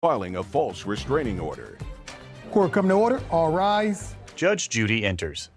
filing a false restraining order. Court come to order. All rise. Judge Judy enters.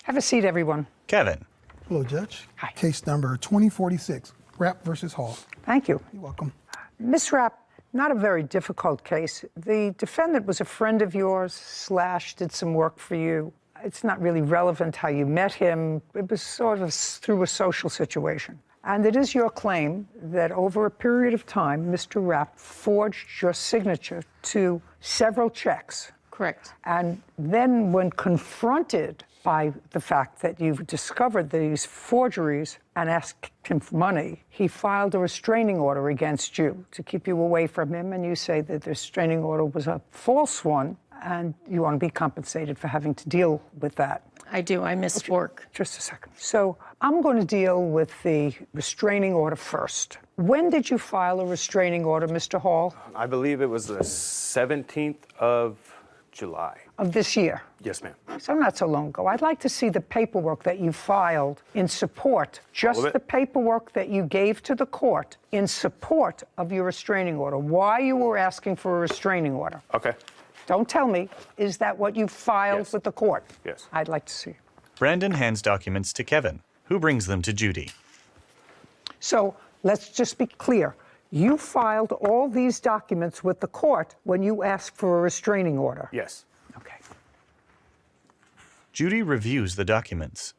Have a seat, everyone. Kevin. Hello, Judge. Hi. Case number 2046, Rapp versus Hall. Thank you. You're welcome. Miss Rapp, not a very difficult case. The defendant was a friend of yours / did some work for you. It's not really relevant how you met him. It was sort of through a social situation. And it is your claim that over a period of time, Mr. Rapp forged your signature to several checks. Correct. And then when confronted by the fact that you've discovered these forgeries and asked him for money, he filed a restraining order against you to keep you away from him, and you say that the restraining order was a false one, and you want to be compensated for having to deal with that. I do. I missed work. Just a second. So I'm going to deal with the restraining order first. When did you file a restraining order, Mr. Hall? I believe it was the 17th of July. Of this year? Yes, ma'am. So not so long ago. I'd like to see the paperwork that you filed in support, just the paperwork that you gave to the court in support of your restraining order, why you were asking for a restraining order. Okay. Don't tell me, is that what you filed with the court? Yes. I'd like to see. Brandon hands documents to Kevin, who brings them to Judy. So let's just be clear. You filed all these documents with the court when you asked for a restraining order? Yes. Okay. Judy reviews the documents.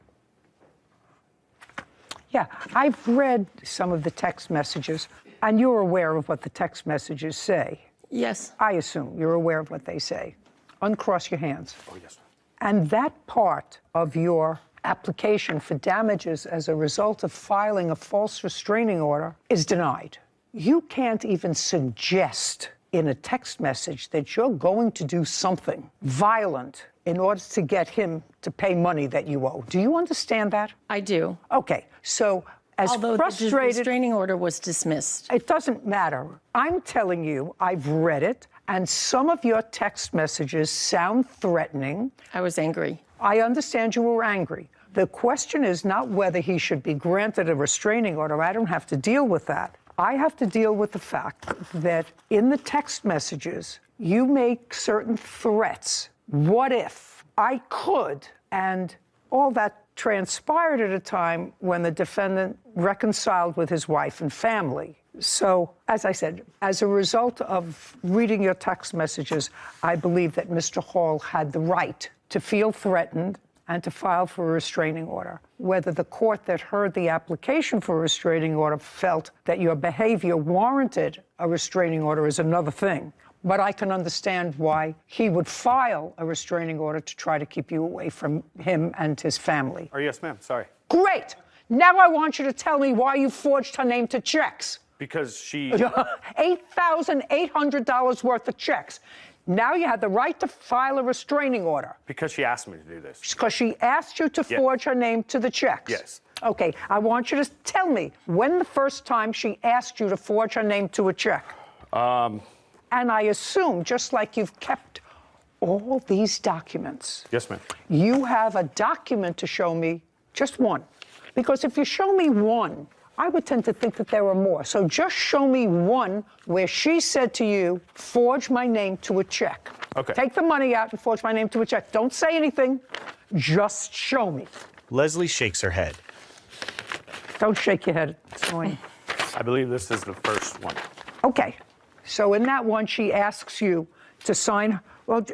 Yeah, I've read some of the text messages, and you're aware of what the text messages say. Yes. I assume you're aware of what they say. Uncross your hands. Oh, yes. And that part of your application for damages as a result of filing a false restraining order is denied. You can't even suggest in a text message that you're going to do something violent in order to get him to pay money that you owe. Do you understand that? I do. Okay, so as Although frustrated... the restraining order was dismissed. It doesn't matter. I'm telling you, I've read it, and some of your text messages sound threatening. I was angry. I understand you were angry. The question is not whether he should be granted a restraining order. I don't have to deal with that. I have to deal with the fact that in the text messages, you make certain threats. What if I could? And all that transpired at a time when the defendant reconciled with his wife and family. So, as I said, as a result of reading your text messages, I believe that Mr. Hall had the right to feel threatened and to file for a restraining order. Whether the court that heard the application for a restraining order felt that your behavior warranted a restraining order is another thing. But I can understand why he would file a restraining order to try to keep you away from him and his family. Oh, yes, ma'am. Sorry. Great! Now I want you to tell me why you forged her name to checks. Because she... $8,800 worth of checks. Now you had the right to file a restraining order. Because she asked me to do this. Because she asked you to forge her name to the checks. Yes. Okay, I want you to tell me when the first time she asked you to forge her name to a check. And I assume, just like you've kept all these documents. Yes, ma'am. You have a document to show me, just one. Because if you show me one, I would tend to think that there are more. So just show me one where she said to you, forge my name to a check. Okay. Take the money out and forge my name to a check. Don't say anything. Just show me. Leslie shakes her head. Don't shake your head. It's annoying. I believe this is the first one. Okay. So in that one, she asks you to sign. Well,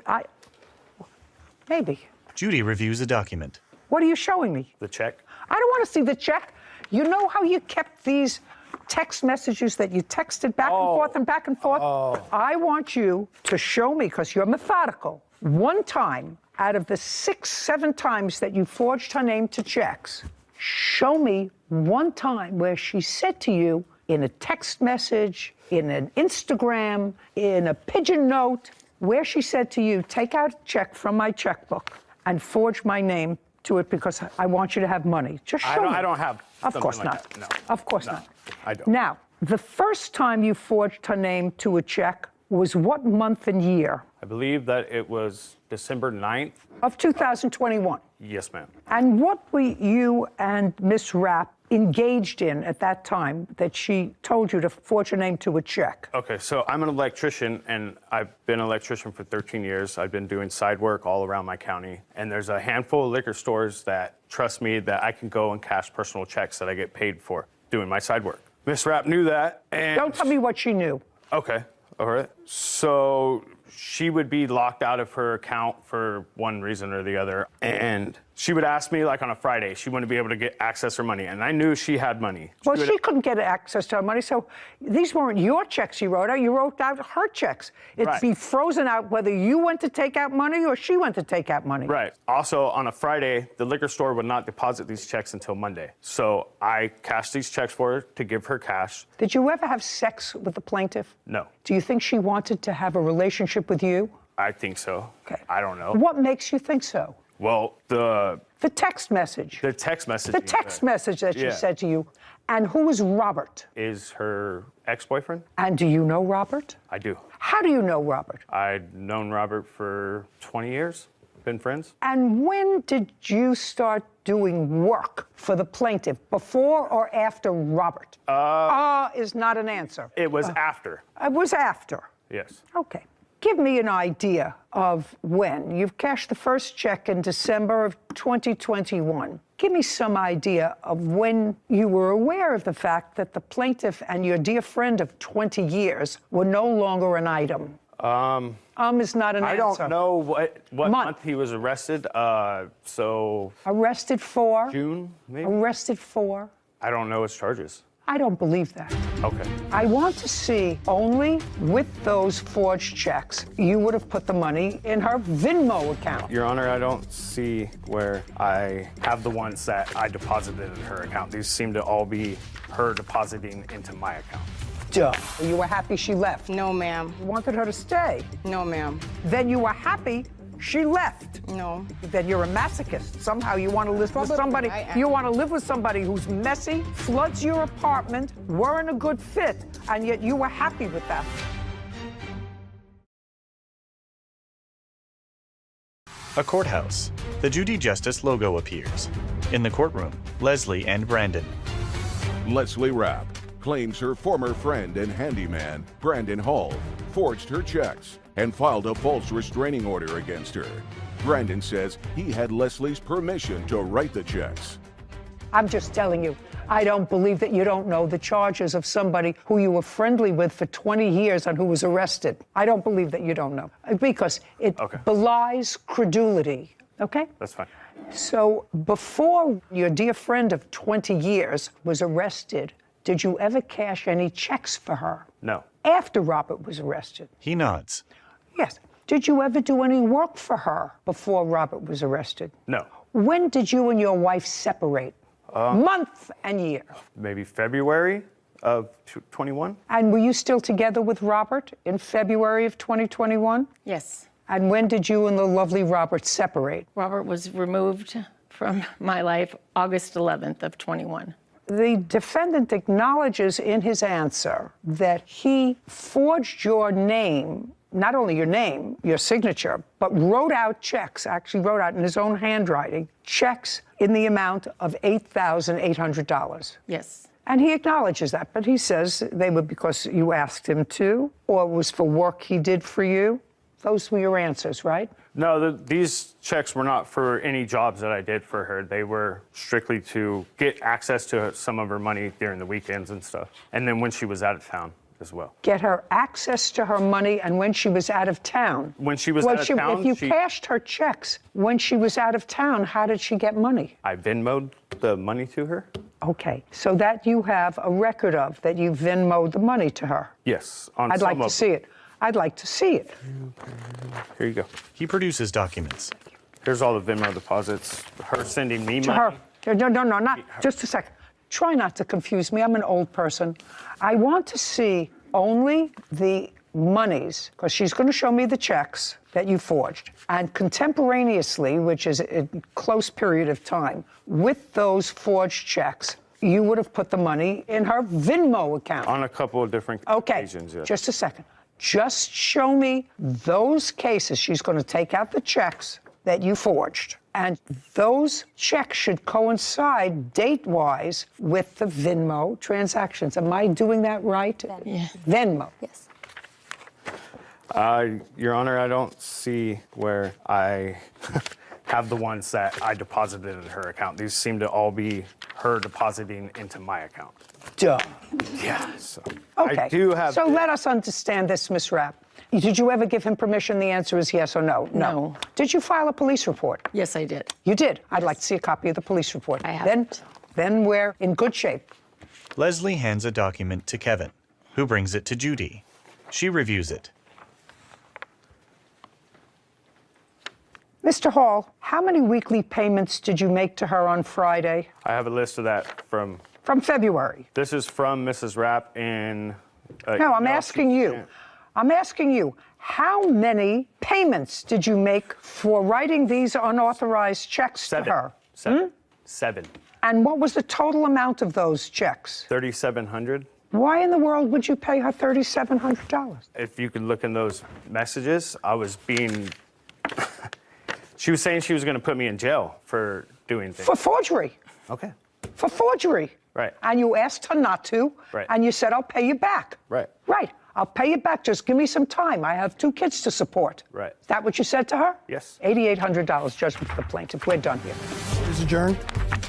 maybe. Judy reviews a document. What are you showing me? The check? I don't want to see the check. You know how you kept these text messages that you texted back and forth and back and forth? I want you to show me, because you're methodical, one time out of the 6, 7 times that you forged her name to checks, show me one time where she said to you in a text message, in an Instagram, in a pigeon note, where she said to you, take out a check from my checkbook and forge my name to it because I want you to have money. Just show me. I don't have Of course something not. like that. No. Of course No, not. I don't. Now, the first time you forged her name to a check was what month and year? I believe that it was December 9th. Of 2021. Yes, ma'am. And what were you and Miss Rapp engaged in at that time that she told you to forge your name to a check? Okay, so I'm an electrician, and I've been an electrician for 13 years. I've been doing side work all around my county, and there's a handful of liquor stores that trust me that I can go and cash personal checks that I get paid for doing my side work. Miss Rapp knew that, and... Don't tell me what she knew. Okay, all right. So she would be locked out of her account for one reason or the other, and she would ask me, like on a Friday, she wouldn't be able to get access to her money, and I knew she had money. Well, she couldn't get access to her money, so these weren't your checks you wrote out. You wrote out her checks. It'd Right. be frozen out whether you went to take out money or she went to take out money. Right. Also, on a Friday, the liquor store would not deposit these checks until Monday. So I cashed these checks for her to give her cash. Did you ever have sex with the plaintiff? No. Do you think she wanted to have a relationship with you? I think so. Okay. I don't know. What makes you think so? Well, the text message. The text message. The text message that she Yeah. said to you. And who is Robert? Is her ex-boyfriend? And do you know Robert? I do. How do you know Robert? I'd known Robert for 20 years. Been friends. And when did you start doing work for the plaintiff, before or after Robert? Is not an answer. It was after. It was after. Yes. Okay. Give me an idea of when. You've cashed the first check in December of 2021. Give me some idea of when you were aware of the fact that the plaintiff and your dear friend of 20 years were no longer an item. Is not an I answer. don't know what month he was arrested. So Arrested for? June, maybe? Arrested for? I don't know his charges. I don't believe that. Okay. I want to see only with those forged checks, you would have put the money in her Venmo account. Your Honor, I don't see where I have the ones that I deposited in her account. These seem to all be her depositing into my account. Duh. You were happy she left. No, ma'am. You wanted her to stay. No, ma'am. Then you were happy she left. No. Then you're a masochist. Somehow you want to live with Probably somebody. I am. You want to live with somebody who's messy, floods your apartment, weren't a good fit, and yet you were happy with that. A courthouse. The Judy Justice logo appears. In the courtroom, Leslie and Brandon. Leslie Rapp claims her former friend and handyman, Brandon Hall, forged her checks and filed a false restraining order against her. Brandon says he had Leslie's permission to write the checks. I'm just telling you, I don't believe that you don't know the charges of somebody who you were friendly with for 20 years and who was arrested. I don't believe that you don't know, because it belies credulity, okay? That's fine. So before your dear friend of 20 years was arrested, did you ever cash any checks for her? No. After Robert was arrested? He nods. Yes. Did you ever do any work for her before Robert was arrested? No. When did you and your wife separate? Month and year? Maybe February of 21? And were you still together with Robert in February of 2021? Yes. And when did you and the lovely Robert separate? Robert was removed from my life August 11th of 21. The defendant acknowledges in his answer that he forged your name, not only your name, your signature, but wrote out checks, actually wrote out in his own handwriting, checks in the amount of $8,800. Yes. And he acknowledges that, but he says they were because you asked him to, or it was for work he did for you. Those were your answers, right? No, these checks were not for any jobs that I did for her. They were strictly to get access to some of her money during the weekends and stuff. And then when she was out of town as well. Get her access to her money and when she was out of town. When she was out of town, if you cashed her checks when she was out of town, how did she get money? I Venmo'd the money to her. Okay, so that you have a record of, that you Venmo'd the money to her. Yes. I'd like to see it. I'd like to see it. Here you go. He produces documents. Here's all the Venmo deposits. Her sending me To money. her. No, not. Just a second. Try not to confuse me. I'm an old person. I want to see only the monies, because she's going to show me the checks that you forged. And contemporaneously, which is a close period of time, with those forged checks, you would have put the money in her Venmo account. On a couple of different occasions, yes. Just a second. Just show me those cases. She's going to take out the checks that you forged. And those checks should coincide date-wise with the Venmo transactions. Am I doing that right? Yeah. Venmo. Yes. Your Honor, I don't see where I have the ones that I deposited in her account. These seem to all be her depositing into my account. Duh. Yeah. So Okay. I do have. So let us understand this, Ms. Rapp. Did you ever give him permission? The answer is yes or no. No. Did you file a police report? Yes, I did. You did. I'd like to see a copy of the police report. I haven't. Then we're in good shape. Leslie hands a document to Kevin, who brings it to Judy. She reviews it. Mr. Hall, how many weekly payments did you make to her on Friday? I have a list of that from. From February. This is from Mrs. Rapp in. No, I'm asking you. I'm asking you, how many payments did you make for writing these unauthorized checks to her? Seven. And what was the total amount of those checks? $3,700. Why in the world would you pay her $3,700? If you could look in those messages, I was being. She was saying she was going to put me in jail for doing things. For forgery. Okay. For forgery. Right. And you asked her not to. Right. And you said, I'll pay you back. Right. Right. I'll pay you back. Just give me some time. I have 2 kids to support. Right. Is that what you said to her? Yes. $8,800 judgment for the plaintiff. We're done here. Is adjourned.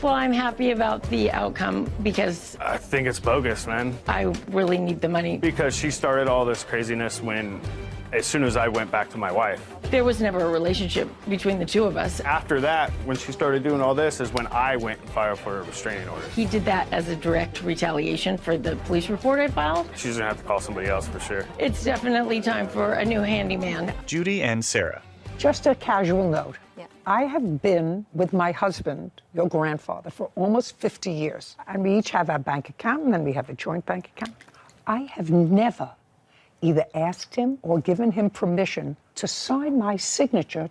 Well, I'm happy about the outcome because I think it's bogus, man. I really need the money. Because she started all this craziness as soon as I went back to my wife. There was never a relationship between the two of us. After that, when she started doing all this, is when I went and filed for a restraining order. He did that as a direct retaliation for the police report I filed. She's gonna have to call somebody else for sure. It's definitely time for a new handyman. Judy and Sarah. Just a casual note. Yeah. I have been with my husband, your grandfather, for almost 50 years. And we each have our bank account, and then we have a joint bank account. I have never either asked him or given him permission to sign my signature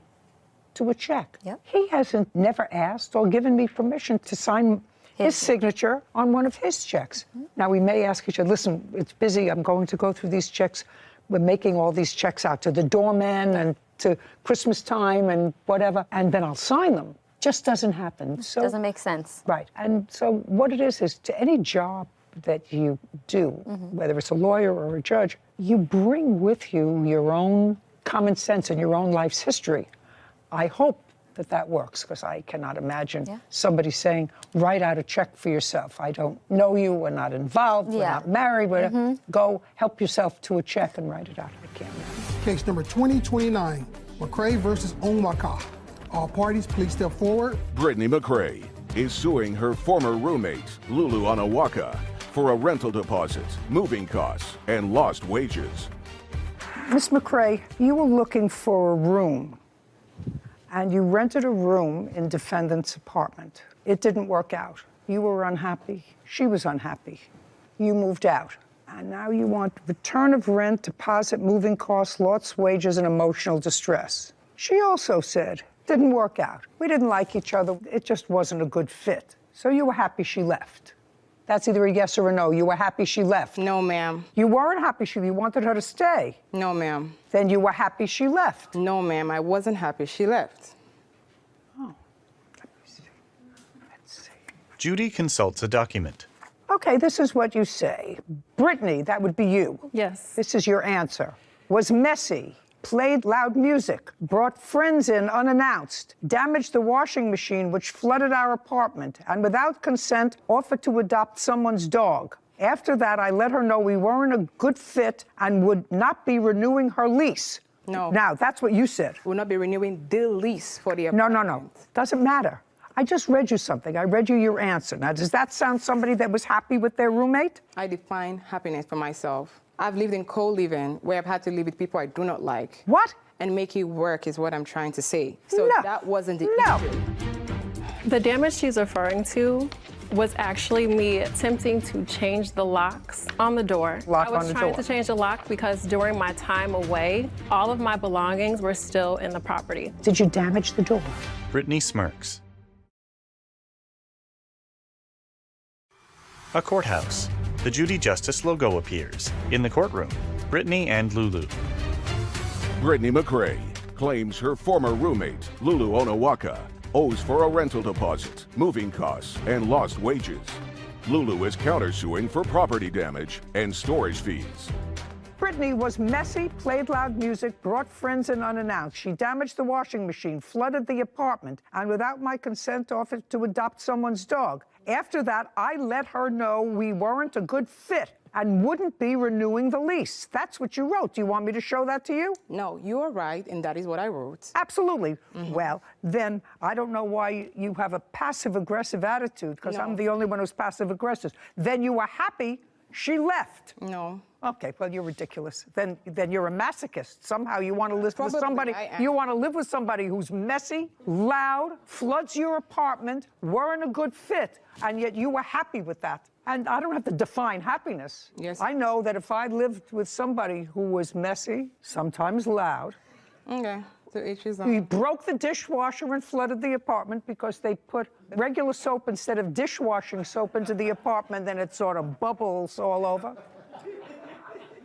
to a check. Yep. He hasn't never asked or given me permission to sign his signature on one of his checks. Now, we may ask each other, listen, it's busy, I'm going to go through these checks. We're making all these checks out to the doorman and to Christmas time and whatever, and then I'll sign them. Just doesn't happen. So, Doesn't make sense. right. And so what it is to any job that you do, whether it's a lawyer or a judge, you bring with you your own common sense and your own life's history. I hope that that works, because I cannot imagine somebody saying, write out a check for yourself. I don't know you, we're not involved, we're not married, go help yourself to a check and write it out. I can't imagine. Case number 2029, McCrae versus Onwaka. All parties, please step forward. Brittany McCrae is suing her former roommate, Lulu Onawaka, for a rental deposit, moving costs, and lost wages. Miss McCrae, you were looking for a room, and you rented a room in defendant's apartment. It didn't work out. You were unhappy. She was unhappy. You moved out. And now you want return of rent, deposit, moving costs, lost wages, and emotional distress. She also said, didn't work out. We didn't like each other. It just wasn't a good fit. So you were happy she left. That's either a yes or a no. You were happy she left. No, ma'am. You weren't happy you wanted her to stay. No, ma'am. Then you were happy she left. No, ma'am. I wasn't happy she left. Oh, let me see. Let's see. Judy consults a document. Okay, this is what you say. Brittany, that would be you. Yes. This is your answer. Was messy, played loud music, brought friends in unannounced, damaged the washing machine which flooded our apartment, and without consent offered to adopt someone's dog. After that, I let her know we weren't a good fit and would not be renewing her lease. No. Now, that's what you said. We'll not be renewing the lease for the No, apartment. no, no. Doesn't matter. I just read you something. I read you your answer. Now, does that sound somebody that was happy with their roommate? I define happiness for myself. I've lived in co-living where I've had to live with people I do not like. What? And make it work is what I'm trying to say. So No. that wasn't the No. issue. The damage she's referring to was actually me attempting to change the locks on the door. Lock I was on the trying door. to change the lock because during my time away, all of my belongings were still in the property. Did you damage the door? Brittany smirks. A courthouse. The Judy Justice logo appears. In the courtroom, Brittany and Lulu. Brittany McCrae claims her former roommate, Lulu Onawaka, owes for a rental deposit, moving costs, and lost wages. Lulu is countersuing for property damage and storage fees. Brittany was messy, played loud music, brought friends in unannounced. She damaged the washing machine, flooded the apartment, and without my consent offered to adopt someone's dog. After that, I let her know we weren't a good fit and wouldn't be renewing the lease. That's what you wrote. Do you want me to show that to you? No, you are right, and that is what I wrote. Absolutely. Well, then I don't know why you have a passive-aggressive attitude, because I'm the only one who's passive-aggressive. Then you were happy she left. No. Okay, well, you're ridiculous. Then you're a masochist. Somehow you want to live with Probably somebody. I am. You want to live with somebody who's messy, loud, floods your apartment, weren't a good fit, and yet you were happy with that. And I don't have to define happiness. Yes. I know that if I lived with somebody who was messy, sometimes loud, Okay, so each his he own. broke the dishwasher and flooded the apartment because they put regular soap instead of dishwashing soap into the apartment, then it sort of bubbles all over.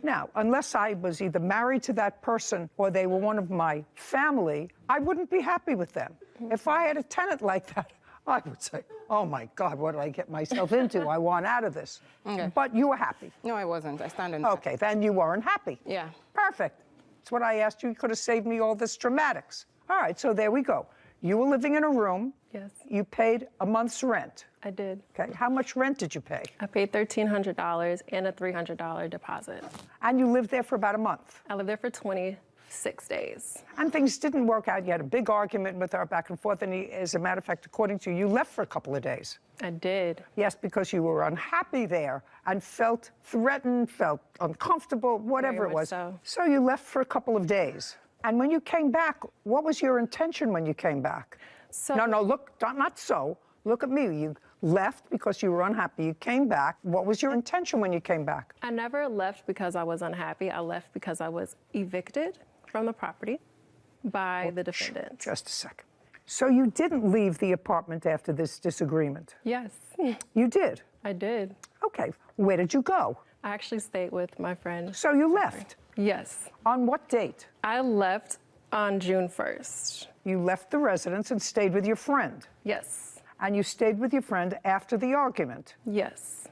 Now, unless I was either married to that person or they were one of my family, I wouldn't be happy with them. If I had a tenant like that, I would say, oh my God, what did I get myself into? I want out of this. Okay. But you were happy. No, I wasn't. I stand on that. Okay, then you weren't happy. Yeah. Perfect. That's what I asked you. You could have saved me all this dramatics. All right, so there we go. You were living in a room. Yes. You paid a month's rent. I did. Okay, how much rent did you pay? I paid $1,300 and a $300 deposit. And you lived there for about a month. I lived there for 26 days. And things didn't work out. You had a big argument with her back and forth. And as a matter of fact, according to you, you left for a couple of days. I did. Yes, because you were unhappy there and felt threatened, felt uncomfortable, whatever Very it much was. so. So you left for a couple of days. And when you came back, what was your intention when you came back? So No, look, not so. Look at me. You left because you were unhappy. You came back. What was your intention when you came back? I never left because I was unhappy. I left because I was evicted from the property by the defendant. Just a second. So you didn't leave the apartment after this disagreement? Yes, You did? I did. Okay. Where did you go? I actually stayed with my friend. So you left. Yes. On what date? I left on June 1st. You left the residence and stayed with your friend. Yes. And you stayed with your friend after the argument. Yes.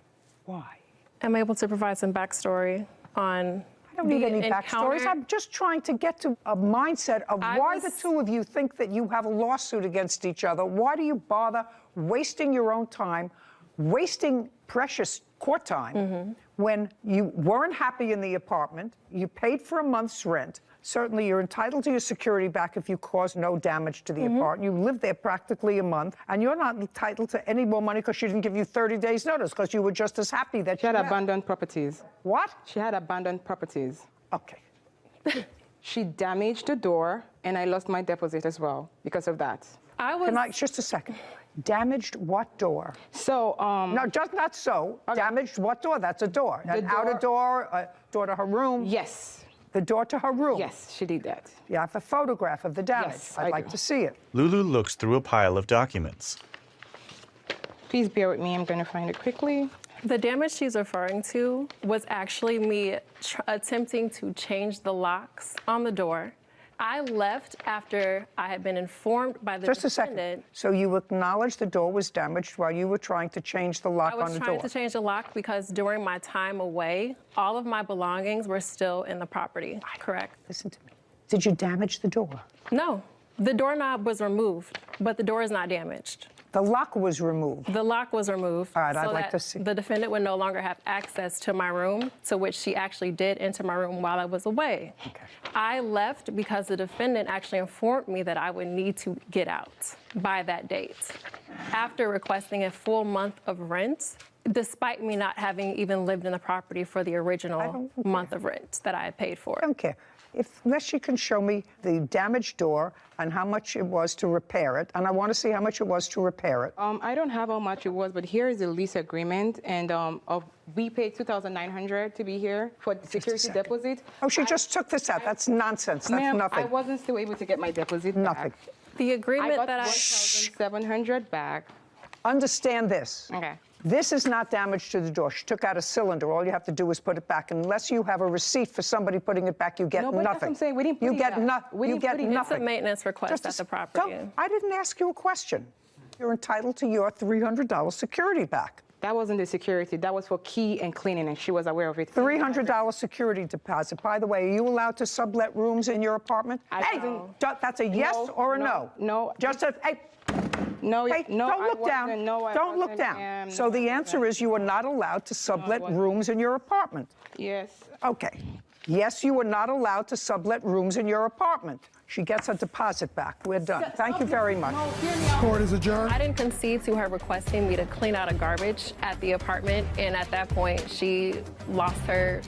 Why? I'm able to provide some backstory on I don't need the any backstories. encounter. I'm just trying to get to a mindset of why the two of you think that you have a lawsuit against each other. Why do you bother wasting your own time, wasting precious court time when you weren't happy in the apartment, you paid for a month's rent. Certainly, you're entitled to your security back if you caused no damage to the apartment. You lived there practically a month, and you're not entitled to any more money because she didn't give you 30 days' notice because you were just as happy that She had left. abandoned properties. What? She had abandoned properties. Okay. She damaged the door, and I lost my deposit as well because of that. I was Just a second. Damaged what door? So, No, just not so. Damaged what door? That's a door. An door- outer door, a door to her room. yes, The door to her room. yes, she did that. You have a photograph of the damage. Yes, I'd I like do. to see it. Lulu looks through a pile of documents. Please bear with me. I'm going to find it quickly. The damage she's referring to was actually me attempting to change the locks on the door. I left after I had been informed by the Just a defendant. second. So you acknowledged the door was damaged while you were trying to change the lock I on was the trying door. to change the lock because during my time away, all of my belongings were still in the property. Correct? Listen to me. Did you damage the door? No, the doorknob was removed, but the door is not damaged. The lock was removed. The lock was removed. All right, I'd so like that to see. The defendant would no longer have access to my room, to which she actually did enter my room while I was away. Okay. I left because the defendant actually informed me that I would need to get out by that date. After requesting a full month of rent, despite me not having even lived in the property for the original month of rent that I had paid for. I don't care. Unless you can show me the damaged door and how much it was to repair it, and I want to see how much it was to repair it. I don't have how much it was, but here is the lease agreement, and we paid $2,900 to be here for the security second. deposit. Oh, she just took this out. That's nonsense. That's Ma'am, nothing. I wasn't still able to get my deposit Nothing. back. The I agreement got that I... $1,700 back. Understand this. Okay. This is not damage to the door. She took out a cylinder. All you have to do is put it back. Unless you have a receipt for somebody putting it back, you get No, but nothing. that's what I'm saying. We didn't put it back. You get It's nothing. a maintenance request at the property. I didn't ask you a question. You're entitled to your $300 security back. That wasn't the security. That was for key and cleaning, and she was aware of it. $300 security deposit. By the way, are you allowed to sublet rooms in your apartment? That's a yes or a no? No. Just a, hey, No, hey, no, don't I look down. wasn't. No, I Don't look wasn't. down. So the answer is you are not allowed to sublet rooms in your apartment. Yes. Okay. Yes, you are not allowed to sublet rooms in your apartment. She gets her deposit back. We're done. Thank you very much. Court is adjourned. I didn't concede to her requesting me to clean out a garbage at the apartment, and at that point, she lost her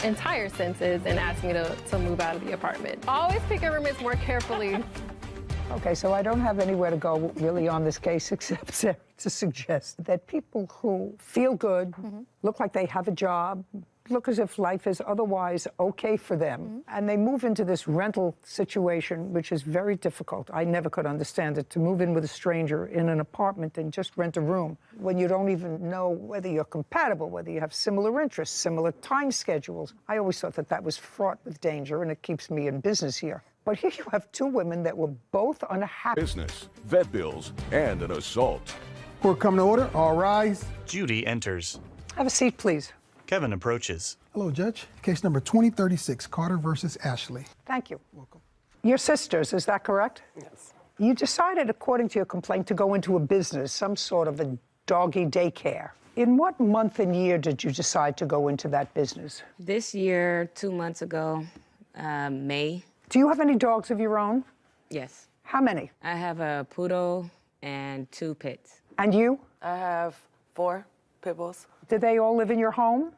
entire senses and asked me to move out of the apartment. Always pick your roommates more carefully. Okay, so I don't have anywhere to go really on this case except to suggest that people who feel good, look like they have a job, look as if life is otherwise okay for them, and they move into this rental situation, which is very difficult. I never could understand it, to move in with a stranger in an apartment and just rent a room when you don't even know whether you're compatible, whether you have similar interests, similar time schedules. I always thought that was fraught with danger, and it keeps me in business here. But here you have two women that were both unhappy. Business, vet bills, and an assault. Court come to order. All rise. Judy enters. Have a seat, please. Kevin approaches. Hello, Judge. Case number 2036, Carter versus Ashley. Thank you. Welcome. Your sisters, is that correct? Yes. You decided, according to your complaint, to go into a business, some sort of a doggy daycare. In what month and year did you decide to go into that business? This year, 2 months ago, May. Do you have any dogs of your own? Yes. How many? I have a poodle and 2 pits. And you? I have 4 pit bulls. Did they all live in your home?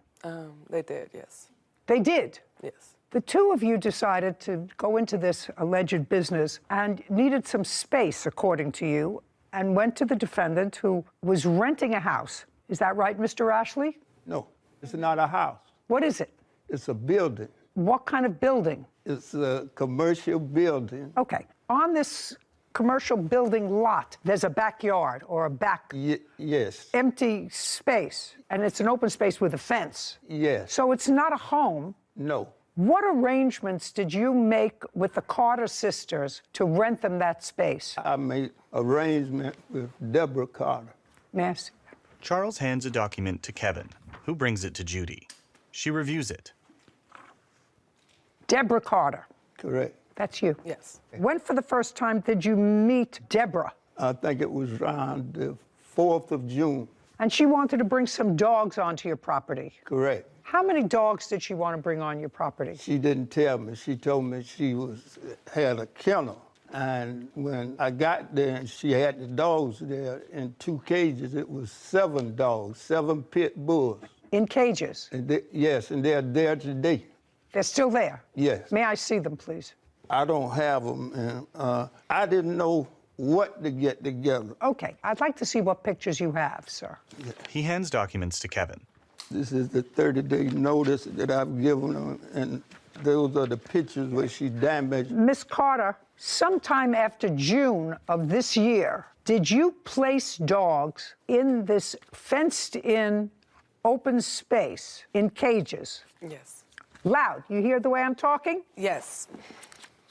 They did, yes. They did? Yes. The two of you decided to go into this alleged business and needed some space, according to you, and went to the defendant who was renting a house. Is that right, Mr. Ashley? No, it's not a house. What is it? It's a building. What kind of building? It's a commercial building. Okay. On this commercial building lot, there's a backyard or a back yes. empty space, and it's an open space with a fence. Yes. So it's not a home. No. What arrangements did you make with the Carter sisters to rent them that space? I made arrangement with Deborah Carter. May I see? Charles hands a document to Kevin, who brings it to Judy. She reviews it. Deborah Carter. Correct. That's you. Yes. When for the first time did you meet Deborah? I think it was around the 4th of June. And she wanted to bring some dogs onto your property. Correct. How many dogs did she want to bring on your property? She didn't tell me. She told me she had a kennel. And when I got there and she had the dogs there in 2 cages, it was 7 dogs, 7 pit bulls. In cages? And yes, and they're there today. They're still there? Yes. May I see them, please? I don't have them, and I didn't know what to get together. Okay, I'd like to see what pictures you have, sir. He hands documents to Kevin. This is the 30-day notice that I've given her, and those are the pictures where she damaged. Miss Carter, sometime after June of this year, did you place dogs in this fenced-in open space in cages? Yes. Loud. You hear the way I'm talking? Yes.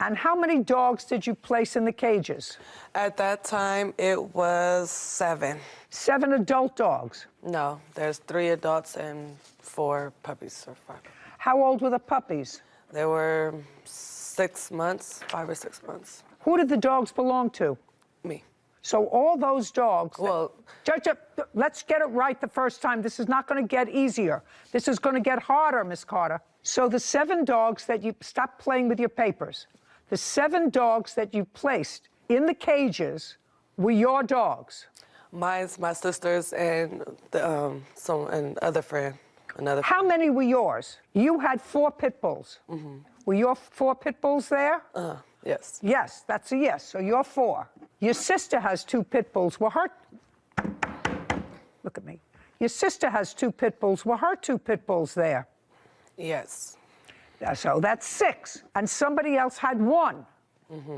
And how many dogs did you place in the cages? At that time, it was 7. 7 adult dogs? No, there's 3 adults and 4 puppies or 5. How old were the puppies? They were 6 months, 5 or 6 months. Who did the dogs belong to? Me. So all those dogs... Well... Judge, let's get it right the first time. This is not going to get easier. This is going to get harder, Miss Carter. So the 7 dogs that you... Stop playing with your papers. The 7 dogs that you placed in the cages were your dogs. Mine's my sister's and another friend. How many were yours? You had 4 pit bulls. Mm-hmm. Were your 4 pit bulls there? Yes. Yes, that's a yes. So you're 4. Your sister has 2 pit bulls. Were her... Look at me. Your sister has 2 pit bulls. Were her 2 pit bulls there? Yes. So that's 6. And somebody else had 1. Mm-hmm.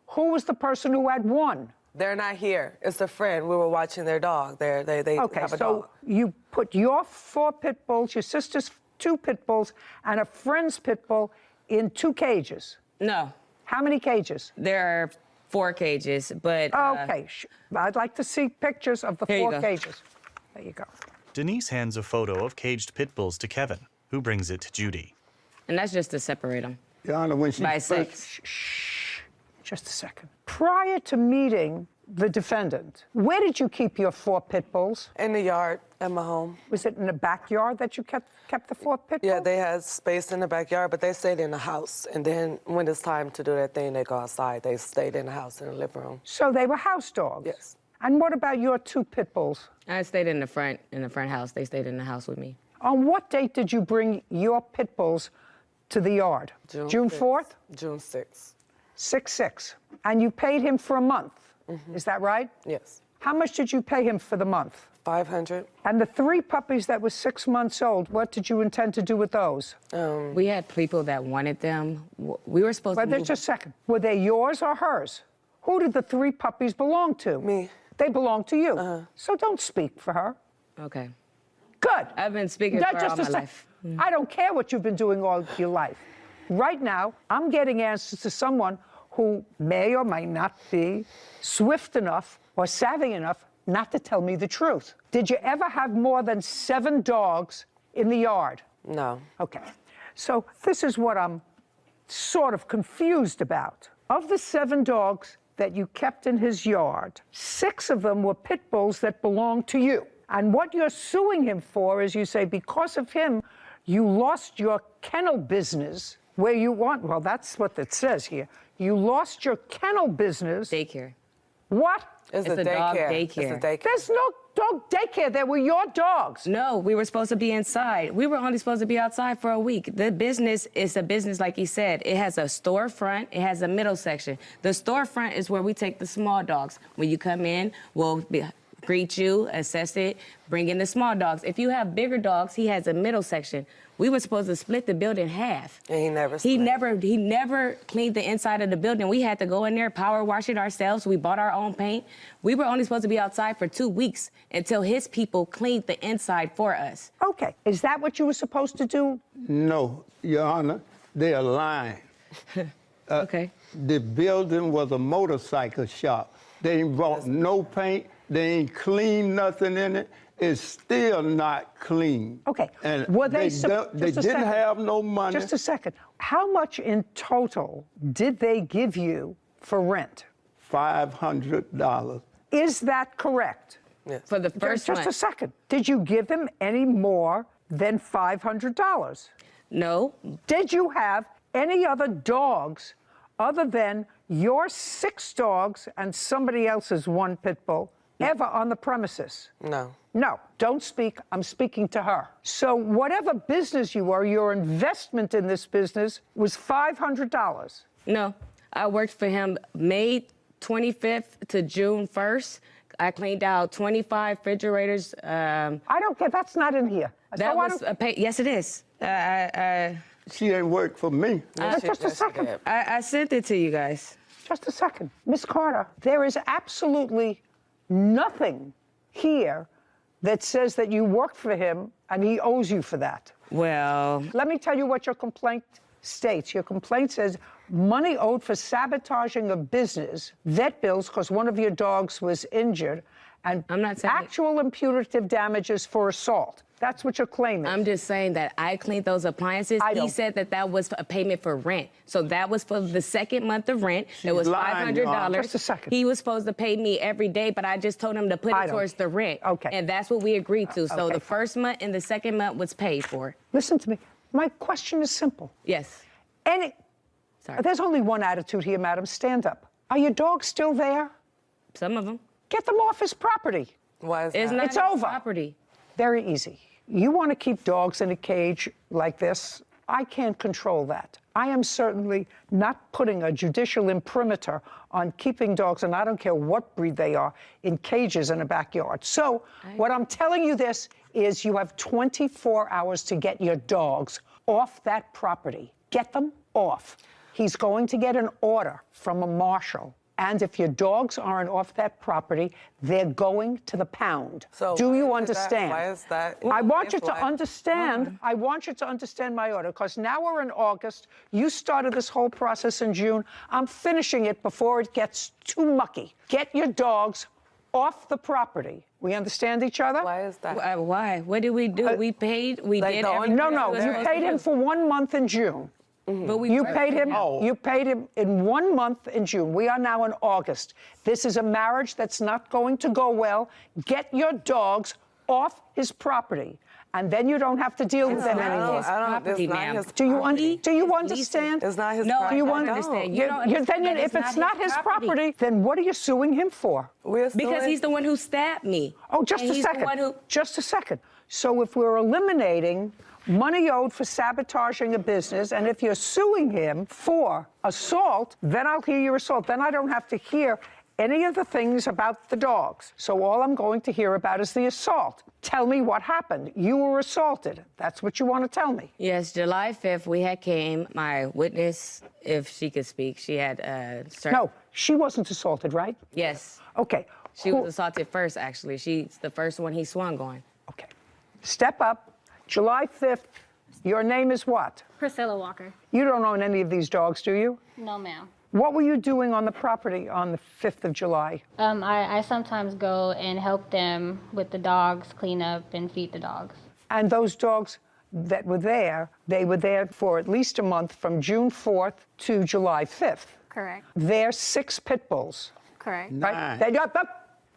Who was the person who had 1? They're not here. It's a friend. We were watching their dog. They Okay, have a so dog. you put your 4 pit bulls, your sister's 2 pit bulls, and a friend's pit bull in 2 cages. No, How many cages? there are 4 cages, but Okay, I'd like to see pictures of the Here you 4 go. cages. There you go. Denise hands a photo of caged pit bulls to Kevin, who brings it to Judy. and that's just to separate them Your Honor, when she by first, 6. Just a second. Prior to meeting the defendant, where did you keep your 4 pit bulls? In the yard at my home. Was it in the backyard that you kept the 4 pit bulls? Yeah, they had space in the backyard, but they stayed in the house. And then when it's time to do their thing, they go outside. They stayed in the house in the living room. So they were house dogs? Yes. And what about your 2 pit bulls? I stayed in the front house. They stayed in the house with me. On what date did you bring your pit bulls to the yard? June 6th. 4th? June 6th. 6/6. And you paid him for a month. Is that right? Yes. How much did you pay him for the month? $500. And the 3 puppies that were 6 months old, what did you intend to do with those? We had people that wanted them. We were supposed But to there's move. just a second. Were they yours or hers? Who did the 3 puppies belong to? Me. They belong to you. So don't speak for her. Okay. Good. I've been speaking No, for just all a my sec. life. I don't care what you've been doing all your life. Right now, I'm getting answers to someone who may or may not be swift enough or savvy enough not to tell me the truth. Did you ever have more than 7 dogs in the yard? No. Okay. So this is what I'm sort of confused about. Of the 7 dogs that you kept in his yard, 6 of them were pit bulls that belonged to you. And what you're suing him for is you say because of him, you lost your kennel business where you want, well, that's what it says here. You lost your kennel business. Daycare. What? It's a dog daycare. daycare. It's a daycare. There's no dog daycare. They were your dogs. No, we were supposed to be inside. We were only supposed to be outside for a week. The business is a business, like he said. It has a storefront. It has a middle section. The storefront is where we take the small dogs. When you come in, we'll greet you, assess it, bring in the small dogs. If you have bigger dogs, he has a middle section. We were supposed to split the building in half. And he never He split. never cleaned the inside of the building. We had to go in there, power wash it ourselves. We bought our own paint. We were only supposed to be outside for 2 weeks until his people cleaned the inside for us. Okay. Is that what you were supposed to do? no, Your Honor, they are lying. Okay. The building was a motorcycle shop. They ain't brought no paint. They ain't cleaned nothing in it. It's still not clean. Okay. And Were they they just a didn't second. have no money. Just a second. How much in total did they give you for rent? $500. Is that correct? Yes. For the first Just a month. second. Did you give him any more than $500? No. Did you have any other dogs other than your 6 dogs and somebody else's 1 pit bull ever on the premises? No. No, don't speak. I'm speaking to her. So whatever business you were, your investment in this business was $500. No. I worked for him May 25th to June 1st. I cleaned out 25 refrigerators. I don't care. That's not in here. That So I was don't- a pay. Yes, it is. She ain't worked for me. Just a second. I sent it to you guys. Just a second. Miss Carter, there is absolutely nothing here that says that you worked for him and he owes you for that. Well, Let me tell you what your complaint states. Your complaint says money owed for sabotaging of business, vet bills because one of your dogs was injured, and I'm not saying- actual and punitive damages for assault. That's what your claim is. I'm just saying that I cleaned those appliances. I He don't- said that that was a payment for rent. So that was for the second month of rent. It was lying, $500. Just a second. He was supposed to pay me every day, but I just told him to put I it don't- towards the rent. Okay. And that's what we agreed to. So okay, the fine. first month and the second month was paid for. Listen to me. My question is simple. Yes. Sorry. There's only one attitude here, madam. Stand up. Are your dogs still there? Some of them. Get them off his property. Why is It's that? not It's his over. property. Very easy. You want to keep dogs in a cage like this? I can't control that. I am certainly not putting a judicial imprimatur on keeping dogs, and I don't care what breed they are, in cages in a backyard. So what I'm telling you this is you have 24 hours to get your dogs off that property. Get them off. He's going to get an order from a marshal, And if your dogs aren't off that property, they're going to the pound. So do you why understand? is that? I want you to understand. I want you to understand my order, because now we're in August. You started this whole process in June. I'm finishing it before it gets too mucky. Get your dogs off the property. We understand each other? Why is that? Why? What did we do? We paid. We like did. No. You paid him for 1 month in June. But You paid him. You paid him in 1 month in June. We are now in August. This is a marriage that's not going to go well. Get your dogs off his property, and then you don't have to deal with them anymore. Do you understand? It's not his No, property. I don't understand. You don't understand that if it's not his property, then what are you suing him for? Because he's the one who stabbed me. Oh, just a second. Just a second. So if we're eliminating money owed for sabotaging a business, and if you're suing him for assault, then I'll hear your assault. Then I don't have to hear any of the things about the dogs. So all I'm going to hear about is the assault. Tell me what happened. You were assaulted. That's what you want to tell me. Yes, July 5th, we had came. My witness, if she could speak, she had No, she wasn't assaulted, right? Yes. Okay. She was assaulted first, actually. She's the first one he swung on. Okay. Step up. July 5th, your name is what? Priscilla Walker. You don't own any of these dogs, do you? No, ma'am. What were you doing on the property on the 5th of July? I sometimes go and help them with the dogs, clean up and feed the dogs. And those dogs that were there, they were there for at least a month from June 4th to July 5th. Correct. They're 6 pit bulls. Correct. Right?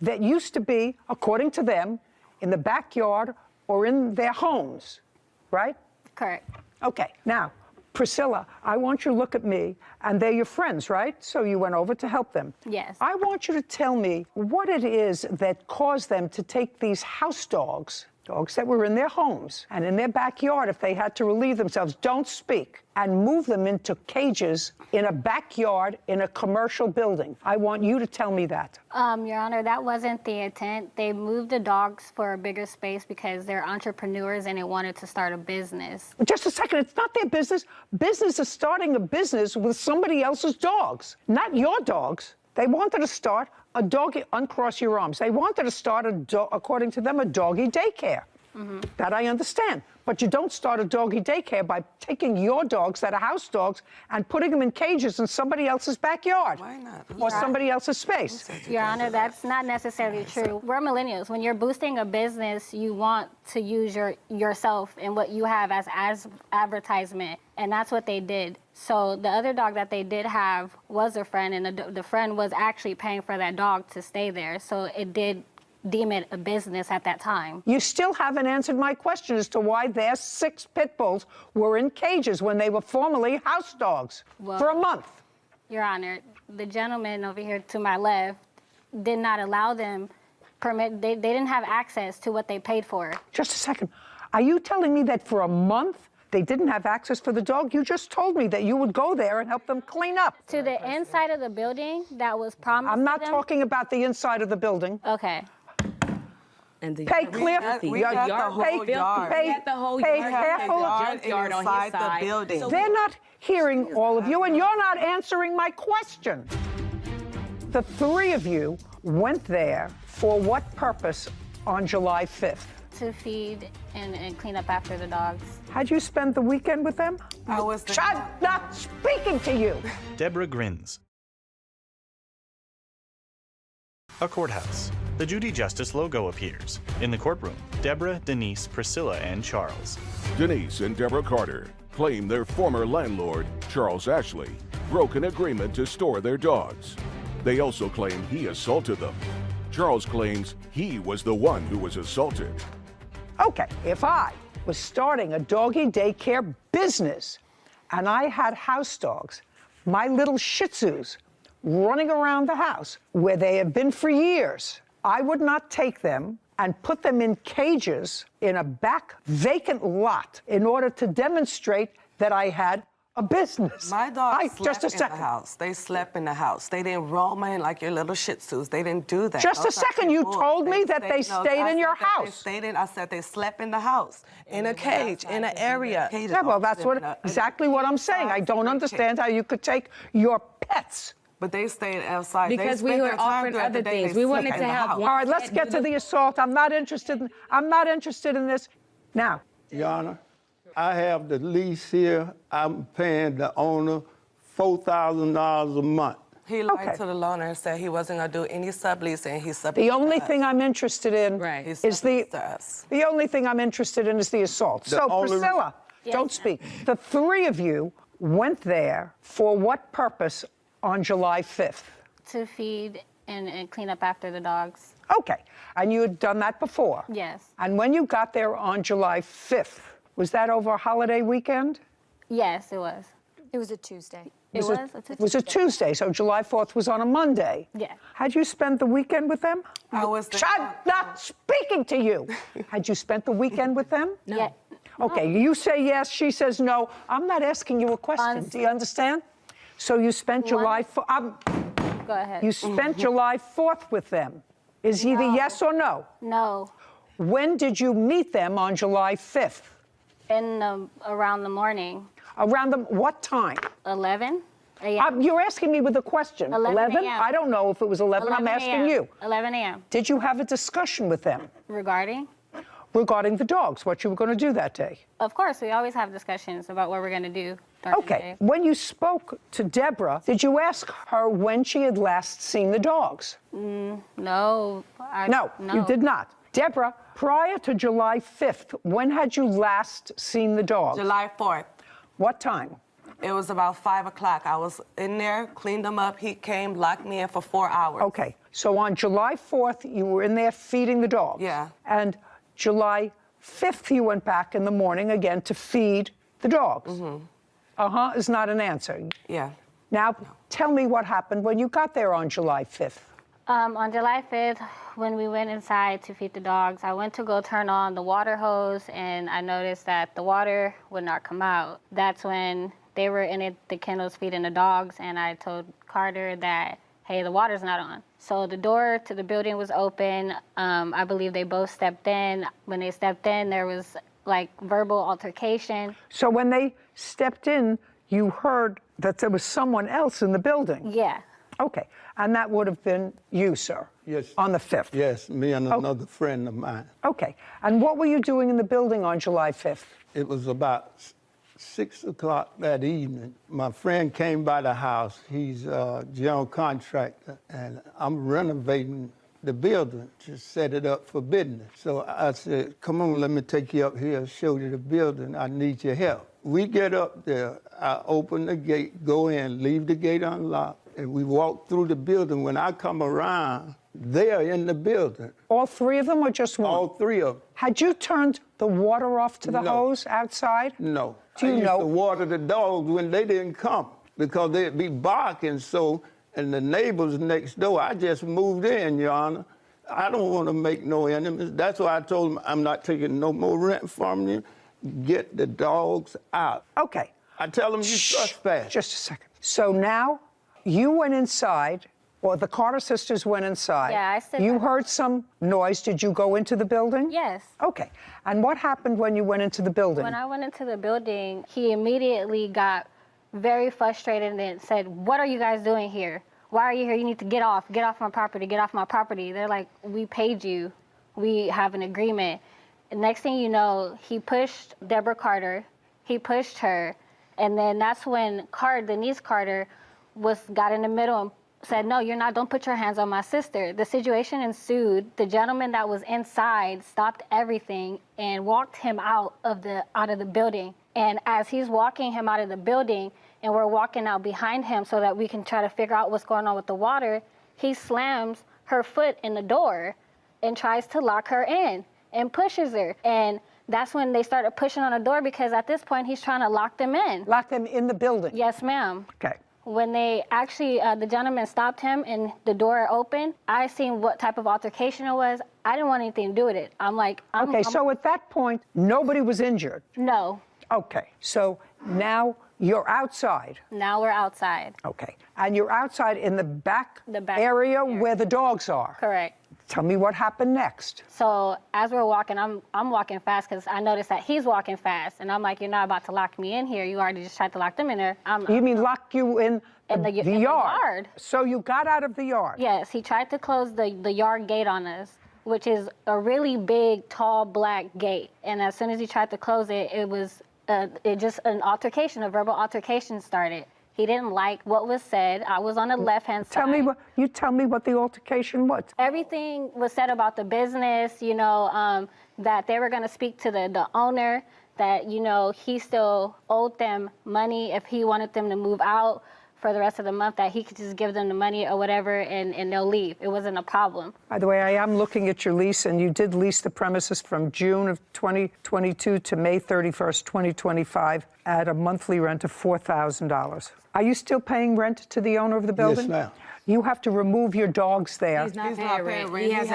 That used to be, according to them, in the backyard or in their homes, right? Correct. Okay, now, Priscilla, I want you to look at me, and they're your friends, right? So you went over to help them. Yes. I want you to tell me what it is that caused them to take these house dogs, dogs that were in their homes and in their backyard if they had to relieve themselves, don't speak, and move them into cages in a backyard in a commercial building. I want you to tell me that. Your Honor, that wasn't the intent. They moved the dogs for a bigger space because they're entrepreneurs and they wanted to start a business. Just a second, it's not their business. Business is starting a business with somebody else's dogs, not your dogs. They wanted to start a doggy, uncross your arms. They wanted to start, according to them, a doggy daycare. Mm-hmm. That I understand. But you don't start a doggy daycare by taking your dogs that are house dogs and putting them in cages in somebody else's backyard. Why not? Or somebody else's space. Your Honor, that's not necessarily true. We're millennials. When you're boosting a business, you want to use yourself and what you have as advertisement. And that's what they did. So the other dog that they did have was a friend, and the friend was actually paying for that dog to stay there. So it did deem it a business at that time. You still haven't answered my question as to why their 6 pit bulls were in cages when they were formerly house dogs for a month. Your Honor, the gentleman over here to my left did not allow them they didn't have access to what they paid for. Just a second. Are you telling me that for a month they didn't have access for the dog? You just told me that you would go there and help them clean up. To the inside of the building that was promised I'm not to them? talking about the inside of the building. Okay. And the pay clear. We got the whole yard. Pay careful. Yard inside the building. So they're not hearing all of you, and you're not answering my question. The 3 of you went there for what purpose on July 5th? To feed and clean up after the dogs. How'd you spend the weekend with them? I was not speaking to you. Deborah grins. A courthouse. The Judy Justice logo appears. In the courtroom, Deborah, Denise, Priscilla, and Charles. Denise and Deborah Carter claim their former landlord, Charles Ashley, broke an agreement to store their dogs. They also claim he assaulted them. Charles claims he was the one who was assaulted. Okay, if I was starting a doggy daycare business and I had house dogs, my little Shih Tzus, running around the house where they have been for years, I would not take them and put them in cages in a back vacant lot in order to demonstrate that I had a business. My dogs slept in the house. They slept in the house. They didn't roam in like your little Shih Tzus. They didn't do that. Just a second. You told me that they stayed in your house. I said they slept in the house, in a cage, in an area. Yeah, well, that's exactly what I'm saying. I don't understand how you could take your pets But they stayed outside. Because they we spent were their time offering throughout the other day. things. They We wanted slept to in the have house. one. All right, let's get to the assault. I'm not interested in this. Now, Your Honor, I have the lease here. I'm paying the owner $4,000 a month. He lied to the loaner and said he wasn't going to do any sublease, and he subleased the only to us. thing I'm interested in Right. He is the subleased to us. the only thing I'm interested in is the assault. So, only- Priscilla, Yes, don't ma'am. speak. The three of you went there for what purpose on July 5th? To feed and clean up after the dogs. Okay, and you had done that before? Yes. And when you got there on July 5th, was that over a holiday weekend? Yes, it was. It was a Tuesday. It was? It was a Tuesday, so July 4th was on a Monday. Yeah. Had you spent the weekend with them? I was there. I'm not speaking to you. Had you spent the weekend with them? No. Yeah. Okay, you say yes, she says no. I'm not asking you a question. Do you understand? So you spent July 4th. Go ahead. You spent July 4th with them. Is either yes or no? No. When did you meet them on July 5th? Around the morning. Around what time? 11 a.m. You're asking me with a question. 11 a.m. I don't know if it was 11. I'm 11 asking a.m. you. 11 a.m. Did you have a discussion with them Regarding? regarding the dogs, what you were going to do that day? Of course, we always have discussions about what we're going to do during the Okay. day. When you spoke to Deborah, did you ask her when she had last seen the dogs? No. No, you did not. Deborah, prior to July 5th, when had you last seen the dogs? July 4th. What time? It was about 5 o'clock. I was in there, cleaned them up. He came, locked me in for 4 hours. Okay. So on July 4th, you were in there feeding the dogs. Yeah. And July 5th, you went back in the morning again to feed the dogs. Mm-hmm. Is not an answer. Yeah. Now, tell me what happened when you got there on July 5th. On July 5th, when we went inside to feed the dogs, I went to go turn on the water hose, and I noticed that the water would not come out. That's when they were in the kennels feeding the dogs, and I told Carter that, hey, the water's not on. So the door to the building was open. I believe they both stepped in. When they stepped in, there was like verbal altercation. So when they stepped in, you heard that there was someone else in the building? Yeah. Okay. And that would have been you, sir? Yes. On the 5th? Yes, me and another friend of mine. Okay. And what were you doing in the building on July 5th? It was about 6 o'clock that evening. My friend came by the house. He's a general contractor, and I'm renovating the building to set it up for business. So I said, come on, let me take you up here, show you the building. I need your help. We get up there. I open the gate, go in, leave the gate unlocked, and we walk through the building. When I come around, they're in the building. All three of them or just one? All three of them. Had you turned the water off to the hose outside? No. Do you I used know? to water the dogs when they didn't come because they'd be barking so, and the neighbors next door, I just moved in, Your Honor. I don't want to make no enemies. That's why I told them I'm not taking no more rent from you. Get the dogs out. Okay. I tell them you trespass. Just a second. So now you went inside, or the Carter sisters went inside. Yeah, I said You that. heard some noise. Did you go into the building? Yes. Okay. And what happened when you went into the building? When I went into the building, he immediately got very frustrated and said, what are you guys doing here? Why are you here? You need to get off my property, get off my property. They're like, we paid you. We have an agreement. And next thing you know, he pushed Deborah Carter. He pushed her. And then that's when Denise Carter got in the middle and said, no, you're not, don't put your hands on my sister. The situation ensued. The gentleman that was inside stopped everything and walked him out of the building. And as he's walking him out of the building and we're walking out behind him so that we can try to figure out what's going on with the water, he slams her foot in the door and tries to lock her in and pushes her. And that's when they started pushing on the door because at this point he's trying to lock them in. Lock them in the building? Yes, ma'am. Okay. When they actually, the gentleman stopped him and the door opened, I seen what type of altercation it was. I didn't want anything to do with it. I'm like, so at that point, nobody was injured? No. Okay. So now you're outside? Now we're outside. Okay. And you're outside in the back area where the dogs are? Correct. Tell me what happened next. So as we're walking, I'm walking fast because I noticed that he's walking fast. And I'm like, you're not about to lock me in here. You already just tried to lock them in there. You mean lock you in In the yard. So you got out of the yard? Yes, he tried to close the yard gate on us, which is a really big, tall, black gate. And as soon as he tried to close it, it was just an altercation, a verbal altercation started. He didn't like what was said. I was on the left-hand side. Tell me what the altercation was. Everything was said about the business, you know, that they were going to speak to the owner, that, you know, he still owed them money if he wanted them to move out for the rest of the month, that he could just give them the money or whatever and they'll leave. It wasn't a problem. By the way, I am looking at your lease, and you did lease the premises from June of 2022 to May 31st, 2025 at a monthly rent of $4,000. Are you still paying rent to the owner of the building? Yes, ma'am. You have to remove your dogs there. He's not paying rent. He has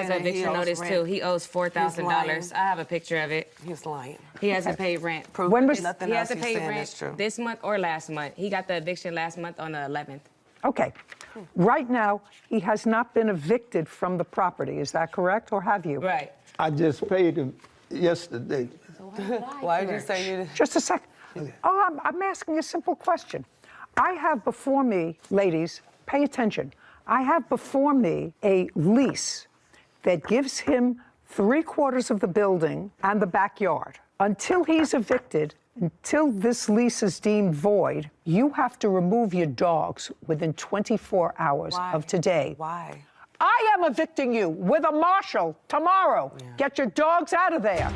an eviction notice too. He owes $4,000. I have a picture of it. He's lying. He hasn't paid rent. When was Nothing he else hasn't he's paid saying rent is true. this month or last month. He got the eviction last month on the 11th. Okay. Right now, he has not been evicted from the property. Is that correct, or have you? Right. I just paid him yesterday. Why did you say you did? Just a second. Oh, I'm asking a simple question. I have before me, ladies, pay attention. I have before me a lease that gives him 3/4 of the building and the backyard. Until he's evicted, until this lease is deemed void, you have to remove your dogs within 24 hours of today. Why? I am evicting you with a marshal tomorrow. Yeah. Get your dogs out of there.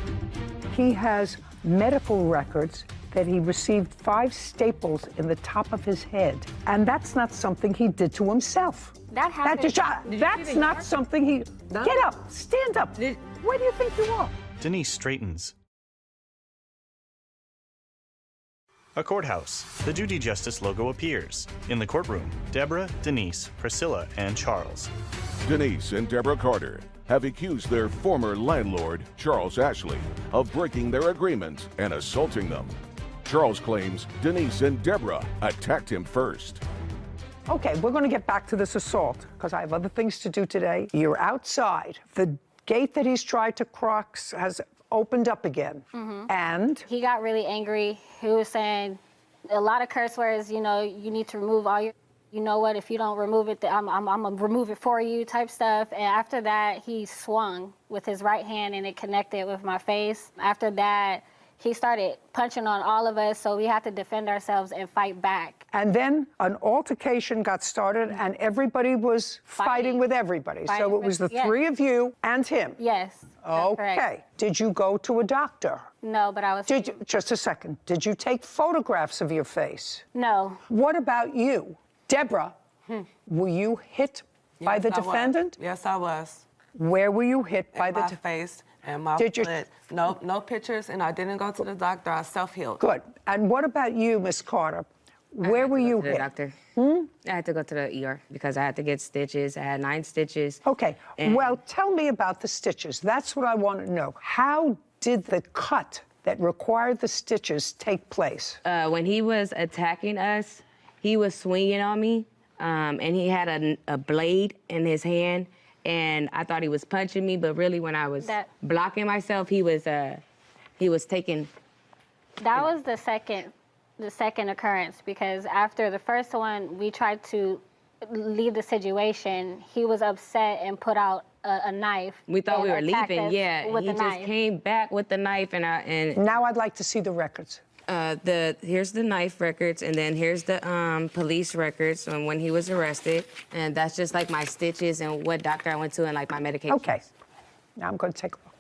He has medical records that he received 5 staples in the top of his head. And that's not something he did to himself. That happened. That's not something he... No. Get up. Stand up. Where do you think you are? Denise straightens. A courthouse. The Judy Justice logo appears. In the courtroom, Deborah, Denise, Priscilla, and Charles. Denise and Deborah Carter have accused their former landlord, Charles Ashley, of breaking their agreement and assaulting them. Charles claims Denise and Deborah attacked him first. Okay, we're going to get back to this assault because I have other things to do today. You're outside. The gate that he's tried to cross has opened up again. And he got really angry. He was saying a lot of curse words, you know, you need to remove all your, you know what, if you don't remove it, I'm gonna remove it for you type stuff. And after that, he swung with his right hand and it connected with my face. After that, he started punching on all of us, so we had to defend ourselves and fight back. And then an altercation got started, and everybody was fighting with everybody. So it was the three of you and him. Yes. Okay. Correct. Did you go to a doctor? No, but I was. Just a second. Did you take photographs of your face? No. What about you? Deborah, were you hit by the defendant? Yes, I was. Where were you hit by the face and my foot? No pictures, and I didn't go to the doctor. I self-healed. Good. And what about you, Miss Carter? Where were you hit? Doctor. I had to go to the ER because I had to get stitches. I had 9 stitches. Okay. Well, tell me about the stitches. That's what I want to know. How did the cut that required the stitches take place? When he was attacking us, he was swinging on me, and he had a blade in his hand, and I thought he was punching me, but really when I was blocking myself, he was taking. That was the second occurrence, because after the first one, we tried to leave the situation. He was upset and put out a knife. We thought we were leaving, with he the just knife. came back with the knife, and now I'd like to see the records. Here's the knife records, and then here's the police records on when he was arrested, and that's just like my stitches and what doctor I went to and like my medication. Okay, now I'm going to take a look.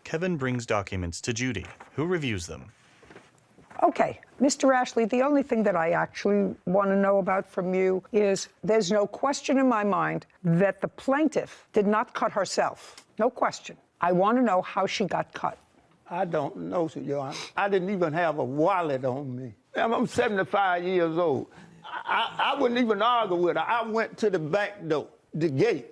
Kevin brings documents to Judy, who reviews them. Okay, Mr. Ashley, the only thing that I actually want to know about from you is there's no question in my mind that the plaintiff did not cut herself. No question. I want to know how she got cut. I don't know, Your Honor. I didn't even have a wallet on me. I'm 75 years old. I wouldn't even argue with her. I went to the back door, the gate,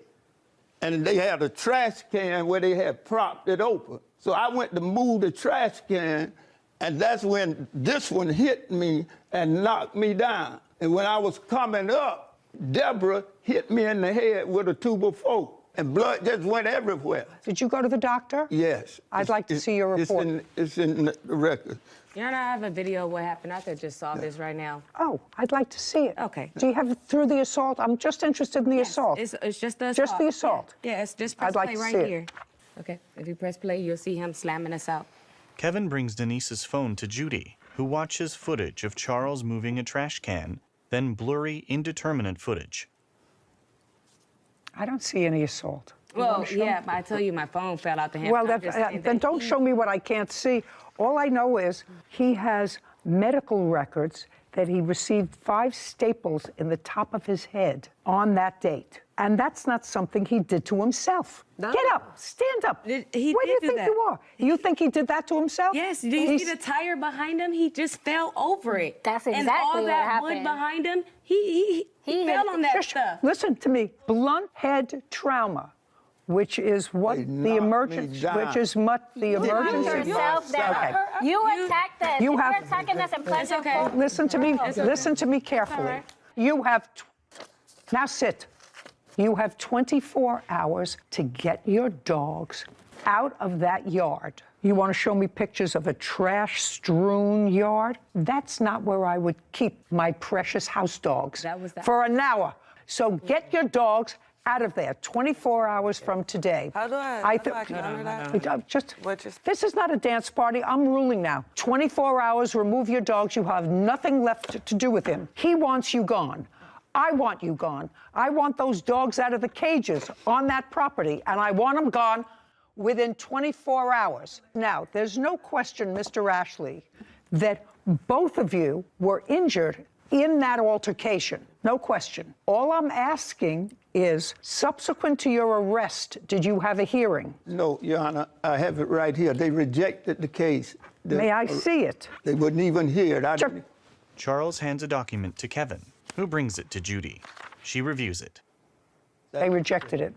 and they had a trash can where they had propped it open. So I went to move the trash can, and that's when this one hit me and knocked me down. And when I was coming up, Deborah hit me in the head with a 2x4. And blood just went everywhere. Did you go to the doctor? Yes. I'd like to see your report. It's in the record. Your Honor, I have a video of what happened. I could just solve this right now. Oh, I'd like to see it. Okay. Do you have it through the assault? I'm just interested in the assault. It's just the assault. Just the assault? Yeah, it's just press I'd like play to right see it. here. Okay, if you press play, you'll see him slamming us out. Kevin brings Denise's phone to Judy, who watches footage of Charles moving a trash can, then blurry, indeterminate footage. I don't see any assault. Well, yeah, but I tell you, my phone fell out the hand. Well, then don't show me what I can't see. All I know is he has medical records that he received 5 staples in the top of his head on that date. And that's not something he did to himself. No. Get up, stand up. He Where do did you do think that. you are? You think he did that to himself? Yes, do you see the tire behind him? He just fell over it. That's and exactly all what that happened. wood behind him, he fell on that Shush. stuff. Listen to me. Blunt head trauma, which is what the emergency, yourself down. Okay. You attacked us. You If have- you're attacking us and pleasure. okay. Listen to me. It's okay. Listen to me carefully. All right. You have now sit. You have 24 hours to get your dogs out of that yard. You want to show me pictures of a trash-strewn yard? That's not where I would keep my precious house dogs for an hour. So get your dogs out of there 24 hours from today. How do I counter that? This is not a dance party. I'm ruling now. 24 hours, remove your dogs. You have nothing left to do with him. He wants you gone. I want you gone. I want those dogs out of the cages on that property, and I want them gone within 24 hours. Now, there's no question, Mr. Ashley, that both of you were injured in that altercation. No question. All I'm asking is, subsequent to your arrest, did you have a hearing? No, Your Honor, I have it right here. They rejected the case. May I see it? They wouldn't even hear it. Charles hands a document to Kevin, who brings it to Judy. She reviews it. They rejected it.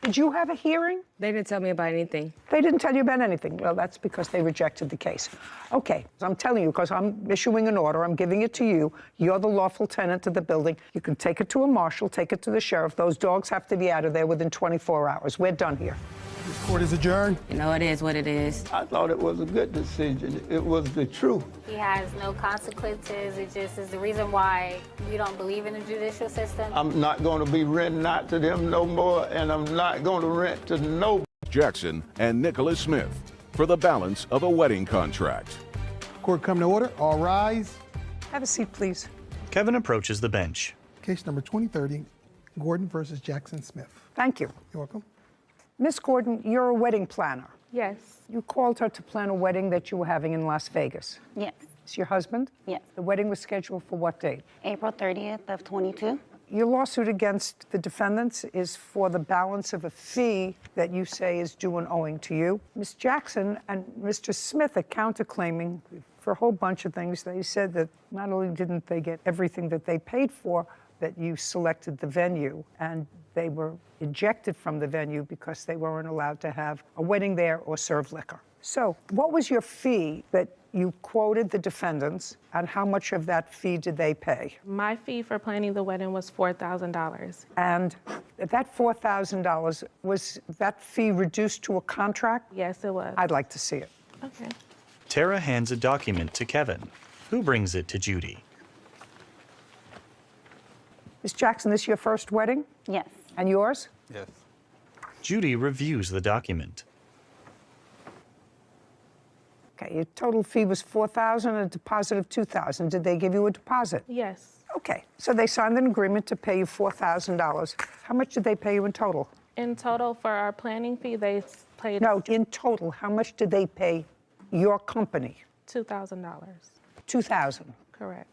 Did you have a hearing? They didn't tell me about anything. They didn't tell you about anything. Well, that's because they rejected the case. Okay, so I'm telling you, because I'm issuing an order, I'm giving it to you. You're the lawful tenant of the building. You can take it to a marshal, take it to the sheriff. Those dogs have to be out of there within 24 hours. We're done here. This court is adjourned. You know, it is what it is. I thought it was a good decision. It was the truth. He has no consequences. It just is the reason why you don't believe in the judicial system. I'm not going to be renting out to them no more, and I'm not going to rent to nobody. Jackson and Nicholas Smith for the balance of a wedding contract. Court come to order. All rise. Have a seat, please. Kevin approaches the bench. Case number 2030, Gordon versus Jackson Smith. Thank you. You're welcome. Miss Gordon, you're a wedding planner. Yes. You called her to plan a wedding that you were having in Las Vegas. Yes. Is your husband? Yes. The wedding was scheduled for what date? April 30th of 22. Your lawsuit against the defendants is for the balance of a fee that you say is due and owing to you. Ms. Jackson and Mr. Smith are counterclaiming for a whole bunch of things. They said that not only didn't they get everything that they paid for, that you selected the venue, and they were ejected from the venue because they weren't allowed to have a wedding there or serve liquor. So what was your fee that you quoted the defendants, and how much of that fee did they pay? My fee for planning the wedding was $4,000. And that $4,000, was that fee reduced to a contract? Yes, it was. I'd like to see it. Okay. Tara hands a document to Kevin, who brings it to Judy. Ms. Jackson, this your first wedding? Yes. And yours? Yes. Judy reviews the document. Okay, your total fee was $4,000 and a deposit of $2,000. Did they give you a deposit? Yes. Okay, so they signed an agreement to pay you $4,000. How much did they pay you in total? In total, for our planning fee, they paid No, in total, how much did they pay your company? $2,000. $2,000. Correct.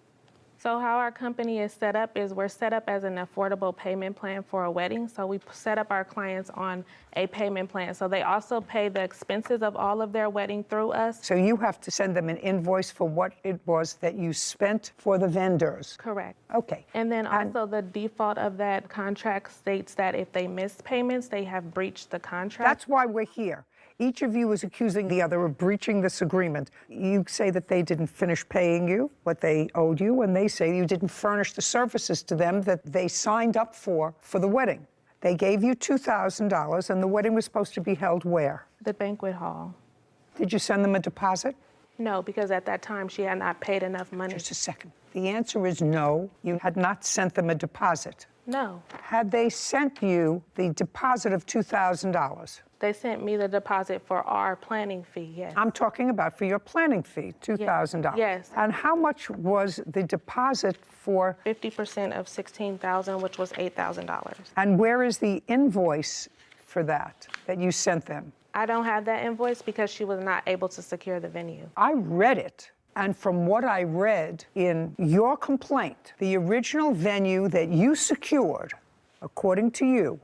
So how our company is set up is we're set up as an affordable payment plan for a wedding. So we set up our clients on a payment plan. So they also pay the expenses of all of their wedding through us. So you have to send them an invoice for what it was that you spent for the vendors. Correct. Okay. And then also the default of that contract states that if they miss payments, they have breached the contract. That's why we're here. Each of you is accusing the other of breaching this agreement. You say that they didn't finish paying you what they owed you, and they say you didn't furnish the services to them that they signed up for the wedding. They gave you $2,000, and the wedding was supposed to be held where? The banquet hall. Did you send them a deposit? No, because at that time she had not paid enough money. Just a second. The answer is no. You had not sent them a deposit. No. Had they sent you the deposit of $2,000? They sent me the deposit for our planning fee, yes. I'm talking about for your planning fee, $2,000. Yes. And how much was the deposit for? 50% of $16,000, which was $8,000. And where is the invoice for that you sent them? I don't have that invoice because she was not able to secure the venue. I read it. And from what I read in your complaint, the original venue that you secured, according to you,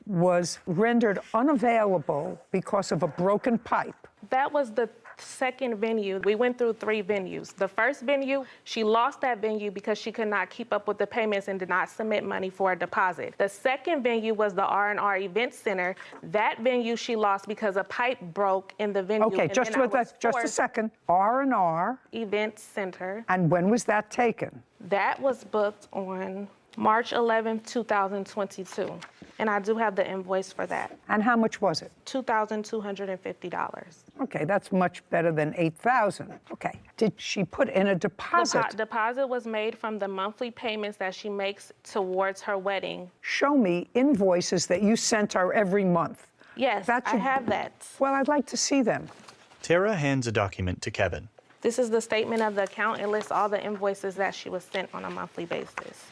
was rendered unavailable because of a broken pipe. That was the second venue. We went through 3 venues. The first venue, she lost that venue because she could not keep up with the payments and did not submit money for a deposit. The second venue was the R&R Event Center. That venue she lost because a pipe broke in the venue. Okay, just a second. R&R Event Center. And when was that taken? That was booked on March 11th, 2022. And I do have the invoice for that. And how much was it? $2,250. Okay, that's much better than $8,000. Okay. Did she put in a deposit? Deposit was made from the monthly payments that she makes towards her wedding. Show me invoices that you sent her every month. Yes, I have that. Well, I'd like to see them. Tara hands a document to Kevin. This is the statement of the account. It lists all the invoices that she was sent on a monthly basis.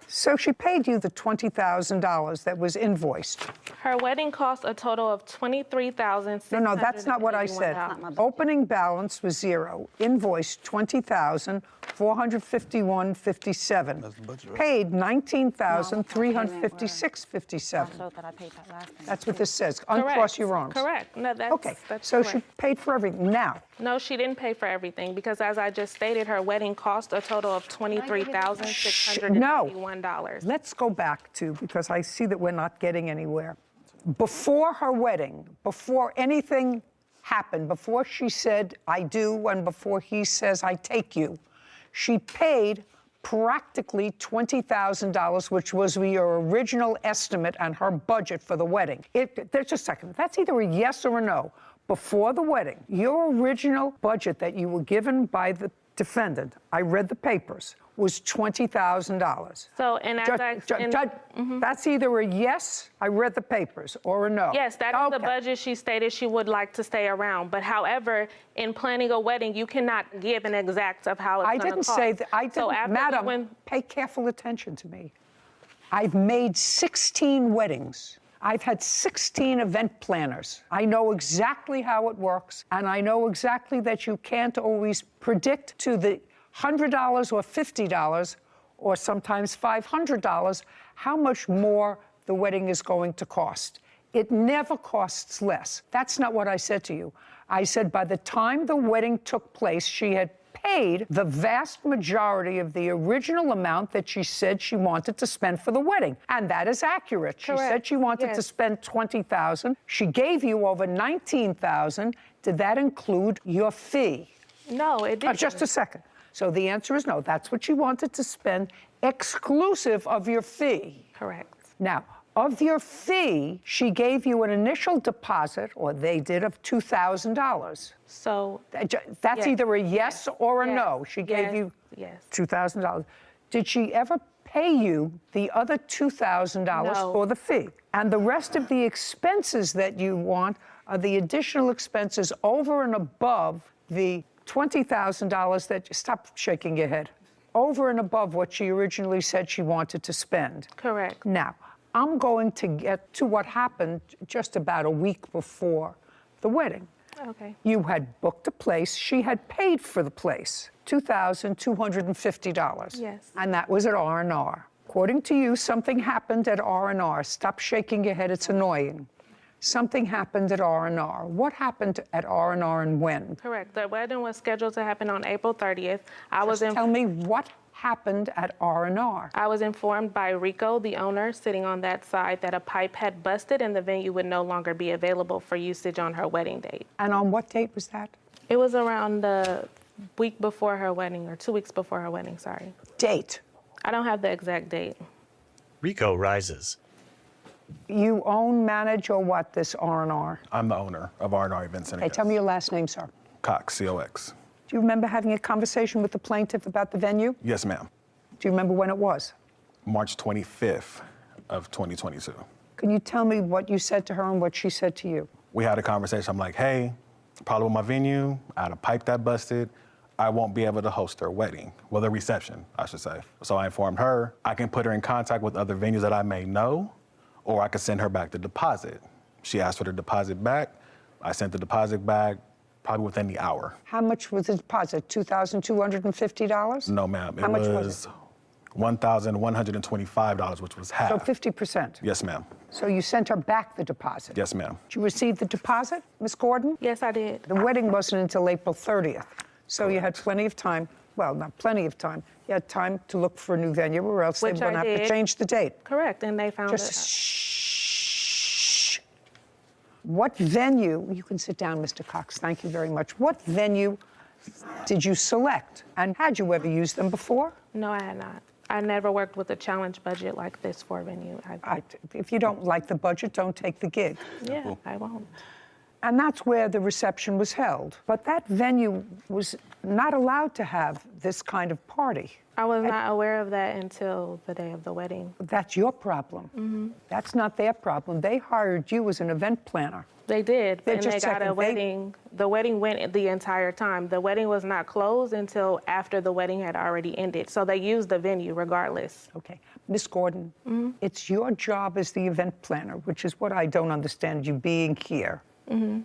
So she paid you the $20,000 that was invoiced. Her wedding cost a total of $23,600. No, that's not what I said. Opening balance was $0. Invoiced $20,451.57. Paid $19,356.57. That's what this says. Uncross your arms. Correct. No, that's okay. That's so correct. She paid for everything. Now. No, she didn't pay for everything because, as I just stated, her wedding cost a total of $23,651. No. Let's go back to, because I see that we're not getting anywhere. Before her wedding, before anything happened, before she said, I do, and before he says, I take you, she paid practically $20,000, which was your original estimate and her budget for the wedding. There's a second. That's either a yes or a no. Before the wedding, your original budget that you were given by the defendant, I read the papers, was $20,000. So, and as Judge, that's either a yes, I read the papers, or a no. Yes, that is the budget she stated she would like to stay around. But however, in planning a wedding, you cannot give an exact of how it's going to cost. I didn't say that. I didn't, Madam, pay careful attention to me. I've made 16 weddings. I've had 16 event planners. I know exactly how it works, and I know exactly that you can't always predict to the $100 or $50 or sometimes $500 how much more the wedding is going to cost. It never costs less. That's not what I said to you. I said by the time the wedding took place, she had paid the vast majority of the original amount that she said she wanted to spend for the wedding. And that is accurate. Correct. She said she wanted to spend $20,000. She gave you over $19,000. Did that include your fee? No, it didn't. Just a second. So the answer is no. That's what she wanted to spend, exclusive of your fee. Correct. Now, of your fee, she gave you an initial deposit, or they did, of $2,000. So that's either a yes or a no. She gave you $2,000. Did she ever pay you the other $2,000 for the fee? And the rest of the expenses that you want are the additional expenses over and above the $20,000 that, stop shaking your head, over and above what she originally said she wanted to spend. Correct. Now, I'm going to get to what happened just about a week before the wedding. Okay. You had booked a place. She had paid for the place, $2,250. Yes. And that was at R&R. According to you, something happened at R&R. Stop shaking your head. It's annoying. Something happened at R&R. What happened at R&R and when? Correct. The wedding was scheduled to happen on April 30th. Tell me what happened at R&R. I was informed by Rico, the owner, sitting on that side, that a pipe had busted and the venue would no longer be available for usage on her wedding date. And on what date was that? It was around the week before her wedding, or 2 weeks before her wedding, sorry. Date? I don't have the exact date. Rico rises. You own, manage, or what, this R&R? I'm the owner of R&R Event Center. Okay, tell me your last name, sir. Cox, C-O-X. Do you remember having a conversation with the plaintiff about the venue? Yes, ma'am. Do you remember when it was? March 25th of 2022. Can you tell me what you said to her and what she said to you? We had a conversation. I'm like, hey, problem with my venue. I had a pipe that busted. I won't be able to host their wedding. Well, their reception, I should say. So I informed her I can put her in contact with other venues that I may know, or I could send her back the deposit. She asked for the deposit back. I sent the deposit back probably within the hour. How much was the deposit? $2,250? No, ma'am. How much was it? $1,125, which was half. So 50%? Yes, ma'am. So you sent her back the deposit? Yes, ma'am. Did you receive the deposit, Ms. Gordon? Yes, I did. The wedding wasn't until April 30th. So you had plenty of time. Well, not plenty of time. You had time to look for a new venue, or else they were going to have to change the date. Correct, and they found it. Shh. What venue, you can sit down, Mr. Cox, thank you very much. What venue did you select? And had you ever used them before? No, I had not. I never worked with a challenge budget like this for a venue. If you don't like the budget, don't take the gig. Yeah, I won't. And that's where the reception was held. But that venue was not allowed to have this kind of party. I was not aware of that until the day of the wedding. That's your problem. Mm-hmm. That's not their problem. They hired you as an event planner. They did, and just they got a wedding. The wedding went the entire time. The wedding was not closed until after the wedding had already ended. So they used the venue regardless. Okay. Ms. Gordon, it's your job as the event planner, which is what I don't understand you being here.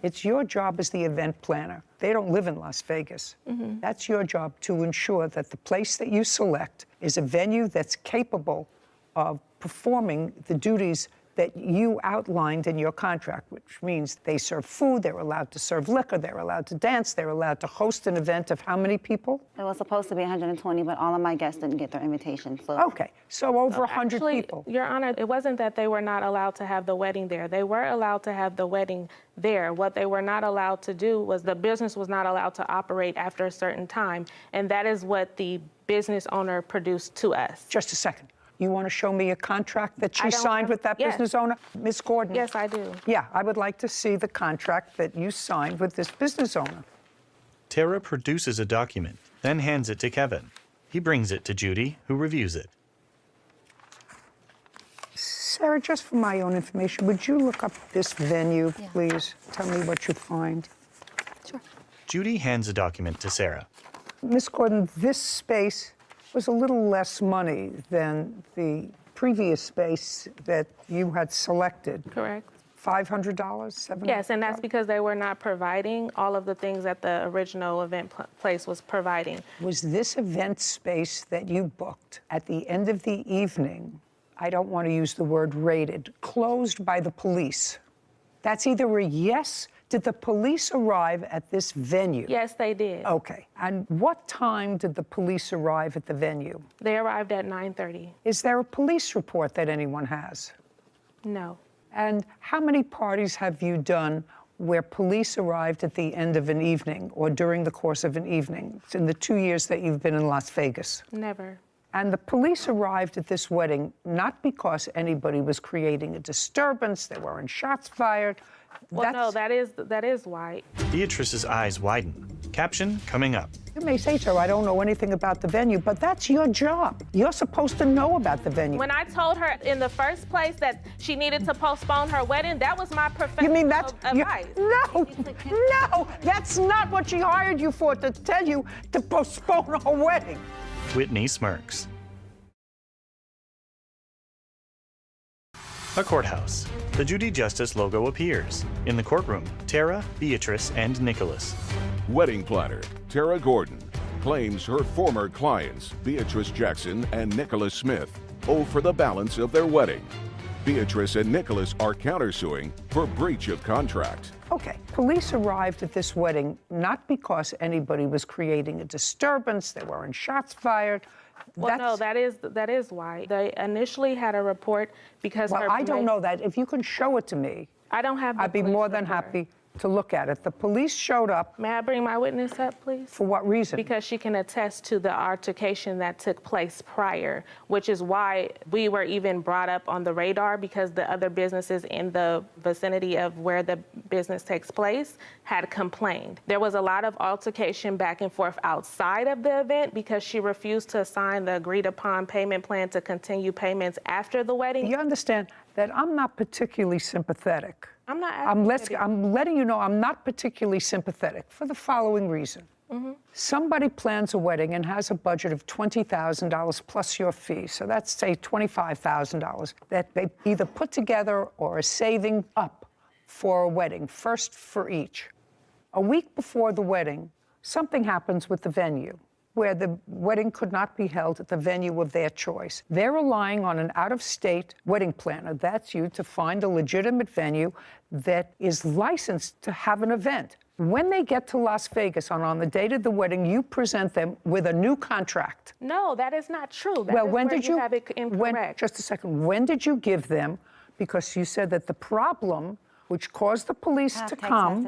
It's your job as the event planner. They don't live in Las Vegas. That's your job to ensure that the place that you select is a venue that's capable of performing the duties that you outlined in your contract, which means they serve food, they're allowed to serve liquor, they're allowed to dance, they're allowed to host an event of how many people? It was supposed to be 120, but all of my guests didn't get their invitation. So. Okay, so over 100 people. Your Honor, it wasn't that they were not allowed to have the wedding there. They were allowed to have the wedding there. What they were not allowed to do was the business was not allowed to operate after a certain time, and that is what the business owner produced to us. Just a second. You want to show me a contract that she signed with that business owner? Ms. Gordon? Yes, I do. Yeah, I would like to see the contract that you signed with this business owner. Tara produces a document, then hands it to Kevin. He brings it to Judy, who reviews it. Sarah, just for my own information, would you look up this venue, please? Tell me what you find. Sure. Judy hands a document to Sarah. Ms. Gordon, this space was a little less money than the previous space that you had selected. Correct. $500, $700? Yes, and that's because they were not providing all of the things that the original event place was providing. Was this event space that you booked at the end of the evening, I don't want to use the word raided, closed by the police? That's either a yes. Did the police arrive at this venue? Yes, they did. Okay. And what time did the police arrive at the venue? They arrived at 9:30. Is there a police report that anyone has? No. And how many parties have you done where police arrived at the end of an evening or during the course of an evening in the 2 years that you've been in Las Vegas? Never. And the police arrived at this wedding not because anybody was creating a disturbance, there weren't shots fired. Well, no, that is why. Beatrice's eyes widen. Caption coming up. You may say so, I don't know anything about the venue, but that's your job. You're supposed to know about the venue. When I told her in the first place that she needed to postpone her wedding, that was my professional advice. No, that's not what she hired you for, to tell you to postpone her wedding. Whitney smirks. A courthouse. The Judy Justice logo appears. In the courtroom, Tara, Beatrice, and Nicholas. Wedding planner Tara Gordon claims her former clients, Beatrice Jackson and Nicholas Smith, owe for the balance of their wedding. Beatrice and Nicholas are countersuing for breach of contract. Okay, police arrived at this wedding not because anybody was creating a disturbance, there weren't shots fired. Well, no, that is why. They initially had a report because I don't know that. If you can show it to me, I don't have the I'd be more than happy to look at it. The police showed up. May I bring my witness up, please? For what reason? Because she can attest to the altercation that took place prior, which is why we were even brought up on the radar, because the other businesses in the vicinity of where the business takes place had complained. There was a lot of altercation back and forth outside of the event because she refused to sign the agreed upon payment plan to continue payments after the wedding. You understand that I'm not particularly sympathetic. I'm not I'm letting you know I'm not particularly sympathetic for the following reason. Somebody plans a wedding and has a budget of $20,000 plus your fee. So that's, say, $25,000 that they either put together or are saving up for a wedding, first for each. A week before the wedding, something happens with the venue, where the wedding could not be held at the venue of their choice. They're relying on an out-of-state wedding planner, that's you, to find a legitimate venue that is licensed to have an event. When they get to Las Vegas on the date of the wedding, you present them with a new contract. No, that is not true. Well, when did you have it incorrect? Just a second. When did you give them? Because you said that the problem, which caused the police to come.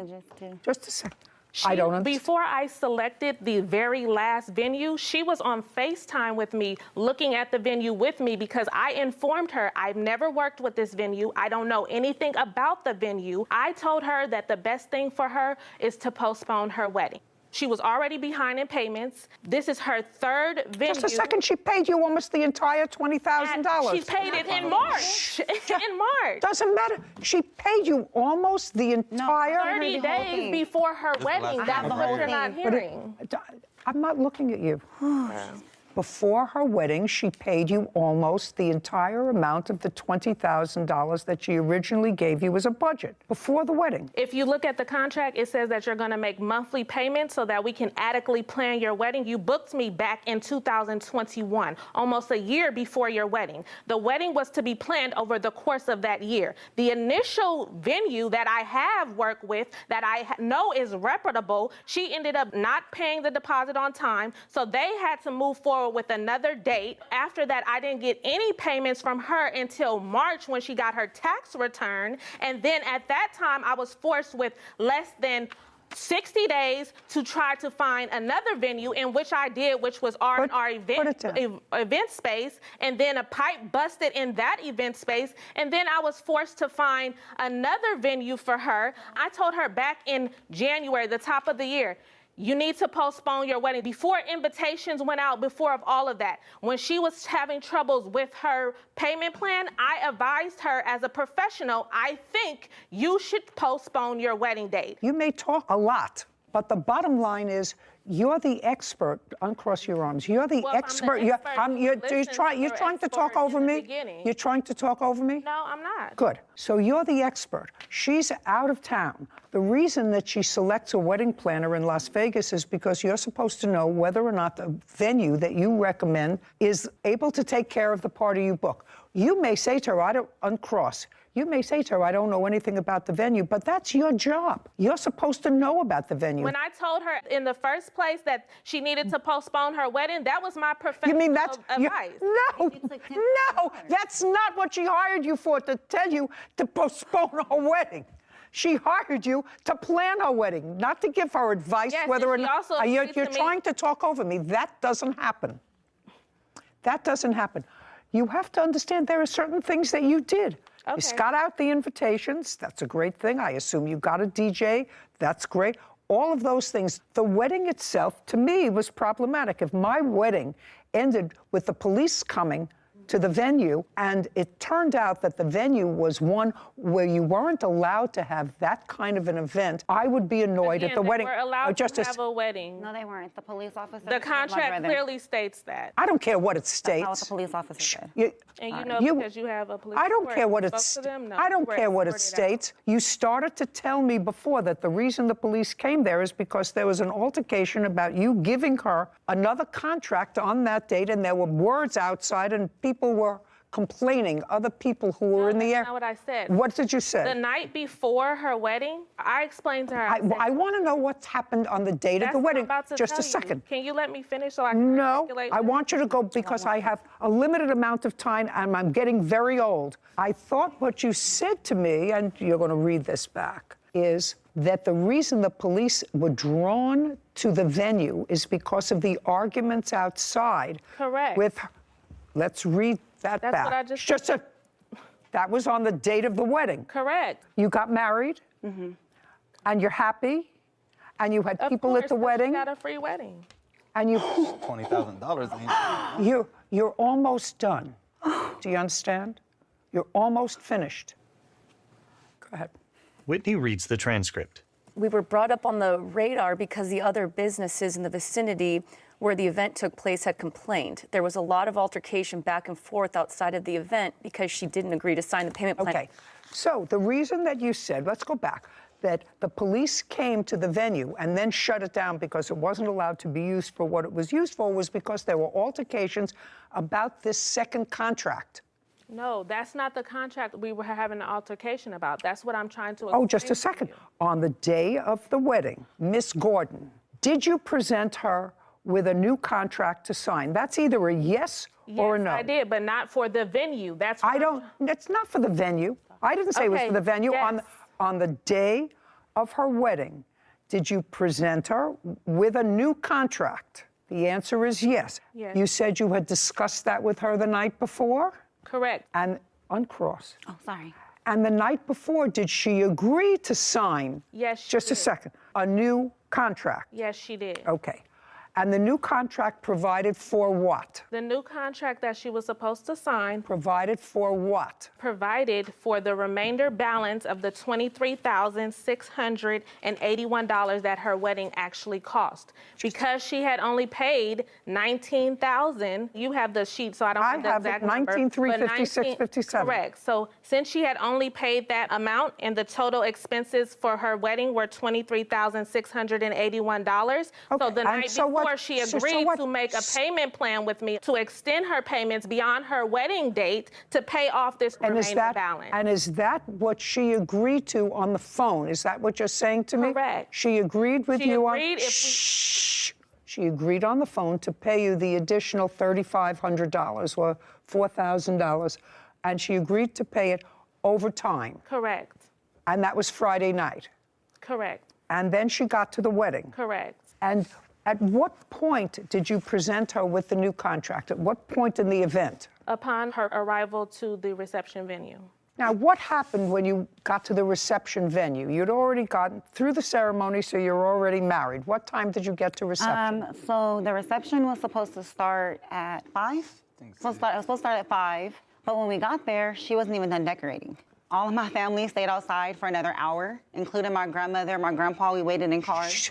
Just a second. I don't understand. Before I selected the very last venue, she was on FaceTime with me, looking at the venue with me, because I informed her I've never worked with this venue. I don't know anything about the venue. I told her that the best thing for her is to postpone her wedding. She was already behind in payments. This is her third venue. Just a second, she paid you almost the entire $20,000. She paid it in March. In March. Doesn't matter. She paid you almost the entire... 30 days before her wedding. That's what you're not hearing. I'm not looking at you. Before her wedding, she paid you almost the entire amount of the $20,000 that she originally gave you as a budget before the wedding. If you look at the contract, it says that you're going to make monthly payments so that we can adequately plan your wedding. You booked me back in 2021, almost a year before your wedding. The wedding was to be planned over the course of that year. The initial venue that I have worked with, that I know is reputable, she ended up not paying the deposit on time, so they had to move forward with another date. After that, I didn't get any payments from her until March, when she got her tax return. And then at that time, I was forced with less than 60 days to try to find another venue, in which I did, which was our event space. And then a pipe busted in that event space. And then I was forced to find another venue for her. I told her back in January, the top of the year, you need to postpone your wedding. Before invitations went out, before of all of that, when she was having troubles with her payment plan, I advised her as a professional, I think you should postpone your wedding date. You may talk a lot, but the bottom line is you're the expert. Uncross your arms. You're the expert. You're trying to talk over me? You're trying to talk over me? No, I'm not. Good. So you're the expert. She's out of town. The reason that she selects a wedding planner in Las Vegas is because you're supposed to know whether or not the venue that you recommend is able to take care of the party you book. You may say to her, I don't uncross. You may say to her, I don't know anything about the venue, but that's your job. You're supposed to know about the venue. When I told her in the first place that she needed to postpone her wedding, that was my professional advice. No, that's not what she hired you for, to tell you to postpone her wedding. She hired you to plan her wedding, not to give her advice whether or not. You're trying to talk over me. That doesn't happen. That doesn't happen. You have to understand there are certain things that you did. Okay. You got out the invitations. That's a great thing. I assume you got a DJ. That's great. All of those things. The wedding itself, to me, was problematic. If my wedding ended with the police coming to the venue, and it turned out that the venue was one where you weren't allowed to have that kind of an event, I would be annoyed at the wedding. They were allowed to have a wedding. No, they weren't. The police officer. The contract clearly states that. I don't care what it states. That's not what the police officer said. And you know, because you have a police I don't care what it I don't care what it states. You started to tell me before that the reason the police came there is because there was an altercation about you giving her another contract on that date, and there were words outside, and people were complaining, other people who were in the air. That's not what I said. What did you say? The night before her wedding, I explained to her. I want to know what's happened on the date of the wedding. Just a second. Can you let me finish so I can articulate? I want you to go because I have a limited amount of time and I'm getting very old. I thought what you said to me, and you're going to read this back, is that the reason the police were drawn to the venue is because of the arguments outside. Correct. With, let's read that back. That's what I just said. That was on the date of the wedding. Correct. You got married, and you're happy, and you had people at the wedding. She got a free wedding. And you $20,000. You're almost done. Do you understand? You're almost finished. Go ahead. Whitney reads the transcript. We were brought up on the radar because the other businesses in the vicinity where the event took place had complained. There was a lot of altercation back and forth outside of the event because she didn't agree to sign the payment plan. Okay. So the reason that you said, let's go back, that the police came to the venue and then shut it down because it wasn't allowed to be used for what it was used for was because there were altercations about this second contract. No, that's not the contract we were having an altercation about. That's what I'm trying to Oh, just a explain second. to you. On the day of the wedding, Miss Gordon, did you present her with a new contract to sign? That's either a yes or a no. Yes, I did, but not for the venue. That's what It's not for the venue. I didn't say it was for the venue. Yes. On the day of her wedding, did you present her with a new contract? The answer is yes. Yes. You said you had discussed that with her the night before? Correct. And uncross. Oh, sorry. And the night before, did she agree to sign? Yes, she Just a did. second. A new contract? Yes, she did. Okay. And the new contract provided for what? The new contract that she was supposed to sign Provided for what? provided for the remainder balance of the $23,681 that her wedding actually cost. Because she had only paid $19,000, you have the sheet, so I don't have the exact number. $19,356.57. Correct. So since she had only paid that amount and the total expenses for her wedding were $23,681, so the night before she agreed to make a payment plan with me to extend her payments beyond her wedding date to pay off this remaining balance. And is that what she agreed to on the phone? Is that what you're saying to me? Correct. She agreed with you on... She agreed on the phone to pay you the additional $3,500 or $4,000, and she agreed to pay it over time. Correct. And that was Friday night. Correct. And then she got to the wedding. Correct. And at what point did you present her with the new contract? At what point in the event? Upon her arrival to the reception venue. Now, what happened when you got to the reception venue? You'd already gotten through the ceremony, so you're already married. What time did you get to reception? So the reception was supposed to start at 5. It was supposed to start at 5, but when we got there, she wasn't even done decorating. All of my family stayed outside for another hour, including my grandmother, my grandpa. We waited in cars.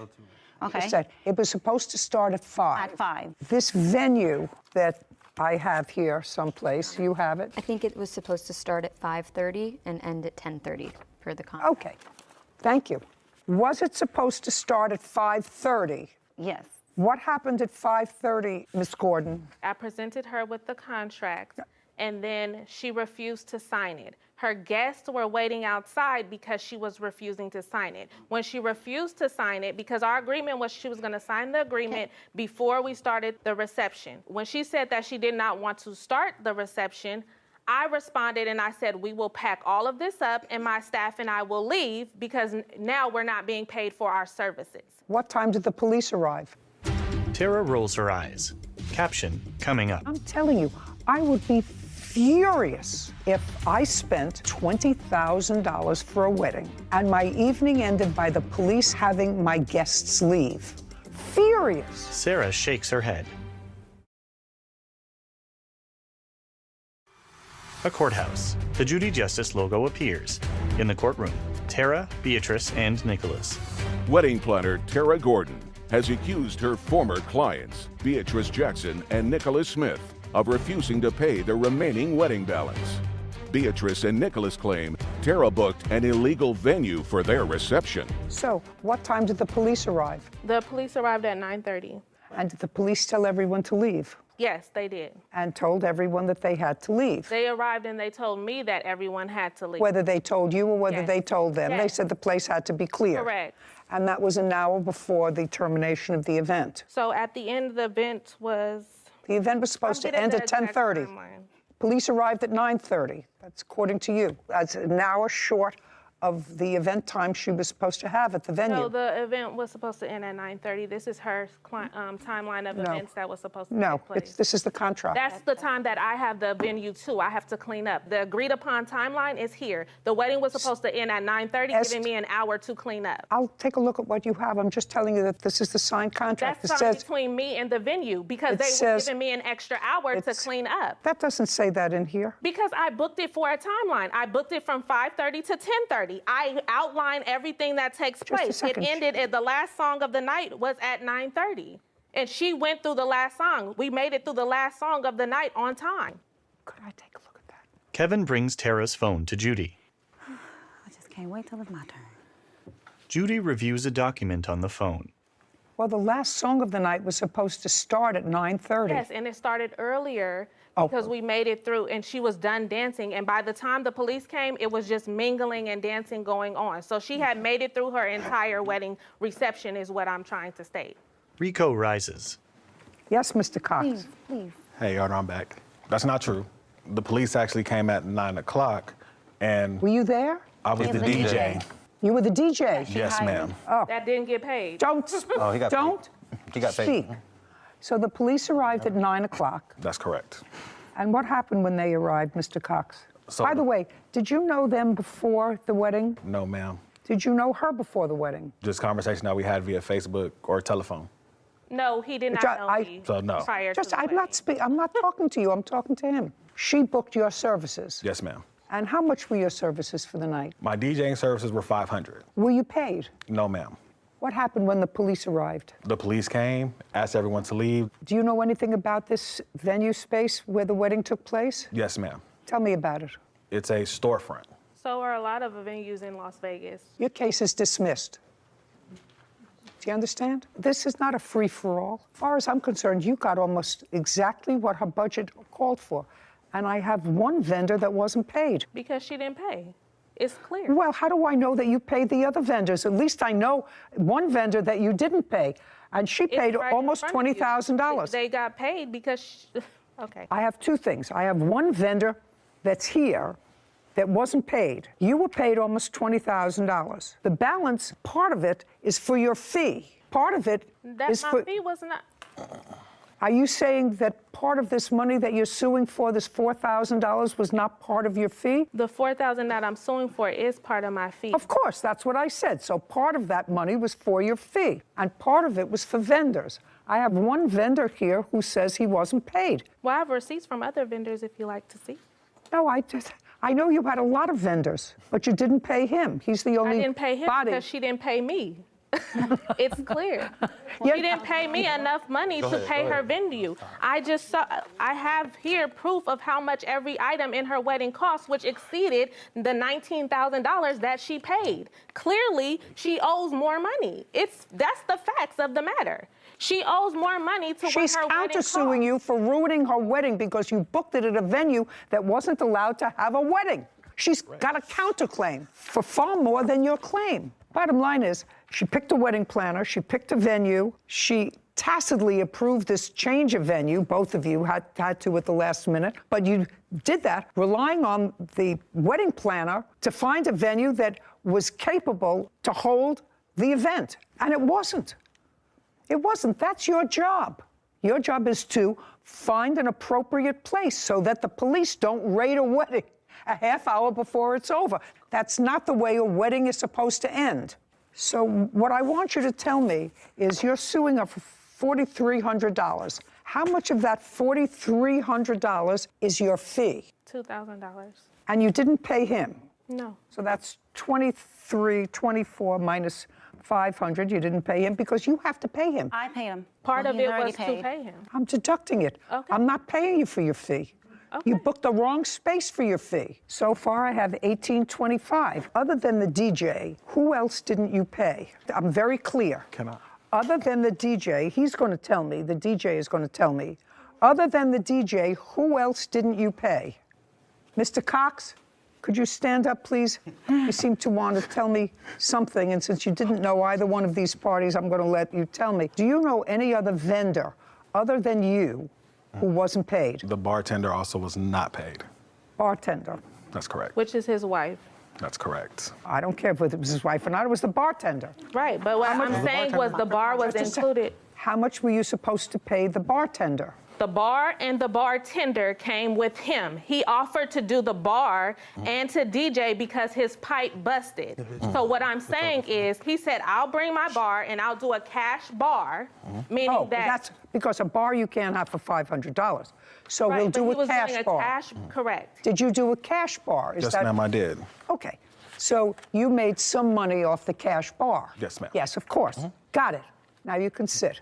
Okay. I said it was supposed to start at 5. At 5. This venue that I have here someplace, you have it? I think it was supposed to start at 5:30 and end at 10:30 per the contract. Okay, thank you. Was it supposed to start at 5:30? Yes. What happened at 5:30, Miss Gordon? I presented her with the contract, and then she refused to sign it. Her guests were waiting outside because she was refusing to sign it. When she refused to sign it, because our agreement was she was going to sign the agreement before we started the reception. When she said that she did not want to start the reception, I responded and I said, we will pack all of this up and my staff and I will leave because now we're not being paid for our services. What time did the police arrive? Tara rolls her eyes. Caption coming up. I'm telling you, I would be furious if I spent $20,000 for a wedding and my evening ended by the police having my guests leave. Furious. Sarah shakes her head. A courthouse. The Judy Justice logo appears. In the courtroom, Tara, Beatrice, and Nicholas. Wedding planner Tara Gordon has accused her former clients, Beatrice Jackson and Nicholas Smith, of refusing to pay the remaining wedding balance. Beatrice and Nicholas claim Tara booked an illegal venue for their reception. So, what time did the police arrive? The police arrived at 9:30. And did the police tell everyone to leave? Yes, they did. And told everyone that they had to leave? They arrived and they told me that everyone had to leave. Whether they told you or whether Yes. they told them. Yes. They said the place had to be clear. Correct. And that was an hour before the termination of the event. So at the end, the event was... The event was supposed to end at 10:30. Police arrived at 9:30. That's according to you. That's an hour short of the event time she was supposed to have at the venue. So the event was supposed to end at 9:30. This is her timeline of events that was supposed to take place. This is the contract. That's the time that I have the venue too. I have to clean up. The agreed upon timeline is here. The wedding was supposed to end at 9:30, giving me an hour to clean up. I'll take a look at what you have. I'm just telling you that this is the signed contract. That's signed between me and the venue because they were giving me an extra hour to clean up. That doesn't say that in here. Because I booked it for a timeline. I booked it from 5:30 to 10:30. I outlined everything that takes place. It ended at the last song of the night was at 9:30. And she went through the last song. We made it through the last song of the night on time. Could I take a look at that? Kevin brings Tara's phone to Judy. I just can't wait till it's my turn. Judy reviews a document on the phone. Well, the last song of the night was supposed to start at 9:30. Yes, and it started earlier because we made it through and she was done dancing. And by the time the police came, it was just mingling and dancing going on. So she had made it through her entire wedding reception is what I'm trying to state. Rico rises. Yes, Mr. Cox. Please. Hey, Your Honor, I'm back. That's not true. The police actually came at 9 o'clock, and... Were you there? I was the DJ. You were the DJ? Yes, ma'am. Oh. That didn't get paid. Don't. Oh, he got Don't paid. He got paid. speak. So the police arrived at 9 o'clock. That's correct. And what happened when they arrived, Mr. Cox? So By the way, did you know them before the wedding? No, ma'am. Did you know her before the wedding? Just conversation that we had via Facebook or telephone. No, he did not know me So no. prior to the I'm wedding. I'm not talking to you. I'm talking to him. She booked your services. Yes, ma'am. And how much were your services for the night? My DJing services were $500. Were you paid? No, ma'am. What happened when the police arrived? The police came, asked everyone to leave. Do you know anything about this venue space where the wedding took place? Yes, ma'am. Tell me about it. It's a storefront. So are a lot of venues in Las Vegas. Your case is dismissed. Do you understand? This is not a free-for-all. As far as I'm concerned, you got almost exactly what her budget called for. And I have one vendor that wasn't paid. Because she didn't pay. It's clear. Well, how do I know that you paid the other vendors? At least I know one vendor that you didn't pay. And she paid almost $20,000. They got paid because, okay. I have two things. I have one vendor that's here that wasn't paid. You were paid almost $20,000. The balance, part of it, is for your fee. Part of it is for... My fee was not... Are you saying that part of this money that you're suing for, this $4,000, was not part of your fee? The $4,000 that I'm suing for is part of my fee. Of course, that's what I said. So part of that money was for your fee, and part of it was for vendors. I have one vendor here who says he wasn't paid. Well, I have receipts from other vendors if you like to see. No, I know you had a lot of vendors, but you didn't pay him. He's the only I didn't pay him because she didn't pay me. It's clear. She didn't pay me enough money to pay her venue. I have here proof of how much every item in her wedding cost, which exceeded the $19,000 that she paid. Clearly, she owes more money. That's the facts of the matter. She owes more money to what her wedding cost. She's countersuing you for ruining her wedding because you booked it at a venue that wasn't allowed to have a wedding. She's got a counterclaim for far more than your claim. Bottom line is, she picked a wedding planner, she picked a venue, she tacitly approved this change of venue. Both of you had to at the last minute, but you did that relying on the wedding planner to find a venue that was capable to hold the event, and it wasn't. It wasn't. That's your job. Your job is to find an appropriate place so that the police don't raid a wedding a half hour before it's over. That's not the way a wedding is supposed to end. So what I want you to tell me is you're suing her for $4,300. How much of that $4,300 is your fee? $2,000. And you didn't pay him? No. So that's 24 minus 500. You didn't pay him because you have to pay him. I paid him. Part of it was to pay him. I'm deducting it. Okay. I'm not paying you for your fee. Okay. You booked the wrong space for your fee. So far, I have $1,825. Other than the DJ, who else didn't you pay? I'm very clear. Can I? Other than the DJ, he's going to tell me, the DJ is going to tell me, other than the DJ, who else didn't you pay? Mr. Cox, could you stand up, please? You seem to want to tell me something, and since you didn't know either one of these parties, I'm going to let you tell me. Do you know any other vendor other than you who wasn't paid? The bartender also was not paid. Bartender. That's correct. Which is his wife. That's correct. I don't care if it was his wife or not, it was the bartender. Right, but what I'm saying was the bar was included. How much were you supposed to pay the bartender? The bar and the bartender came with him. He offered to do the bar and to DJ because his pipe busted. So what I'm saying is, he said, I'll bring my bar and I'll do a cash bar, meaning that... That's because a bar you can't have for $500. So we'll do a cash bar. Correct. Did you do a cash bar? Yes, ma'am, I did. Okay. So you made some money off the cash bar? Yes, ma'am. Yes, of course. Got it. Now you can sit.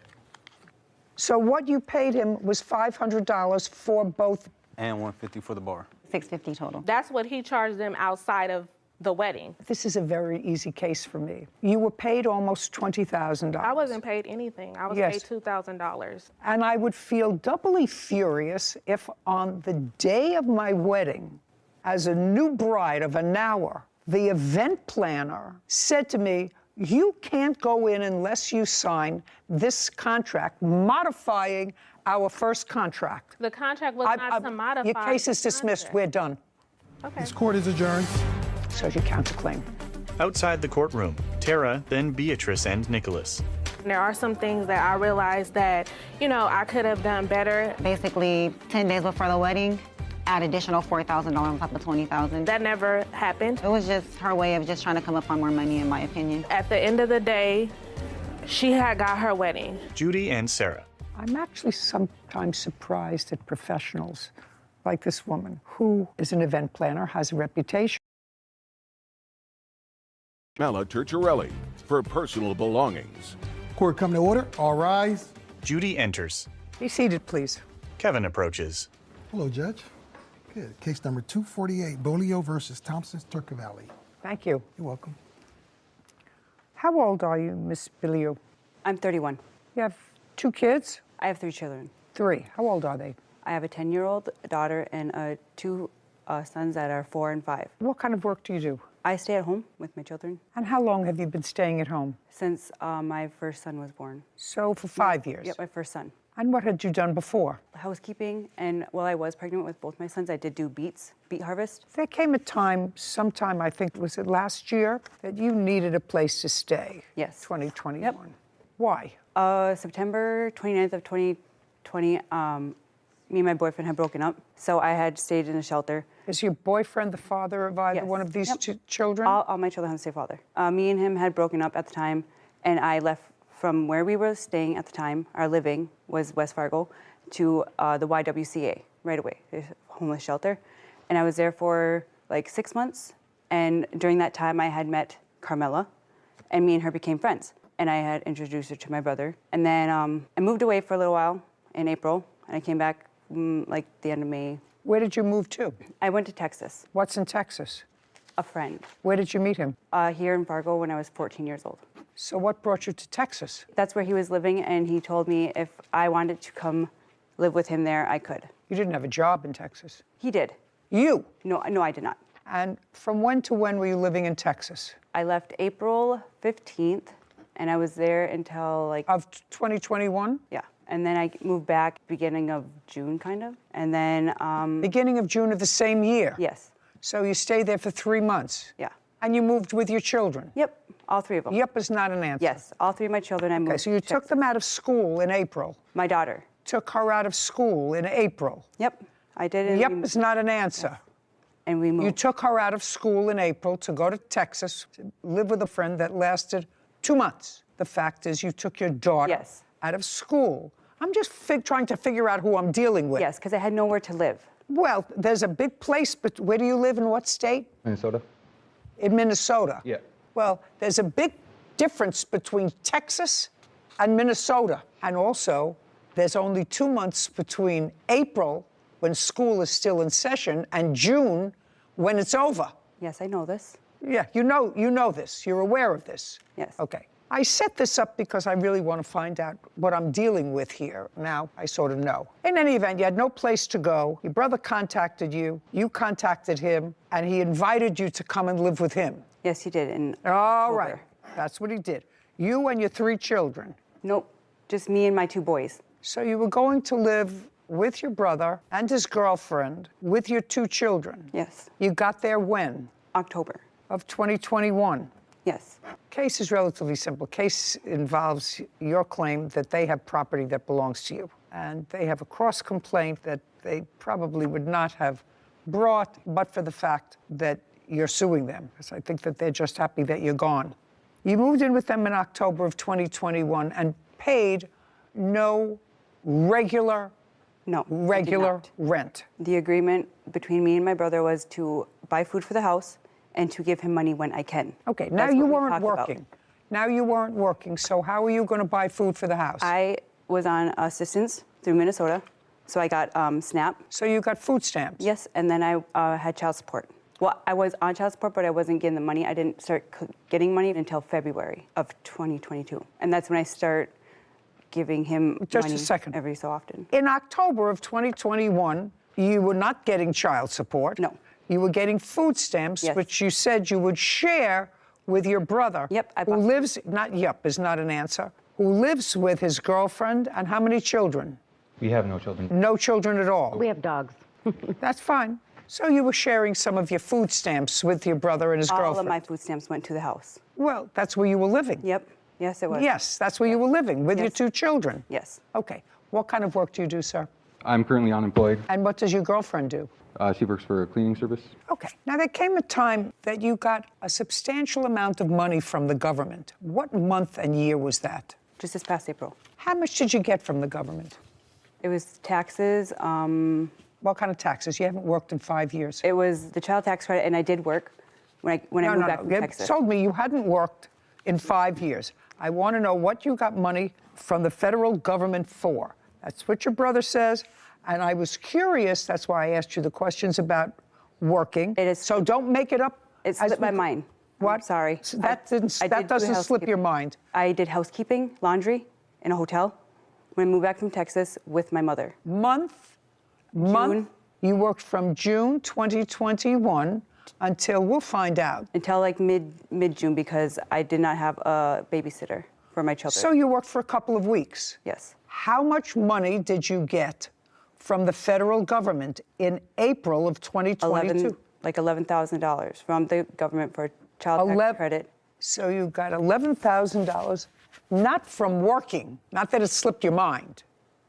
So what you paid him was $500 for both. And $150 for the bar. $650 total. That's what he charged them outside of the wedding. This is a very easy case for me. You were paid almost $20,000. I wasn't paid anything. I was paid $2,000. And I would feel doubly furious if on the day of my wedding, as a new bride of an hour, the event planner said to me, you can't go in unless you sign this contract, modifying our first contract. The contract was not to modify. Your case is dismissed. We're done. Okay. This court is adjourned. So you counterclaim. Outside the courtroom, Tara, then Beatrice and Nicholas. There are some things that I realized that, I could have done better. Basically, 10 days before the wedding, add additional $4,000 on top of $20,000. That never happened. It was just her way of just trying to come up on more money, in my opinion. At the end of the day, she had got her wedding. Judy and Sarah. I'm actually sometimes surprised at professionals like this woman, who is an event planner, has a reputation. Mela Turturelli for personal belongings. Court come to order. All rise. Judy enters. Be seated, please. Kevin approaches. Hello, Judge. Good. Case number 248, Bolio versus Thompson's Turkey Valley. Thank you. You're welcome. How old are you, Miss Bolio? I'm 31. You have 2 kids? I have 3 children. 3. How old are they? I have a 10-year-old daughter and 2 sons that are 4 and 5. What kind of work do you do? I stay at home with my children. And how long have you been staying at home? Since my first son was born. So for 5 years? Yep, my first son. And what had you done before? Housekeeping, and while I was pregnant with both my sons, I did do beet harvest. There came a time, sometime, I think, was it last year, that you needed a place to stay. Yes. 2021. Yep. Why? September 29th of 2020, me and my boyfriend had broken up, so I had stayed in a shelter. Is your boyfriend the father of either one of these children? All my children have the same father. Me and him had broken up at the time, and I left from where we were staying at the time. Our living was West Fargo, to the YWCA right away, the homeless shelter. And I was there for like 6 months. And during that time, I had met Carmela, and me and her became friends. And I had introduced her to my brother. And then I moved away for a little while in April, and I came back like the end of May. Where did you move to? I went to Texas. What's in Texas? A friend. Where did you meet him? Here in Fargo when I was 14 years old. So what brought you to Texas? That's where he was living, and he told me if I wanted to come live with him there, I could. You didn't have a job in Texas? He did. You? No, I did not. And from when to when were you living in Texas? I left April 15th, and I was there until like... Of 2021? Yeah. And then I moved back beginning of June, kind of. And then... Beginning of June of the same year? Yes. So you stayed there for 3 months? Yeah. And you moved with your children? Yep, all 3 of them. Yep is not an answer. Yes, all 3 of my children I moved. Okay, so you took them out of school in April? My daughter. Took her out of school in April? Yep, I did. Yep is not an answer. Yes. And we moved. You took her out of school in April to go to Texas, to live with a friend that lasted 2 months. The fact is you took your daughter out of school. I'm just trying to figure out who I'm dealing with. Yes, because I had nowhere to live. Well, there's a big place, but where do you live, in what state? Minnesota. In Minnesota? Yeah. Well, there's a big difference between Texas and Minnesota. And also, there's only 2 months between April, when school is still in session, and June, when it's over. Yes, I know this. Yeah, you know this. You're aware of this. Yes. Okay. I set this up because I really want to find out what I'm dealing with here. Now, I sort of know. In any event, you had no place to go. Your brother contacted you. You contacted him, and he invited you to come and live with him. Yes, he did. All right. That's what he did. You and your 3 children. Nope, just me and my 2 boys. So you were going to live with your brother and his girlfriend with your 2 children? Yes. You got there when? October. of 2021. Yes. Case is relatively simple. Case involves your claim that they have property that belongs to you. And they have a cross complaint that they probably would not have brought but for the fact that you're suing them. Because I think that they're just happy that you're gone. You moved in with them in October of 2021 and paid no regular rent. The agreement between me and my brother was to buy food for the house and to give him money when I can. Okay, now you weren't working. Now you weren't working, so how are you going to buy food for the house? I was on assistance through Minnesota, so I got SNAP. So you got food stamps? Yes, and then I had child support. Well, I was on child support, but I wasn't getting the money. I didn't start getting money until February of 2022. And that's when I start giving him money every so often. In October of 2021, you were not getting child support. No. You were getting food stamps, which you said you would share with your brother. Yep. Who lives, not yep is not an answer, who lives with his girlfriend and how many children? We have no children. No children at all? We have dogs. That's fine. So you were sharing some of your food stamps with your brother and his girlfriend? All of my food stamps went to the house. Well, that's where you were living? Yep. Yes, it was. Yes, that's where you were living, with your two children? Yes. Okay. What kind of work do you do, sir? I'm currently unemployed. And what does your girlfriend do? She works for a cleaning service. Okay. Now, there came a time that you got a substantial amount of money from the government. What month and year was that? Just this past April. How much did you get from the government? It was taxes. What kind of taxes? You haven't worked in 5 years. It was the child tax credit, and I did work when I moved back from Texas. You told me you hadn't worked in 5 years. I want to know what you got money from the federal government for. That's what your brother says, and I was curious. That's why I asked you the questions about working. It is. So don't make it up. It slipped my mind. What? I'm sorry. So that doesn't slip your mind. I did housekeeping, laundry, in a hotel when I moved back from Texas with my mother. Month? You worked from June 2021 until, we'll find out. Until like mid-June because I did not have a babysitter for my children. So you worked for a couple of weeks? Yes. How much money did you get from the federal government in April of 2022? Like $11,000 from the government for child tax credit. So you got $11,000, not from working, not that it slipped your mind,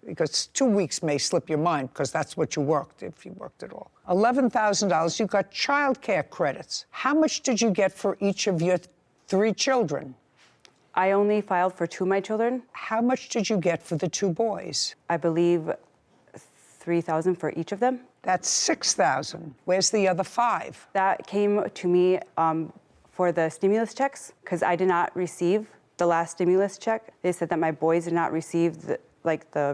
because 2 weeks may slip your mind because that's what you worked, if you worked at all. $11,000, you got child care credits. How much did you get for each of your 3 children? I only filed for 2 of my children. How much did you get for the 2 boys? I believe $3,000 for each of them. That's $6,000. Where's the other 5? That came to me for the stimulus checks because I did not receive the last stimulus check. They said that my boys did not receive the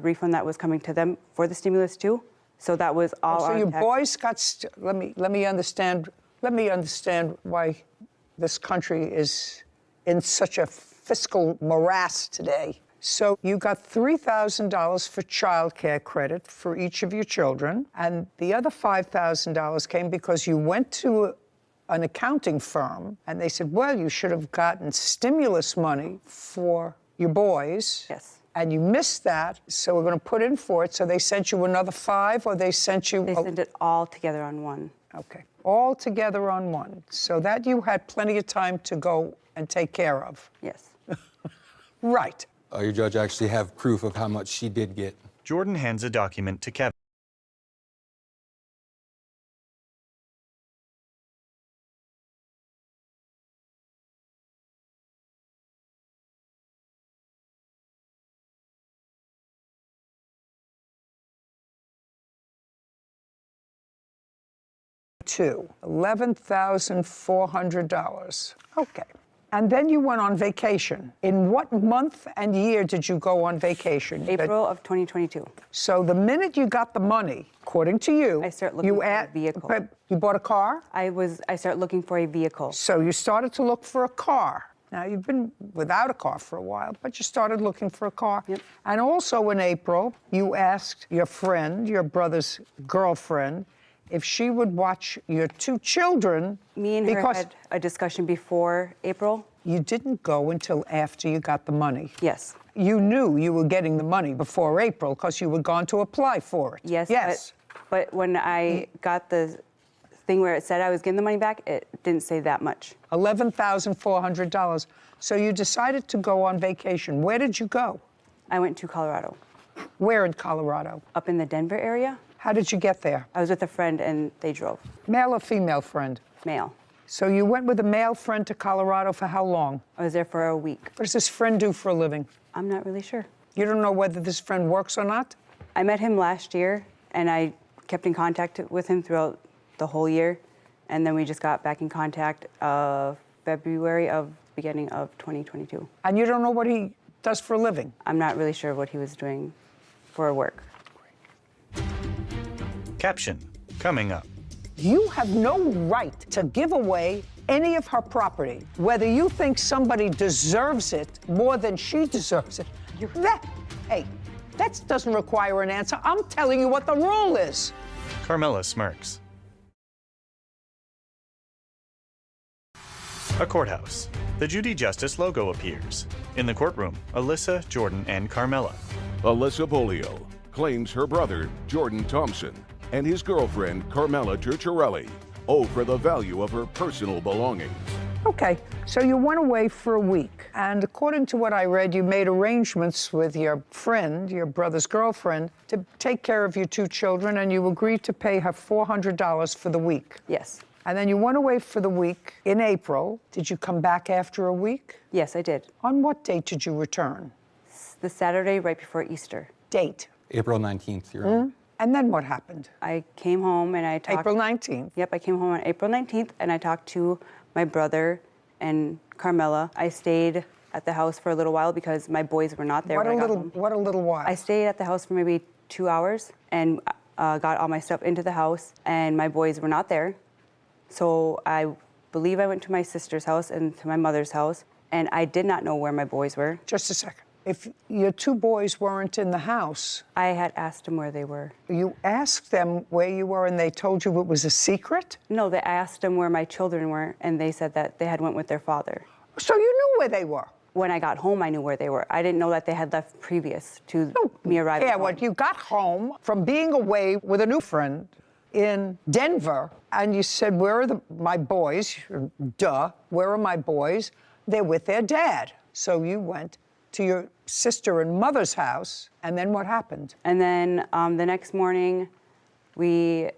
refund that was coming to them for the stimulus too. So that was all on So your tax. boys got, let me understand why this country is in such a fiscal morass today. So you got $3,000 for child care credit for each of your children, and the other $5,000 came because you went to an accounting firm, and they said, well, you should have gotten stimulus money for your boys. Yes. And you missed that, so we're going to put in for it. So they sent you another 5, or they sent you... They sent it all together on one. Okay, all together on one. So that you had plenty of time to go and take care of. Yes. Right. Your judge actually have proof of how much she did get. Jordan hands a document to Kevin. $11,400. Okay. And then you went on vacation. In what month and year did you go on vacation? April of 2022. So the minute you got the money, according to you, I start looking for a vehicle. You bought a car? I started looking for a vehicle. So you started to look for a car. Now, you've been without a car for a while, but you started looking for a car. Yep. And also in April, you asked your friend, your brother's girlfriend, if she would watch your 2 children. Me and her had a discussion before April. You didn't go until after you got the money. Yes. You knew you were getting the money before April because you were going to apply for it. Yes. Yes. But when I got the thing where it said I was getting the money back, it didn't say that much. $11,400. So you decided to go on vacation. Where did you go? I went to Colorado. Where in Colorado? Up in the Denver area. How did you get there? I was with a friend and they drove. Male or female friend? Male. So you went with a male friend to Colorado for how long? I was there for a week. What does this friend do for a living? I'm not really sure. You don't know whether this friend works or not? I met him last year, and I kept in contact with him throughout the whole year, and then we just got back in contact February of beginning of 2022. And you don't know what he does for a living? I'm not really sure what he was doing for work. Caption, coming up. You have no right to give away any of her property, whether you think somebody deserves it more than she deserves it. That doesn't require an answer. I'm telling you what the rule is. Carmela smirks. A courthouse. The Judy Justice logo appears. In the courtroom, Alyssa, Jordan, and Carmela. Alyssa Bolio claims her brother, Jordan Thompson, and his girlfriend, Carmela Turturelli, owe for the value of her personal belongings. Okay, so you went away for a week, and according to what I read, you made arrangements with your friend, your brother's girlfriend, to take care of your two children, and you agreed to pay her $400 for the week. Yes. And then you went away for the week in April. Did you come back after a week? Yes, I did. On what date did you return? The Saturday right before Easter. Date? April 19th, Your Honor. And then what happened? I came home and I talked... April 19th? Yep, I came home on April 19th, and I talked to my brother and Carmela. I stayed at the house for a little while because my boys were not there when I got home. What a little while? I stayed at the house for maybe 2 hours and got all my stuff into the house, and my boys were not there. So I believe I went to my sister's house and to my mother's house, and I did not know where my boys were. Just a second. If your two boys weren't in the house... I had asked them where they were. You asked them where you were and they told you it was a secret? No, I asked them where my children were, and they said that they had went with their father. So you knew where they were? When I got home, I knew where they were. I didn't know that they had left previous to me arriving home. Yeah, well, you got home from being away with a new friend in Denver, and you said, where are my boys? Duh, where are my boys? They're with their dad. So you went to your sister and mother's house, and then what happened? And then the next morning, we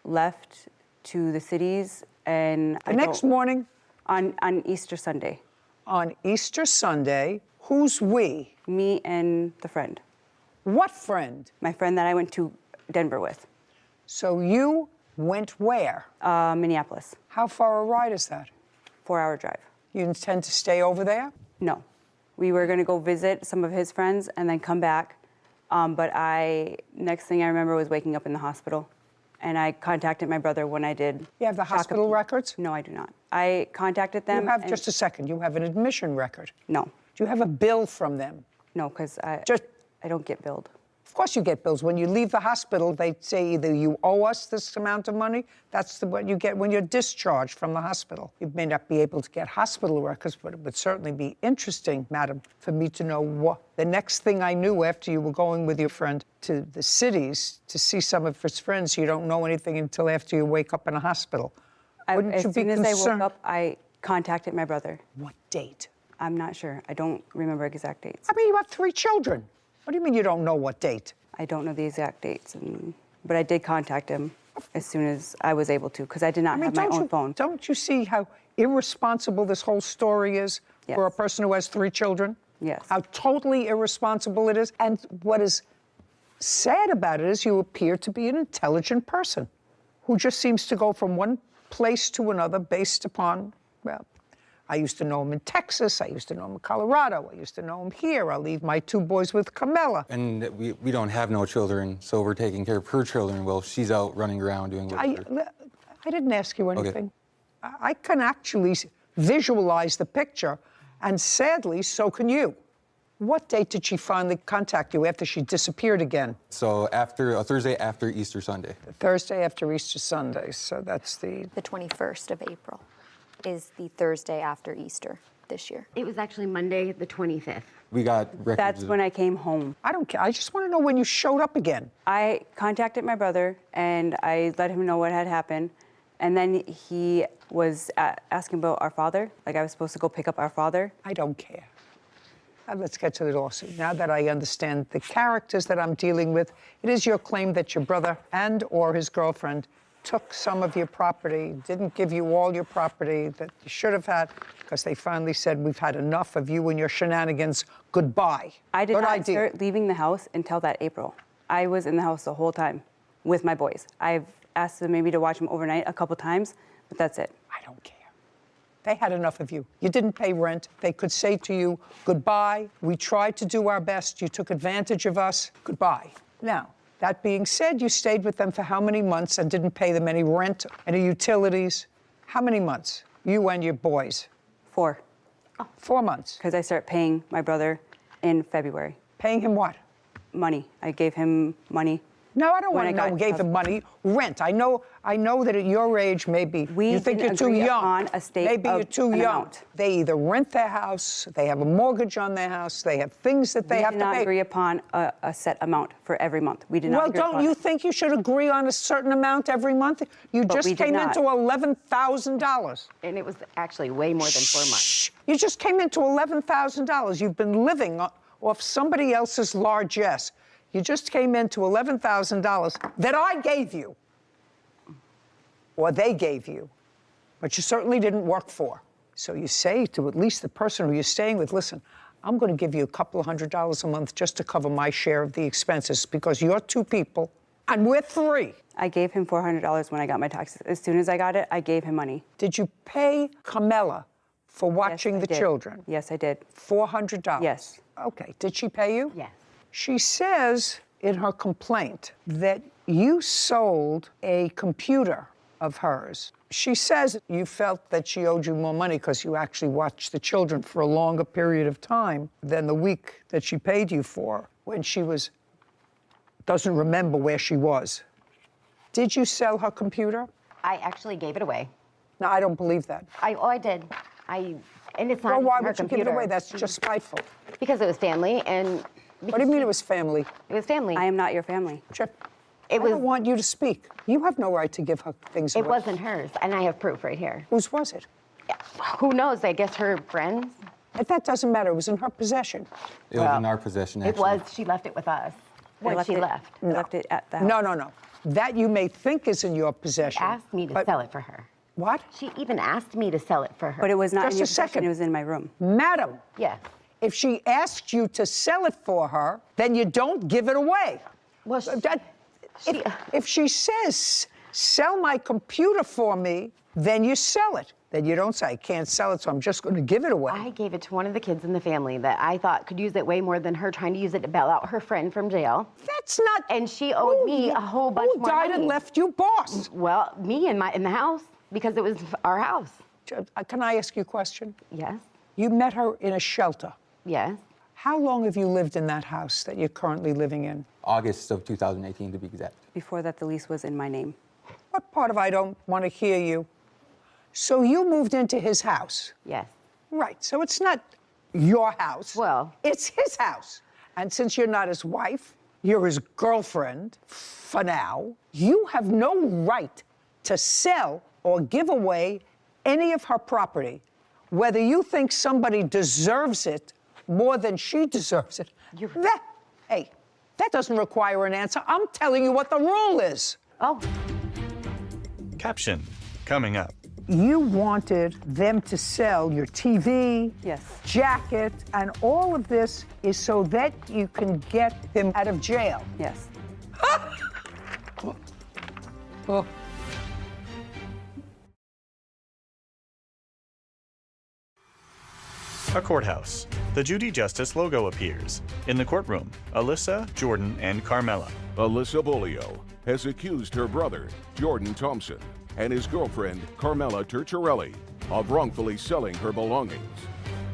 left to the cities, and the next morning? On Easter Sunday. On Easter Sunday, who's we? Me and the friend. What friend? My friend that I went to Denver with. So you went where? Minneapolis. How far a ride is that? 4-hour drive. You intend to stay over there? No. We were going to go visit some of his friends and then come back. But next thing I remember was waking up in the hospital. And I contacted my brother when I did. You have the hospital records? No, I do not. I contacted them. You have, just a second, you have an admission record? No. Do you have a bill from them? No, because I don't get billed. Of course you get bills. When you leave the hospital, they say either you owe us this amount of money, that's what you get when you're discharged from the hospital. You may not be able to get hospital records, but it would certainly be interesting, madam, for me to know what the next thing I knew after you were going with your friend to the cities to see some of his friends. You don't know anything until after you wake up in a hospital. Wouldn't you be concerned? As soon as I woke up, I contacted my brother. What date? I'm not sure. I don't remember exact dates. I mean, you have 3 children. What do you mean you don't know what date? I don't know the exact dates, but I did contact him as soon as I was able to, because I did not have my own phone. Don't you see how irresponsible this whole story is for a person who has 3 children? Yes. How totally irresponsible it is. And what is sad about it is you appear to be an intelligent person who just seems to go from one place to another based upon, well, I used to know him in Texas, I used to know him in Colorado, I used to know him here. I'll leave my 2 boys with Carmela. And we don't have no children, so we're taking care of her children while she's out running around doing what I didn't ask you anything. Okay. I can actually visualize the picture, and sadly, so can you. What date did she finally contact you after she disappeared again? So after a Thursday after Easter Sunday. Thursday after Easter Sunday, so that's the 21st of April. Is the Thursday after Easter this year. It was actually Monday, the 25th. We got records. That's when I came home. I don't care. I just want to know when you showed up again. I contacted my brother, and I let him know what had happened. And then he was asking about our father, like I was supposed to go pick up our father. I don't care. Let's get to the lawsuit. Now that I understand the characters that I'm dealing with, it is your claim that your brother and or his girlfriend took some of your property, didn't give you all your property that you should have had, because they finally said, we've had enough of you and your shenanigans. Goodbye. I did not start leaving the house until that April. I was in the house the whole time with my boys. I've asked them maybe to watch them overnight a couple times, but that's it. I don't care. They had enough of you. You didn't pay rent. They could say to you, goodbye. We tried to do our best. You took advantage of us. Goodbye. Now, that being said, you stayed with them for how many months and didn't pay them any rent, any utilities? How many months? You and your boys? 4. Oh, 4 months. Because I started paying my brother in February. Paying him what? Money. I gave him money. No, I don't want to know who gave him money. Rent. I know that at your age, maybe you think you're too young. Maybe you're too young. They either rent their house, they have a mortgage on their house, they have things that they have to pay. We did not agree upon a set amount for every month. We did not agree upon Well, don't you think you should agree on a certain amount every month? You just came into $11,000. And it was actually way more than 4 months. You just came into $11,000. You've been living off somebody else's largesse. You just came into $11,000 that I gave you, or they gave you, but you certainly didn't work for. So you say to at least the person who you're staying with, listen, I'm going to give you a couple of $100s a month just to cover my share of the expenses because you're 2 people and we're 3. I gave him $400 when I got my taxes. As soon as I got it, I gave him money. Did you pay Carmela for watching the children? Yes, I did. $400? Yes. Okay. Did she pay you? Yes. She says in her complaint that you sold a computer of hers. She says you felt that she owed you more money because you actually watched the children for a longer period of time than the week that she paid you for when she doesn't remember where she was. Did you sell her computer? I actually gave it away. No, I don't believe that. I did. And it's not Well, why her would you computer. give it away? That's just spiteful. Because it was family, and... What do you mean it was family? It was family. I am not your family. I don't want you to speak. You have no right to give her things away. It wasn't hers, and I have proof right here. Whose was it? Yeah. Who knows? I guess her friends. That doesn't matter. It was in her possession. It was in our possession, actually. It was. She left it with us when she left. I left it at the house. No. That you may think is in your possession. She asked me to sell it for her. What? She even asked me to sell it for her. But it was not in your Just a second. possession. It was in my room. Madam. Yes. If she asked you to sell it for her, then you don't give it away. Well, if she says, sell my computer for me, then you sell it. Then you don't say, I can't sell it, so I'm just going to give it away. I gave it to one of the kids in the family that I thought could use it way more than her trying to use it to bail out her friend from jail. That's not... And she owed me a whole bunch more money. Who died and left you boss? Well, me in the house, because it was our house. Can I ask you a question? Yes. You met her in a shelter. Yes. How long have you lived in that house that you're currently living in? August of 2018, to be exact. Before that, the lease was in my name. What part of I don't want to hear you? So you moved into his house? Yes. Right, so it's not your house. Well. It's his house. And since you're not his wife, you're his girlfriend, for now, you have no right to sell or give away any of her property, whether you think somebody deserves it more than she deserves it. That doesn't require an answer. I'm telling you what the rule is. Oh. Caption coming up. You wanted them to sell your TV, jacket, and all of this is so that you can get him out of jail. Yes. Oh. A courthouse. The Judy Justice logo appears. In the courtroom, Alyssa, Jordan, and Carmela. Alyssa Bolio has accused her brother, Jordan Thompson, and his girlfriend, Carmela Turturelli, of wrongfully selling her belongings.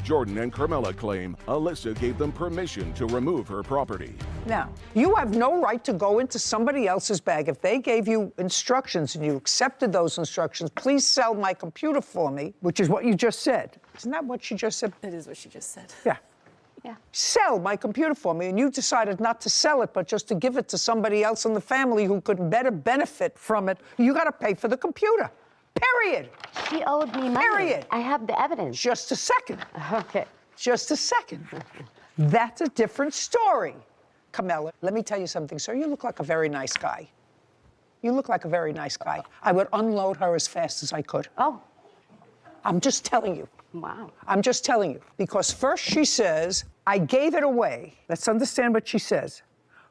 Jordan and Carmela claim Alyssa gave them permission to remove her property. Now, you have no right to go into somebody else's bag. If they gave you instructions and you accepted those instructions, please sell my computer for me, which is what you just said. Isn't that what she just said? It is what she just said. Yeah. Yeah. Sell my computer for me, and you decided not to sell it, but just to give it to somebody else in the family who could better benefit from it. You got to pay for the computer. Period. She owed me money. Period. I have the evidence. Just a second. Okay. Just a second. That's a different story. Camilla, let me tell you something, sir. You look like a very nice guy. You look like a very nice guy. I would unload her as fast as I could. Oh. I'm just telling you. Wow. I'm just telling you. Because first she says, I gave it away. Let's understand what she says.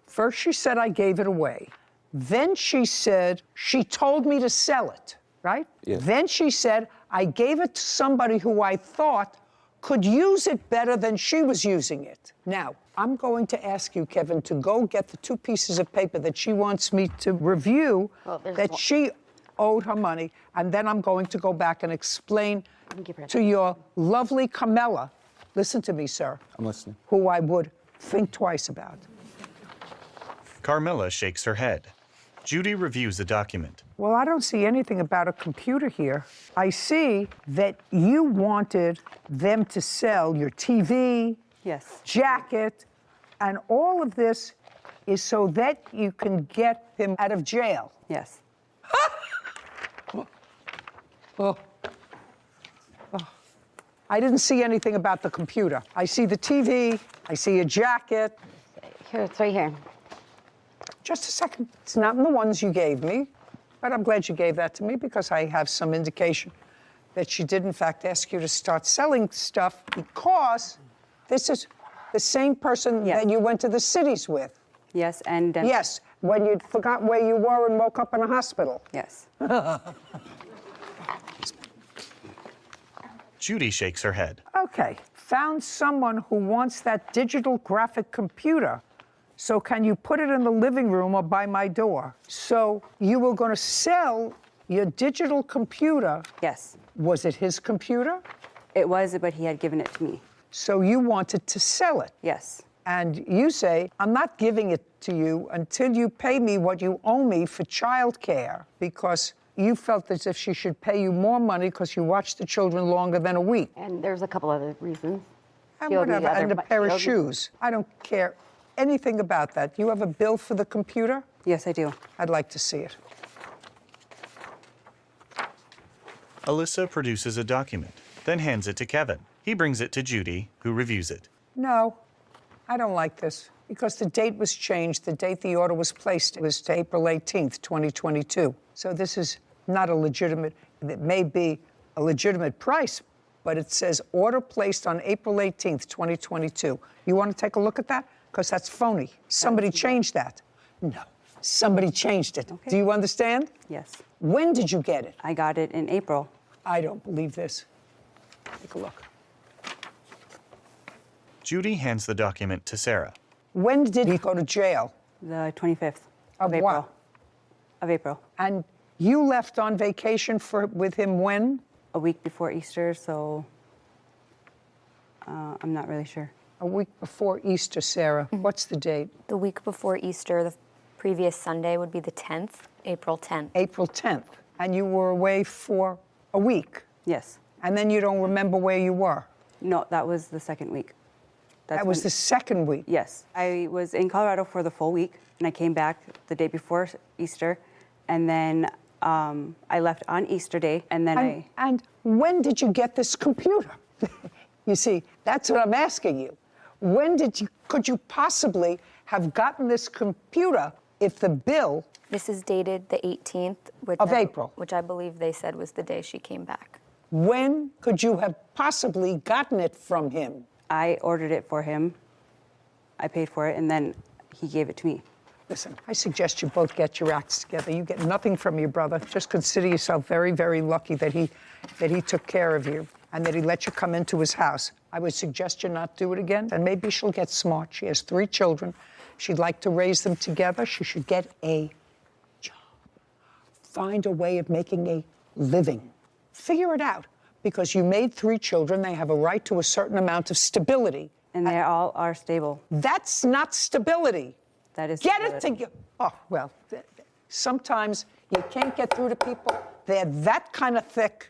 First she said, I gave it away. Then she said, she told me to sell it, right? Yeah. Then she said, I gave it to somebody who I thought could use it better than she was using it. Now, I'm going to ask you, Kevin, to go get the 2 pieces of paper that she wants me to review that she owed her money, and then I'm going to go back and explain to your lovely Camilla, listen to me, sir. I'm listening. Who I would think twice about. Carmilla shakes her head. Judy reviews the document. Well, I don't see anything about a computer here. I see that you wanted them to sell your TV, yes, jacket, and all of this is so that you can get him out of jail. Yes. Oh. I didn't see anything about the computer. I see the TV, I see a jacket. Here, it's right here. Just a second. It's not in the ones you gave me, but I'm glad you gave that to me because I have some indication that she did, in fact, ask you to start selling stuff because this is the same person that you went to the cities with. Yes, and... yes, when you forgot where you were and woke up in a hospital. Yes. Judy shakes her head. Okay, found someone who wants that digital graphic computer. So can you put it in the living room or by my door? So you were going to sell your digital computer. Yes. Was it his computer? It was, but he had given it to me. So you wanted to sell it? Yes. And you say, I'm not giving it to you until you pay me what you owe me for childcare, because you felt as if she should pay you more money because you watched the children longer than a week. And there's a couple other reasons. And whatever, and a pair of shoes. I don't care anything about that. You have a bill for the computer? Yes, I do. I'd like to see it. Alyssa produces a document, then hands it to Kevin. He brings it to Judy, who reviews it. No, I don't like this because the date was changed. The date the order was placed was to April 18th, 2022. So this is not a legitimate, it may be a legitimate price, but it says order placed on April 18th, 2022. You want to take a look at that? Because that's phony. Somebody changed that. No, somebody changed it. Okay. Do you understand? Yes. When did you get it? I got it in April. I don't believe this. Take a look. Judy hands the document to Sarah. When did he go to jail? The 25th of April. What? Of April. And you left on vacation with him when? A week before Easter, so I'm not really sure. A week before Easter, Sarah. What's the date? The week before Easter, the previous Sunday would be the 10th, April 10th. April 10th. And you were away for a week? Yes. And then you don't remember where you were? No, that was the second week. That was the second week? Yes. I was in Colorado for the full week, and I came back the day before Easter, and then I left on Easter Day, and then And when did you get this computer? You see, that's what I'm asking you. When could you possibly have gotten this computer if the bill... This is dated the 18th. Of April. Which I believe they said was the day she came back. When could you have possibly gotten it from him? I ordered it for him. I paid for it, and then he gave it to me. Listen, I suggest you both get your acts together. You get nothing from your brother. Just consider yourself very, very lucky that he took care of you and that he let you come into his house. I would suggest you not do it again, and maybe she'll get smart. She has 3 children. She'd like to raise them together. She should get a job. Find a way of making a living. Figure it out, because you made 3 children. They have a right to a certain amount of stability. And they all are stable. That's not stability. That is Get stability. it together. Oh, well, sometimes you can't get through to people. They're that kind of thick,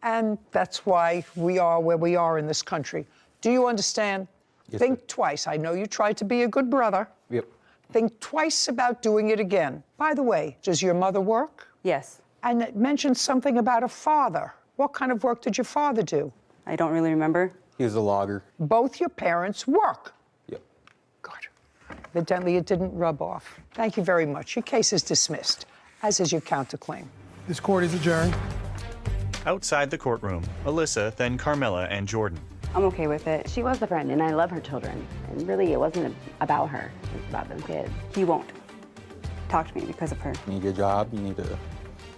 and that's why we are where we are in this country. Do you understand? Yes, Think twice. I know you tried to be a good brother. Yep. Think twice about doing it again. By the way, does your mother work? Yes. And it mentioned something about a father. What kind of work did your father do? I don't really remember. He was a logger. Both your parents work. Yep. Good. Evidently, it didn't rub off. Thank you very much. Your case is dismissed, as is your counterclaim. This court is adjourned. Outside the courtroom, Alyssa, then Carmela and Jordan. I'm okay with it. She was a friend, and I love her children. And really, it wasn't about her. It was about them kids. He won't talk to me because of her. You need a job, you need to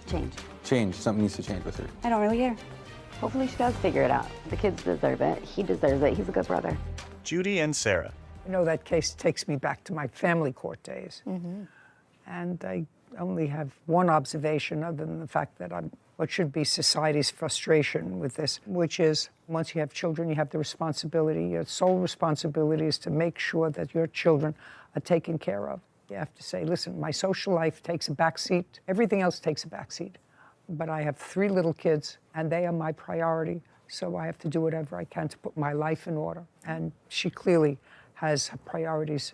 Change. Something needs to change with her. I don't really care. Hopefully she does figure it out. The kids deserve it. He deserves it. He's a good brother. Judy and Sarah. You know, that case takes me back to my family court days. Mm-hmm. And I only have one observation other than the fact that I'm what should be society's frustration with this, which is once you have children, you have the responsibility, your sole responsibility is to make sure that your children are taken care of. You have to say, listen, my social life takes a backseat. Everything else takes a backseat. But I have 3 little kids, and they are my priority, so I have to do whatever I can to put my life in order. And she clearly has priorities.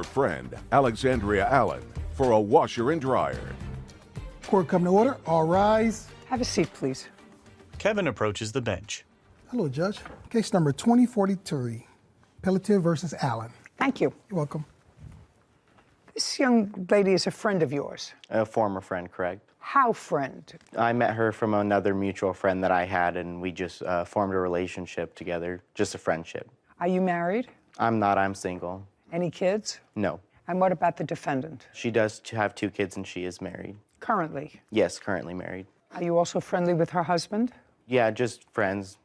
former friend, Alexandria Allen, for a washer and dryer. Court come to order. All rise. Have a seat, please. Kevin approaches the bench. Hello, Judge. Case number 2043, Pelletier versus Allen. Thank you. You're welcome. This young lady is a friend of yours. A former friend, correct. How friend? I met her from another mutual friend that I had, and we just formed a relationship together, just a friendship. Are you married? I'm not, I'm single. Any kids? No. And what about the defendant? She does have 2 kids, and she is married. Currently? Yes, currently married. Are you also friendly with her husband? Yeah, just friends.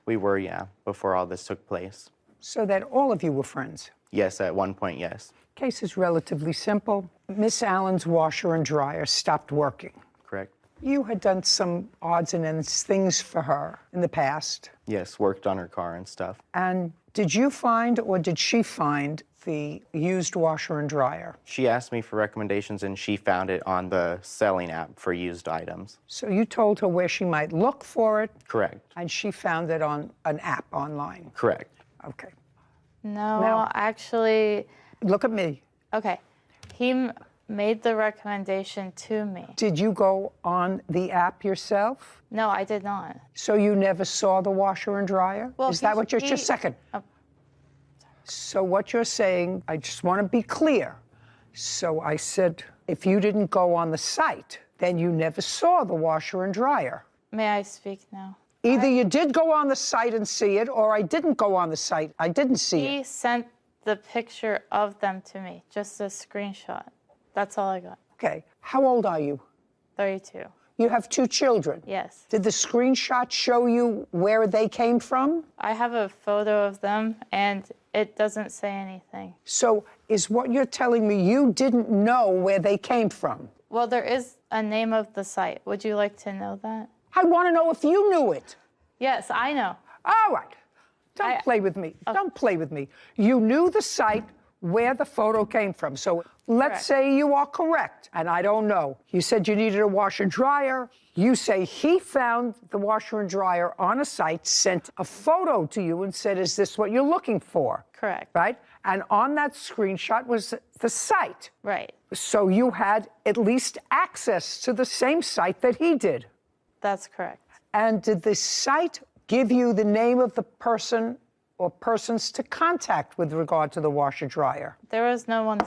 We were, yeah, before all this took place. So that all of you were friends? Yes, at one point, yes. Case is relatively simple. Miss Allen's washer and dryer stopped working. Correct. You had done some odds and ends things for her in the past. Yes, worked on her car and stuff. And did you find or did she find the used washer and dryer? She asked me for recommendations, and she found it on the selling app for used items. So you told her where she might look for it? Correct. And she found it on an app online? Correct. Okay. No, Now- actually... Look at me. Okay. He made the recommendation to me. Did you go on the app yourself? No, I did not. So you never saw the washer and dryer? Well, Is that what you're... Just a second. So what you're saying, I just want to be clear. So I said, if you didn't go on the site, then you never saw the washer and dryer. May I speak now? Either you did go on the site and see it, or I didn't go on the site. I didn't see it. He sent the picture of them to me, just a screenshot. That's all I got. Okay. How old are you? 32. You have 2 children? Yes. Did the screenshot show you where they came from? I have a photo of them, and it doesn't say anything. So is what you're telling me you didn't know where they came from? Well, there is a name of the site. Would you like to know that? I want to know if you knew it. Yes, I know. All right. Don't play with me. Don't play with me. You knew the site where the photo came from. So let's say you are correct, and I don't know. You said you needed a washer and dryer. You say he found the washer and dryer on a site, sent a photo to you and said, is this what you're looking for? Correct. Right? And on that screenshot was the site. Right. So you had at least access to the same site that he did. That's correct. And did the site give you the name of the person or persons to contact with regard to the washer dryer? There was no one's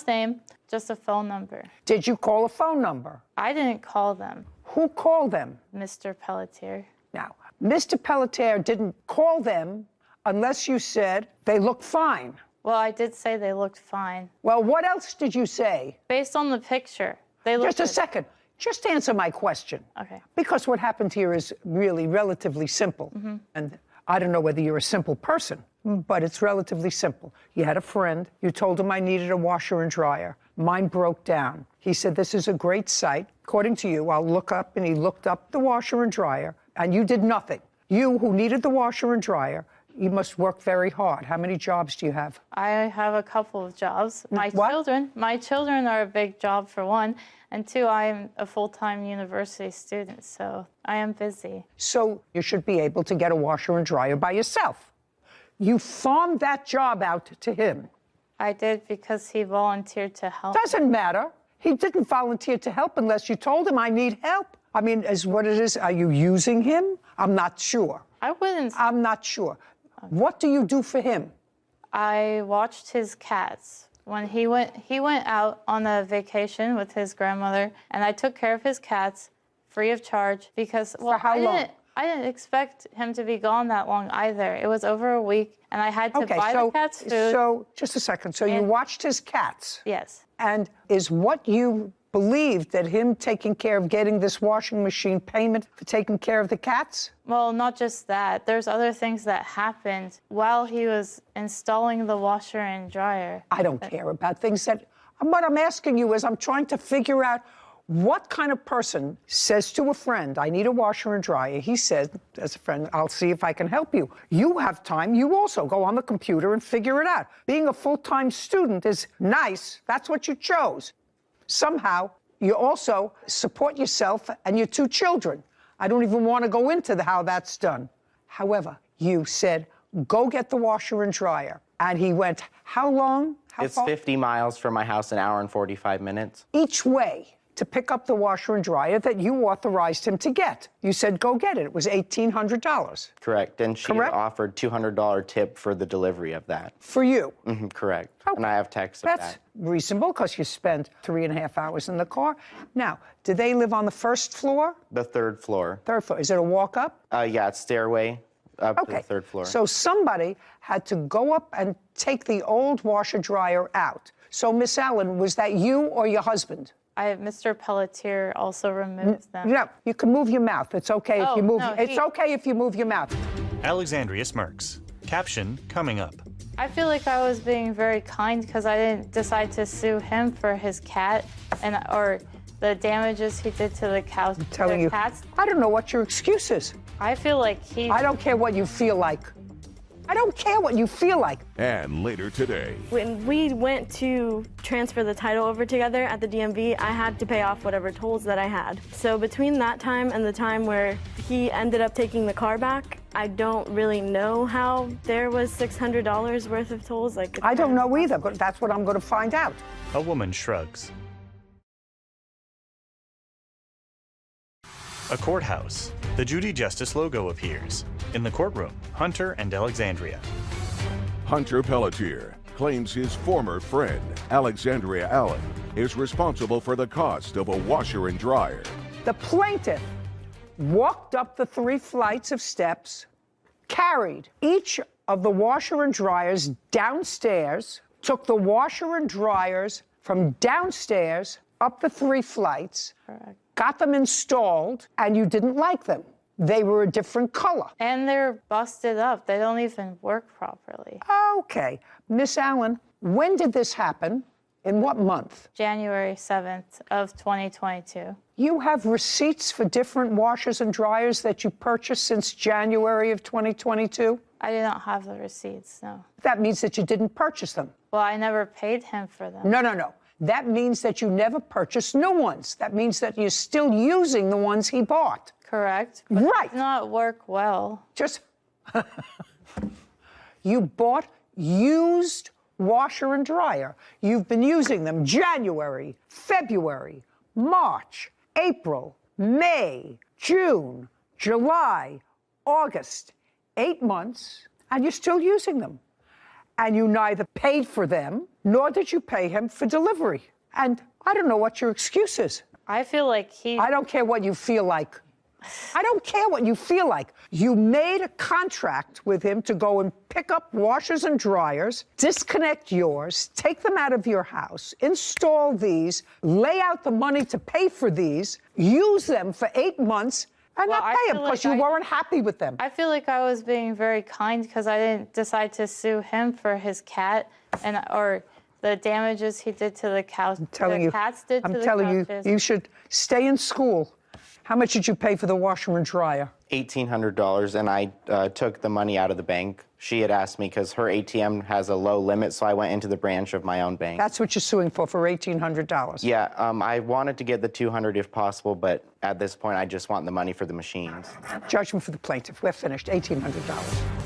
name, just a phone number. Did you call a phone number? I didn't call them. Who called them? Mr. Pelletier. Now, Mr. Pelletier didn't call them unless you said they look fine. Well, I did say they looked fine. Well, what else did you say? Based on the picture, they looked... Just a second. Just answer my question. Okay. Because what happened here is really relatively simple. Mm-hmm. And I don't know whether you're a simple person, but it's relatively simple. You had a friend. You told him I needed a washer and dryer. Mine broke down. He said, this is a great site. According to you, I'll look up, and he looked up the washer and dryer, and you did nothing. You, who needed the washer and dryer, you must work very hard. How many jobs do you have? I have a couple of jobs. My children are a big job, for one. And 2, I'm a full-time university student, so I am busy. So you should be able to get a washer and dryer by yourself. You farmed that job out to him. I did because he volunteered to help. Doesn't matter. He didn't volunteer to help unless you told him I need help. I mean, is what it is. Are you using him? I'm not sure. I wouldn't. I'm not sure. Okay. What do you do for him? I watched his cats. When he went out on a vacation with his grandmother, and I took care of his cats free of charge because, well, for how long? I didn't expect him to be gone that long either. It was over a week, and I had to buy the cats food. So, just a second. So you watched his cats? Yes. And is what you believed that him taking care of getting this washing machine payment for taking care of the cats? Well, not just that. There's other things that happened while he was installing the washer and dryer. I don't care about things that... What I'm asking you is I'm trying to figure out what kind of person says to a friend, I need a washer and dryer. He says, as a friend, I'll see if I can help you. You have time. You also go on the computer and figure it out. Being a full-time student is nice. That's what you chose. Somehow, you also support yourself and your 2 children. I don't even want to go into how that's done. However, you said, go get the washer and dryer. And he went how long? It's 50 miles from my house, an hour and 45 minutes. Each way to pick up the washer and dryer that you authorized him to get. You said, go get it. It was $1,800. Correct. And she had offered $200 tip for the delivery of that. For you? Correct. Okay. And I have texts of That's that. reasonable because you spent 3.5 hours in the car. Now, do they live on the first floor? The third floor. Third floor. Is it a walk up? Yeah, it's stairway up to the third floor. So somebody had to go up and take the old washer dryer out. So, Miss Allen, was that you or your husband? Mr. Pelletier also removed them. No, you can move your mouth. It's okay if you move. No, it's okay if you move your mouth. Alexandria smirks. Caption coming up. I feel like I was being very kind because I didn't decide to sue him for his cat or the damages he did to the cows. I'm telling you, I don't know what your excuse is. I feel like I don't care what you feel like. I don't care what you feel like. And later today. When we went to transfer the title over together at the DMV, I had to pay off whatever tolls that I had. So between that time and the time where he ended up taking the car back, I don't really know how there was $600 worth of tolls. I don't know either, but that's what I'm going to find out. A woman shrugs. A courthouse. The Judy Justice logo appears. In the courtroom, Hunter and Alexandria. Hunter Pelletier claims his former friend, Alexandria Allen, is responsible for the cost of a washer and dryer. The plaintiff walked up the 3 flights of steps, carried each of the washer and dryers downstairs, took the washer and dryers from downstairs up the 3 flights, got them installed, and you didn't like them. They were a different color. And they're busted up. They don't even work properly. Okay. Miss Allen, when did this happen? In what month? January 7th of 2022. You have receipts for different washers and dryers that you purchased since January of 2022? I do not have the receipts, no. That means that you didn't purchase them. Well, I never paid him for them. No. That means that you never purchased new ones. That means that you're still using the ones he bought. Correct. But right. It not work well. Just you bought used washer and dryer. You've been using them January, February, March, April, May, June, July, August, 8 months, and you're still using them. And you neither paid for them, nor did you pay him for delivery. And I don't know what your excuse is. I feel like I don't care what you feel like. I don't care what you feel like. You made a contract with him to go and pick up washers and dryers, disconnect yours, take them out of your house, install these, lay out the money to pay for these, use them for 8 months, and not pay them because you weren't happy with them. I feel like I was being very kind because I didn't decide to sue him for his cat or the damages he did to the cows. I'm telling you, you should stay in school. How much did you pay for the washer and dryer? $1,800, and I took the money out of the bank. She had asked me because her ATM has a low limit, so I went into the branch of my own bank. That's what you're suing for $1,800? Yeah, I wanted to get the $200 if possible, but at this point, I just want the money for the machines. Judgment for the plaintiff. We're finished. $1,800.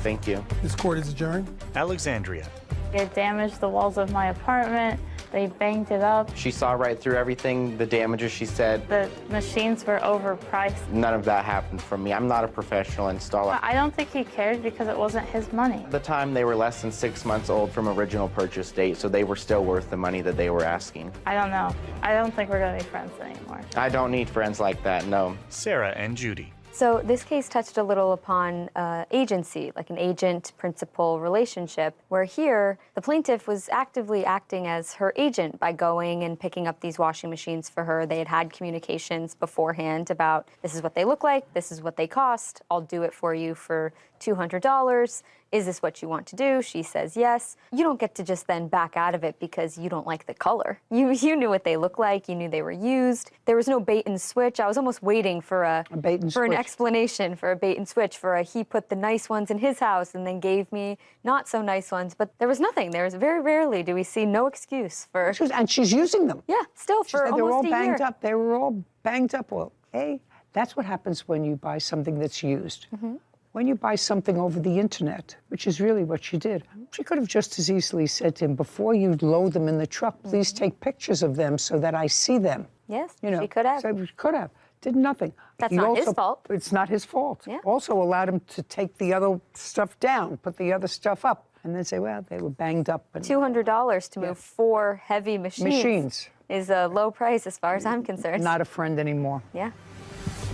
Thank you. This court is adjourned. Alexandria. It damaged the walls of my apartment. They banged it up. She saw right through everything, the damages, she said. The machines were overpriced. None of that happened from me. I'm not a professional installer. I don't think he cared because it wasn't his money. At the time, they were less than 6 months old from original purchase date, so they were still worth the money that they were asking. I don't know. I don't think we're going to be friends anymore. I don't need friends like that, no. Sarah and Judy. So this case touched a little upon agency, like an agent-principal relationship, where here the plaintiff was actively acting as her agent by going and picking up these washing machines for her. They had had communications beforehand about this is what they look like, this is what they cost, I'll do it for you for $200. Is this what you want to do? She says yes. You don't get to just then back out of it because you don't like the color. You knew what they looked like. You knew they were used. There was no bait and switch. I was almost waiting for an explanation, for a bait and switch, he put the nice ones in his house and then gave me not so nice ones. But there was nothing. There was very rarely do we see no excuse for. And she's using them. Yeah, still for almost a year. They were all banged up. They were all banged up. Well, that's what happens when you buy something that's used. Mm-hmm. when you buy something over the internet, which is really what she did, she could have just as easily said to him, before you load them in the truck, please take pictures of them so that I see them. Yes, You know, she could have. So she could have. Did nothing. That's He not his also- fault. It's not his fault. Yeah. Also allowed him to take the other stuff down, put the other stuff up, and then say, well, they were banged up. And $200 to move 4 heavy machines is a low price as far as I'm concerned. Not a friend anymore. Yeah.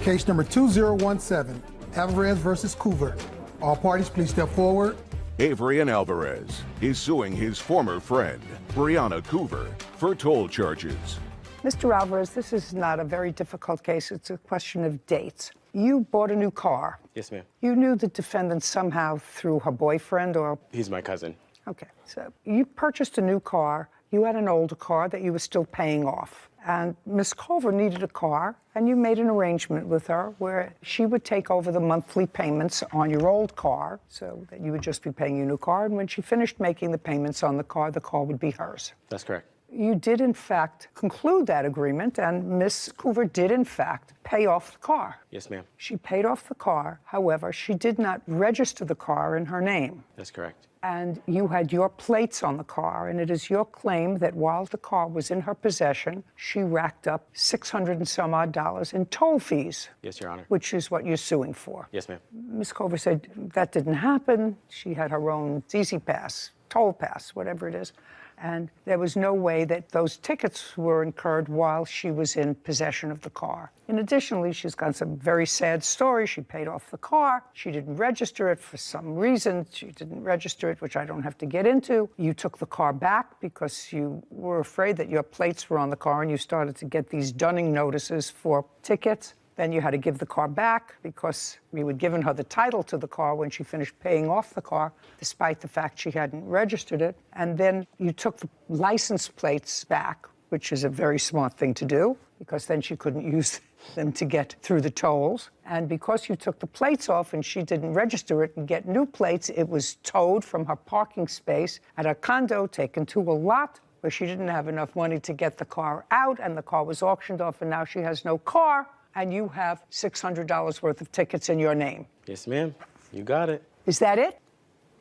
Case number 2017, Alvarez versus Coover. All parties, please step forward. Avrian Alvarez is suing his former friend, Brianna Coover, for toll charges. Mr. Alvarez, this is not a very difficult case. It's a question of dates. You bought a new car. Yes, ma'am. You knew the defendant somehow through her boyfriend or... He's my cousin. Okay, so you purchased a new car. You had an older car that you were still paying off. And Miss Culver needed a car, and you made an arrangement with her where she would take over the monthly payments on your old car so that you would just be paying your new car. And when she finished making the payments on the car would be hers. That's correct. You did, in fact, conclude that agreement, and Miss Coover did, in fact, pay off the car. Yes, ma'am. She paid off the car. However, she did not register the car in her name. That's correct. And you had your plates on the car, and it is your claim that while the car was in her possession, she racked up $600 and some odd in toll fees. Yes, Your Honor. Which is what you're suing for. Yes, ma'am. Ms. Culver said that didn't happen. She had her own Easy Pass, toll pass, whatever it is. And there was no way that those tickets were incurred while she was in possession of the car. And additionally, she's got some very sad story. She paid off the car. She didn't register it for some reason. She didn't register it, which I don't have to get into. You took the car back because you were afraid that your plates were on the car, and you started to get these dunning notices for tickets. Then you had to give the car back because you had given her the title to the car when she finished paying off the car, despite the fact she hadn't registered it. And then you took the license plates back, which is a very smart thing to do, because then she couldn't use them to get through the tolls. And because you took the plates off and she didn't register it and get new plates, it was towed from her parking space at her condo, taken to a lot where she didn't have enough money to get the car out, and the car was auctioned off, and now she has no car. And you have $600 worth of tickets in your name. Yes, ma'am. You got it. Is that it?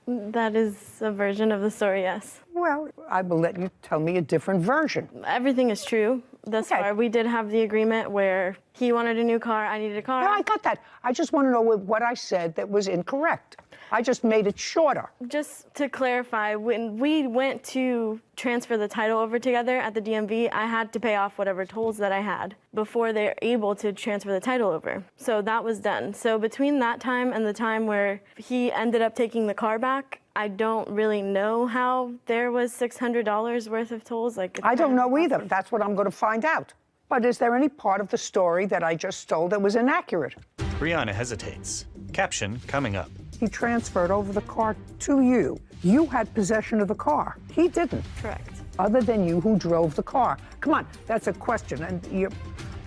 That is a version of the story, yes. Well, I will let you tell me a different version. Everything is true. Thus far, we did have the agreement where he wanted a new car, I needed a car. No, I got that. I just want to know what I said that was incorrect. I just made it shorter. Just to clarify, when we went to transfer the title over together at the DMV, I had to pay off whatever tolls that I had before they're able to transfer the title over. So that was done. So between that time and the time where he ended up taking the car back, I don't really know how there was $600 worth of tolls. I don't know either. That's what I'm going to find out. But is there any part of the story that I just told that was inaccurate? Brianna hesitates. Caption coming up. He transferred over the car to you. You had possession of the car. He didn't. Correct. Other than you who drove the car. Come on, that's a question. And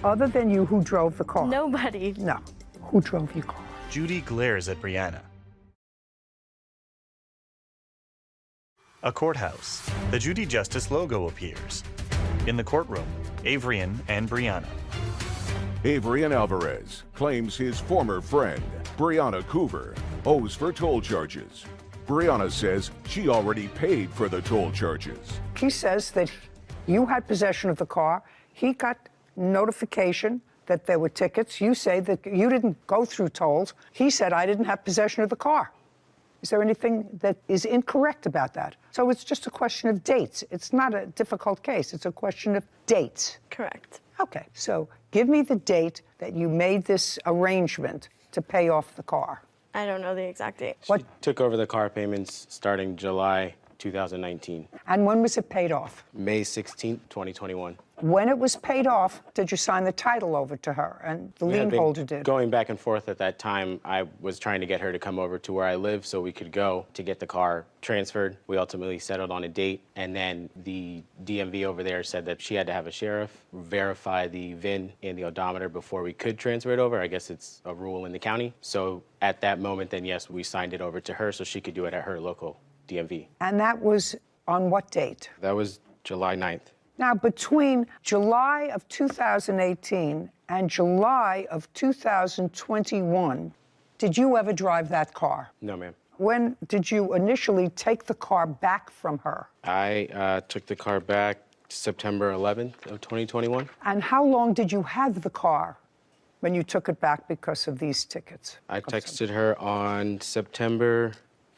other than you who drove the car. Nobody. No. Who drove your car? Judy glares at Brianna. A courthouse. The Judy Justice logo appears. In the courtroom, Avrian and Brianna. Avrian Alvarez claims his former friend, Brianna Coover, owes for toll charges. Brianna says she already paid for the toll charges. He says that you had possession of the car. He got notification that there were tickets. You say that you didn't go through tolls. He said, I didn't have possession of the car. Is there anything that is incorrect about that? So it's just a question of dates. It's not a difficult case. It's a question of dates. Correct. Okay, so give me the date that you made this arrangement to pay off the car. I don't know the exact date. She took over the car payments starting July 2019. And when was it paid off? May 16th, 2021. When it was paid off, did you sign the title over to her and the lien holder did? Going back and forth at that time, I was trying to get her to come over to where I live so we could go to get the car transferred. We ultimately settled on a date, and then the DMV over there said that she had to have a sheriff verify the VIN and the odometer before we could transfer it over. I guess it's a rule in the county. So at that moment, then yes, we signed it over to her so she could do it at her local DMV. And that was on what date? That was July 9th. Now, between July of 2018 and July of 2021, Did you ever drive that car? No, ma'am. When did you initially take the car back from her? I took the car back September 11th of 2021. And how long did you have the car when you took it back because of these tickets? I texted her on September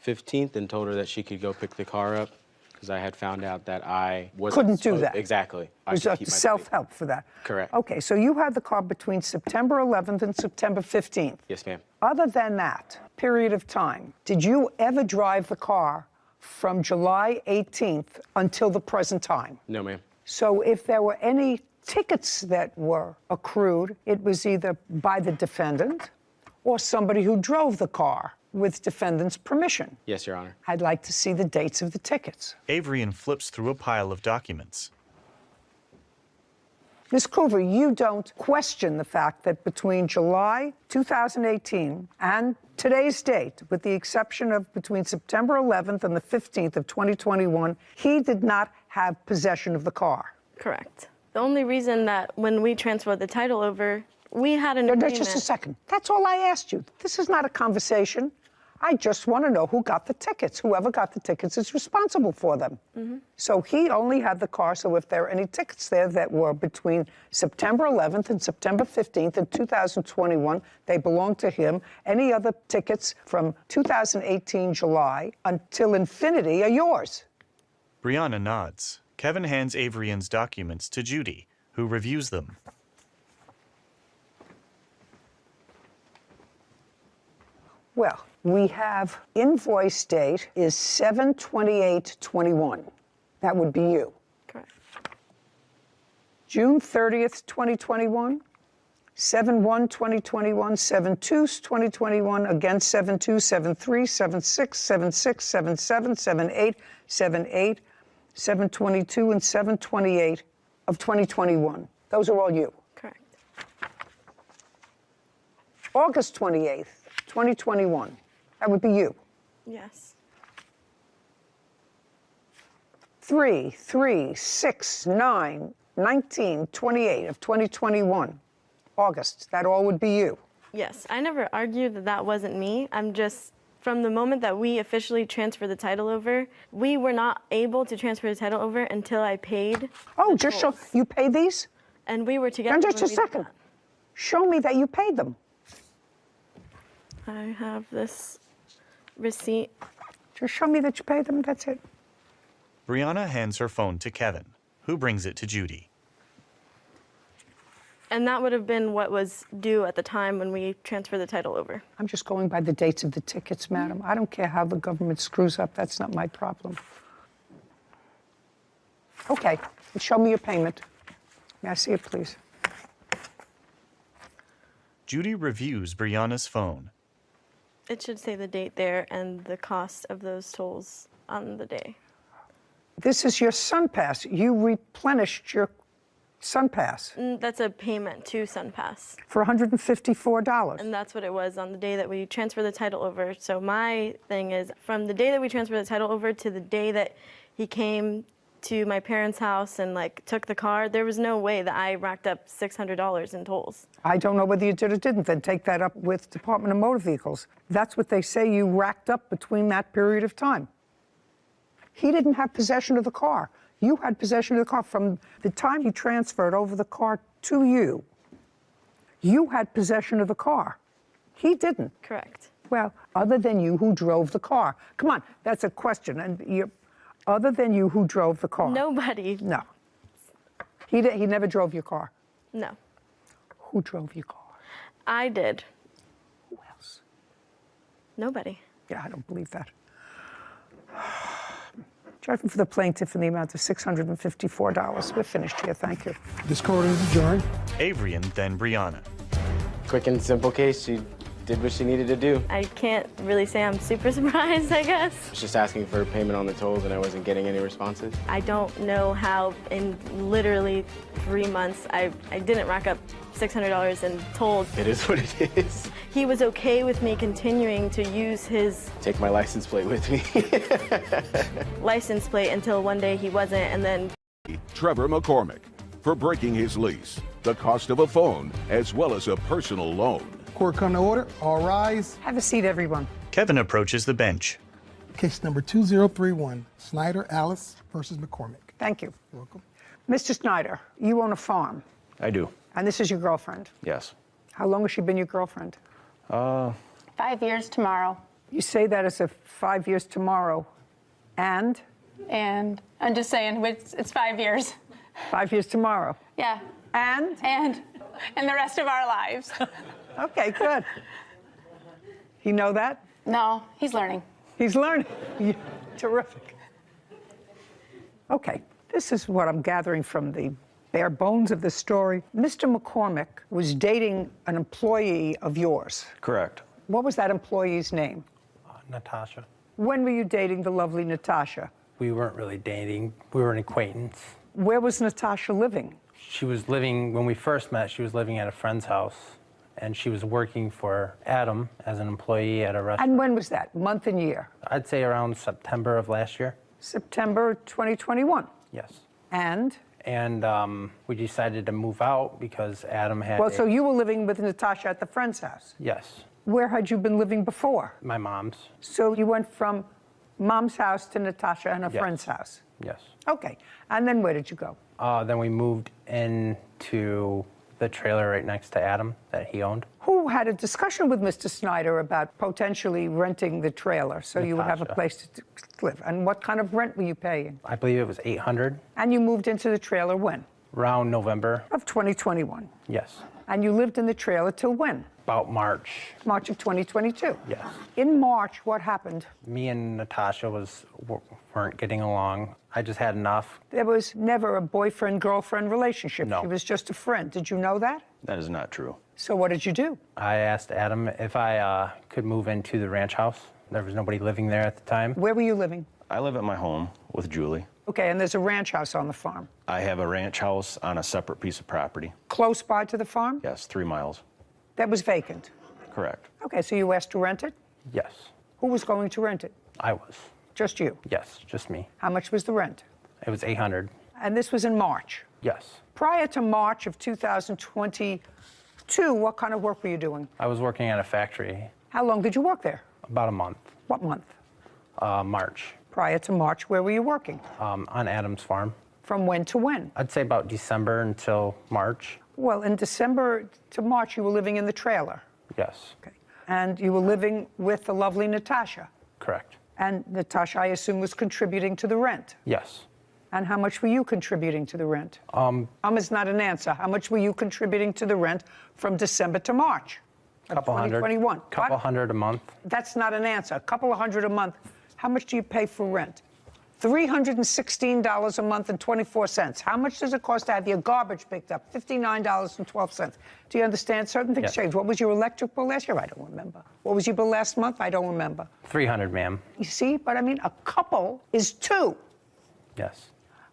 15th and told her that she could go pick the car up because I had found out that I Couldn't do that. Exactly. It was self-help for that. Correct. Okay, so you had the car between September 11th and September 15th. Yes, ma'am. Other than that period of time, did you ever drive the car from July 18th until the present time? No, ma'am. So if there were any tickets that were accrued, it was either by the defendant or somebody who drove the car with defendant's permission. Yes, Your Honor. I'd like to see the dates of the tickets. Avrian flips through a pile of documents. Ms. Coover, you don't question the fact that between July 2018 and today's date, with the exception of between September 11th and the 15th of 2021, he did not have possession of the car. Correct. The only reason that when we transferred the title over, we had an agreement. Just a second. That's all I asked you. This is not a conversation. I just want to know who got the tickets. Whoever got the tickets is responsible for them. So he only had the car, so if there are any tickets there that were between September 11th and September 15th in 2021, they belong to him. Any other tickets from 2018 July until infinity are yours. Brianna nods. Kevin hands Avrian's documents to Judy, who reviews them. Well, we have invoice date is 7/28/21. That would be you. Correct. June 30th, 2021, 7/1/2021, 7/2/2021, again 7/2, 7/3, 7/6, 7/6, 7/7, 7/8, 7/8, 7/22, and 7/28 of 2021. Those are all you. Correct. August 28th, 2021. That would be you. Yes. 3/3/6/9/19/28 of 2021. August. That all would be you. Yes. I never argued that that wasn't me. I'm just, from the moment that we officially transferred the title over, we were not able to transfer the title over until I paid. Oh, just show, you paid these? And we were together. Just a second. Show me that you paid them. I have this receipt. Just show me that you paid them, that's it. Brianna hands her phone to Kevin, who brings it to Judy. And that would have been what was due at the time when we transferred the title over. I'm just going by the dates of the tickets, madam. I don't care how the government screws up. That's not my problem. Okay, show me your payment. May I see it, please? Judy reviews Brianna's phone. It should say the date there and the cost of those tolls on the day. This is your SunPass. You replenished your SunPass. That's a payment to SunPass. For $154. And that's what it was on the day that we transferred the title over. So my thing is, from the day that we transferred the title over to the day that he came to my parents' house and took the car, there was no way that I racked up $600 in tolls. I don't know whether you did or didn't. Then take that up with Department of Motor Vehicles. That's what they say you racked up between that period of time. He didn't have possession of the car. You had possession of the car from the time he transferred over the car to you. You had possession of the car. He didn't. Correct. Well, other than you who drove the car. Come on, that's a question. And other than you who drove the car. Nobody. No. He never drove your car. No. Who drove your car? I did. Who else? Nobody. Yeah, I don't believe that. Judgment for the plaintiff in the amount of $654. We're finished here. Thank you. This court is adjourned. Avrian, then Brianna. Quick and simple case. She did what she needed to do. I can't really say I'm super surprised, I guess. I was just asking for payment on the tolls and I wasn't getting any responses. I don't know how in literally 3 months I didn't rack up $600 in tolls. It is what it is. He was okay with me continuing to use his Take my license plate with me. license plate until one day he wasn't, and then Trevor McCormick for breaking his lease, the cost of a phone, as well as a personal loan. Court come to order. All rise. Have a seat, everyone. Kevin approaches the bench. Case number 2031, Snyder Alice versus McCormick. Thank you. You're welcome. Mr. Snyder, you own a farm, I do, and this is your girlfriend. yes. How long has she been your girlfriend? 5 years tomorrow. You say that as if 5 years tomorrow, and? And I'm just saying, it's 5 years. 5 years tomorrow. Yeah. And the rest of our lives. Okay, good. You know that? No, he's learning. He's learning. Terrific. Okay, this is what I'm gathering from the bare bones of the story. Mr. McCormick was dating an employee of yours. Correct. What was that employee's name? Natasha. When were you dating the lovely Natasha? We weren't really dating. We were an acquaintance. Where was Natasha living? She was living, when we first met, she was living at a friend's house, and she was working for Adam as an employee at a restaurant. And when was that? Month and year? I'd say around September of last year. September 2021? Yes. And? And we decided to move out because Adam had Well, so you were living with Natasha at the friend's house? Yes. Where had you been living before? My mom's. So you went from mom's house to Natasha and a Yes. friend's house? Yes. Okay. And then where did you go? Then we moved into the trailer right next to Adam that he owned. Who had a discussion with Mr. Snyder about potentially renting the trailer so you would have a Natasha. place to live? And what kind of rent were you paying? I believe it was $800. And you moved into the trailer when? Around November. Of 2021. Yes. And you lived in the trailer till when? About March. March of 2022. Yes. In March, what happened? Me and Natasha weren't getting along. I just had enough. There was never a boyfriend-girlfriend relationship. No. She was just a friend. Did you know that? That is not true. So what did you do? I asked Adam if I could move into the ranch house. There was nobody living there at the time. Where were you living? I live at my home with Julie. Okay, and there's a ranch house on the farm. I have a ranch house on a separate piece of property. Close by to the farm? Yes, 3 miles. That was vacant. Correct. Okay, so you asked to rent it? Yes. Who was going to rent it? I was. Just you? Yes, just me. How much was the rent? It was $800. And this was in March? Yes. Prior to March of 2022, what kind of work were you doing? I was working at a factory. How long did you work there? About a month. What month? March. Prior to March, where were you working? On Adam's farm. From when to when? I'd say about December until March. Well, in December to March, you were living in the trailer. Yes. Okay. And you were living with the lovely Natasha. Correct. And Natasha, I assume, was contributing to the rent. Yes. And how much were you contributing to the rent? Is not an answer. How much were you contributing to the rent from December to March of Couple hundred. 2021? Couple hundred a month. That's not an answer. A couple of hundred a month. How much do you pay for rent? $316 a month and 24 cents. How much does it cost to have your garbage picked up? $59.12. Do you understand? Certain things Yes. change. What was your electric bill last year? I don't remember. What was your bill last month? I don't remember. $300, ma'am. You see? But I mean, a couple is two. Yes.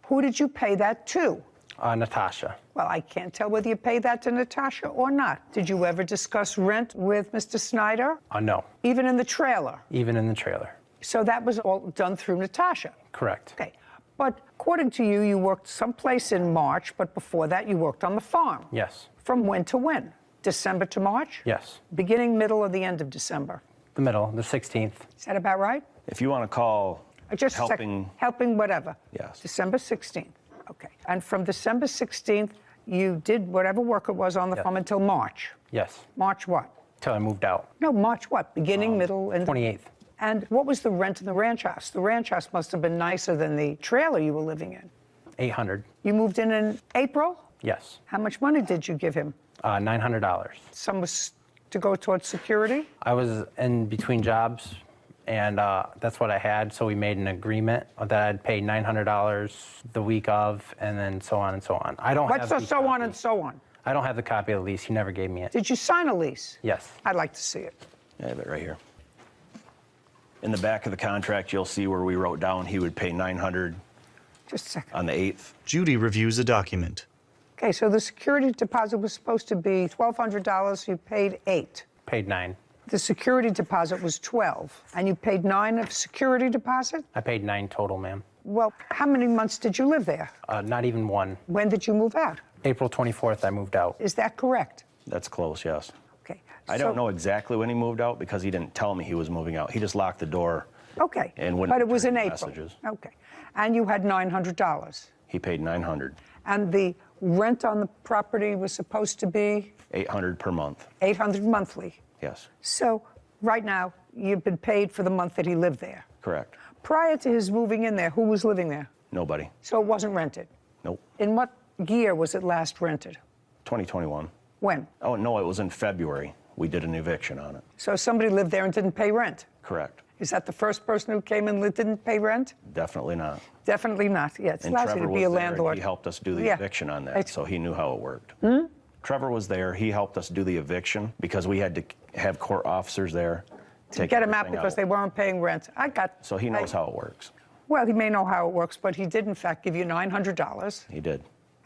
Who did you pay that to? Natasha. Well, I can't tell whether you paid that to Natasha or not. Did you ever discuss rent with Mr. Snyder? No. Even in the trailer? Even in the trailer. So that was all done through Natasha? Correct. Okay. But according to you, you worked someplace in March, but before that you worked on the farm. Yes. From when to when? December to March? Yes. Beginning, middle, or the end of December? The middle, the 16th. Is that about right? If you want to call Just helping... helping whatever. Yes. December 16th. Okay. And from December 16th, you did whatever work it was on the farm until March? Yes. March what? Till I moved out. No, March what? Beginning, middle, and... 28th. And what was the rent in the ranch house? The ranch house must have been nicer than the trailer you were living in. $800. You moved in April? Yes. How much money did you give him? $900. Some was to go towards security? I was in between jobs, and that's what I had, so we made an agreement that I'd pay $900 the week of, and then so on and so on. I don't What's have the so on and so on? I don't have the copy of the lease. He never gave me it. Did you sign a lease? Yes. I'd like to see it. I have it right here. In the back of the contract, you'll see where we wrote down he would pay $900 Just a second. on the 8th. Judy reviews the document. Okay, so the security deposit was supposed to be $1,200. You paid $8. Paid $9. The security deposit was $12, and you paid $9 of security deposit? I paid $9 total, ma'am. Well, how many months did you live there? Not even one. When did you move out? April 24th, I moved out. Is that correct? That's close, yes. Okay. I don't know exactly when he moved out because he didn't tell me he was moving out. He just locked the door. Okay. And wouldn't but it was in return April. messages. Okay. And you had $900. He paid $900. And the rent on the property was supposed to be? $800 per month. $800 monthly. Yes. So right now, you've been paid for the month that he lived there. Correct. Prior to his moving in there, who was living there? Nobody. So it wasn't rented? Nope. In what year was it last rented? 2021. When? Oh, no, it was in February. We did an eviction on it. So somebody lived there and didn't pay rent? Correct. Is that the first person who came in that didn't pay rent? Definitely not. Definitely not. Yeah, it's And lousy Trevor to be a was there, and landlord. he helped us do the Yeah. eviction on that, so he knew how it worked. Hmm? Trevor was there. He helped us do the eviction because we had to have court officers there To get him out because they weren't paying rent. So he knows how it works. Well, he may know how it works, but he did, in fact, give you $900. He did.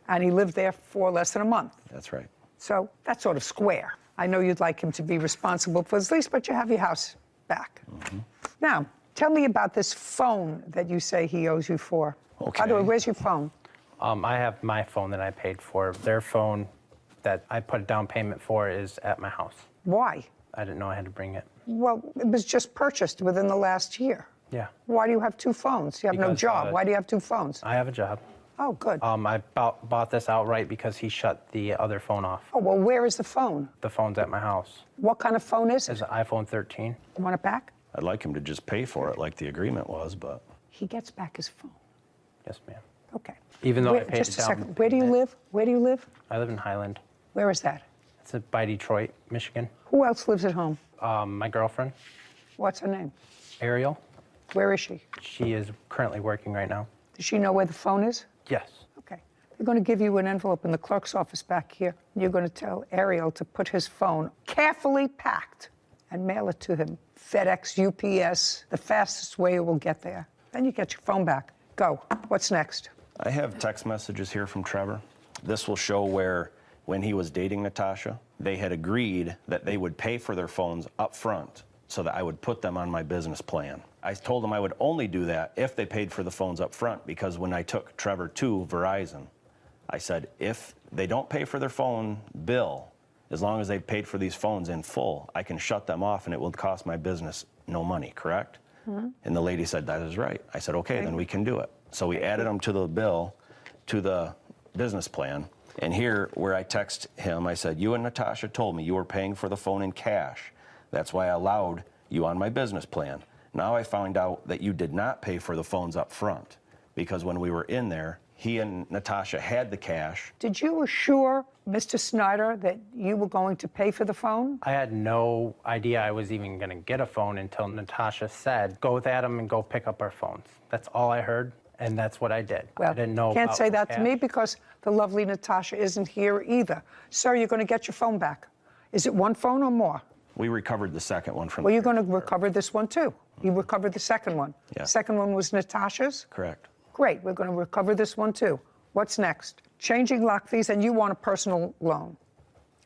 And he lived there for less than a month. That's right. So that's sort of square. I know you'd like him to be responsible for his lease, but you have your house back. Mm-hmm. Now, tell me about this phone that you say he owes you for. Okay. By the way, where's your phone? I have my phone that I paid for. Their phone that I put a down payment for is at my house. Why? I didn't know I had to bring it. Well, it was just purchased within the last year. Yeah. Why do you have two phones? You have no Because, job. Why do you have two phones? I have a job. Oh, good. I bought this outright because he shut the other phone off. Oh, well, where is the phone? The phone's at my house. What kind of phone is it? It's an iPhone 13. You want it back? I'd like him to just pay for it like the agreement was, but... He gets back his phone. Yes, ma'am. Okay. Even though I paid just it a down. second. Where do you live? Where do you live? I live in Highland. Where is that? It's by Detroit, Michigan. Who else lives at home? My girlfriend, What's her name? Ariel. Where is she? She is currently working right now. Does she know where the phone is? Yes. Okay. They're going to give you an envelope in the clerk's office back here. You're going to tell Ariel to put his phone carefully packed and mail it to him. FedEx, UPS, the fastest way it will get there. Then you get your phone back. Go. What's next? I have text messages here from Trevor. This will show where, when he was dating Natasha, they had agreed that they would pay for their phones up front so that I would put them on my business plan. I told them I would only do that if they paid for the phones up front, because when I took Trevor to Verizon, I said, if they don't pay for their phone bill, as long as they've paid for these phones in full, I can shut them off and it will cost my business no money, correct? Mm-hmm. And the lady said, that is right. I said, okay, then we can do it. So we added them to the bill, to the business plan. And here, where I text him, I said, you and Natasha told me you were paying for the phone in cash. That's why I allowed you on my business plan. Now I found out that you did not pay for the phones up front, because when we were in there, he and Natasha had the cash. Did you assure Mr. Snyder that you were going to pay for the phone? I had no idea I was even going to get a phone until Natasha said, go with Adam and go pick up our phones. That's all I heard, and that's what I did. Well, I didn't know can't about say the that to cash. me because the lovely Natasha isn't here either. Sir, you're going to get your phone back. Is it one phone or more? We recovered the second one from... Well, you're going to recover this one too. You recovered the second one. Yeah. Second one was Natasha's? Correct. Great, we're going to recover this one too. What's next? Changing lock fees, and you want a personal loan.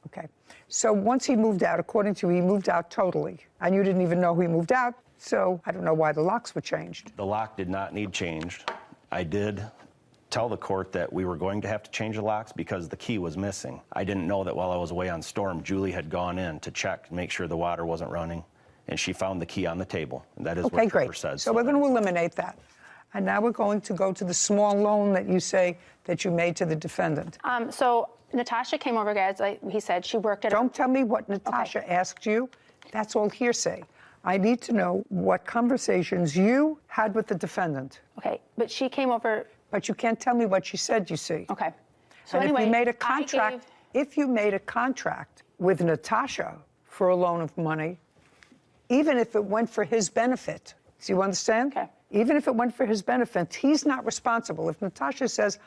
Okay. So once he moved out, according to you, he moved out totally, and you didn't even know he moved out, so I don't know why the locks were changed. The lock did not need changed. I did tell the court that we were going to have to change the locks because the key was missing. I didn't know that while I was away on storm, Julie had gone in to check, make sure the water wasn't running, and she found the key on the table. And that is Okay, what Trevor great. said. So we're going to eliminate that. And now we're going to go to the small loan that you say that you made to the defendant. So Natasha came over, guys, like he said. She worked at... Don't tell me what Natasha asked you. That's all hearsay. I need to know what conversations you had with the defendant. Okay, but she came over... But you can't tell me what she said, you see. Okay. So and anyway, if you made a contract, with Natasha for a loan of money, even if it went for his benefit, do you understand? Okay. Even if it went for his benefit, he's not responsible. If Natasha says,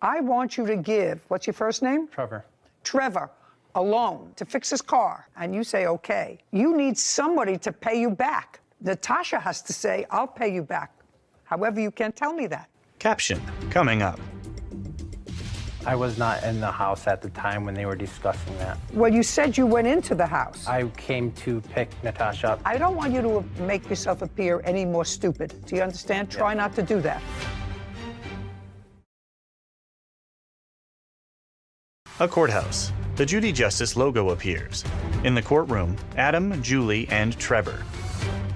I want you to give, what's your first name? Trevor. Trevor, a loan to fix his car, and you say, okay, you need somebody to pay you back. Natasha has to say, I'll pay you back. However, you can't tell me that. Caption coming up. I was not in the house at the time when they were discussing that. Well, you said you went into the house. I came to pick Natasha up. I don't want you to make yourself appear any more stupid. Do you understand? Yeah. Try not to do that. A courthouse. the Judy Justice logo appears. In the courtroom, Adam, Julie, and Trevor.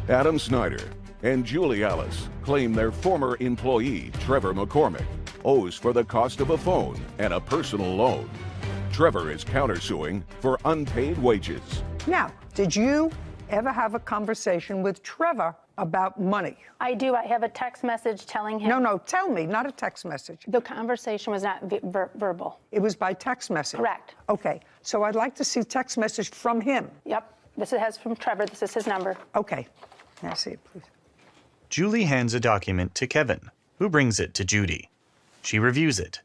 Adam Snyder and Julie Ellis claim their former employee, Trevor McCormick, owes for the cost of a phone and a personal loan. Trevor is countersuing for unpaid wages. Now, did you ever have a conversation with Trevor about money? I do. I have a text message telling him. No, tell me, not a text message. The conversation was not verbal. It was by text message? Correct. Okay, so I'd like to see text message from him. Yep. This has from Trevor. This is his number. Okay. Now see it, please. Julie hands a document to Kevin, who brings it to Judy. She reviews it.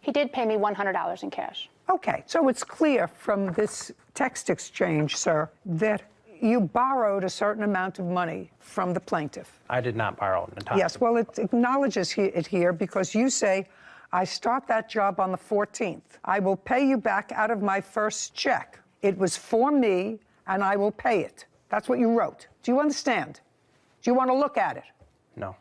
He did pay me $100 in cash. Okay, so it's clear from this text exchange, sir, that you borrowed a certain amount of money from the plaintiff. I did not borrow, Natasha. Yes, well, it acknowledges it here because you say, I start that job on the 14th. I will pay you back out of my first check. It was for me, and I will pay it. That's what you wrote. Do you understand? Do you want to look at it? No.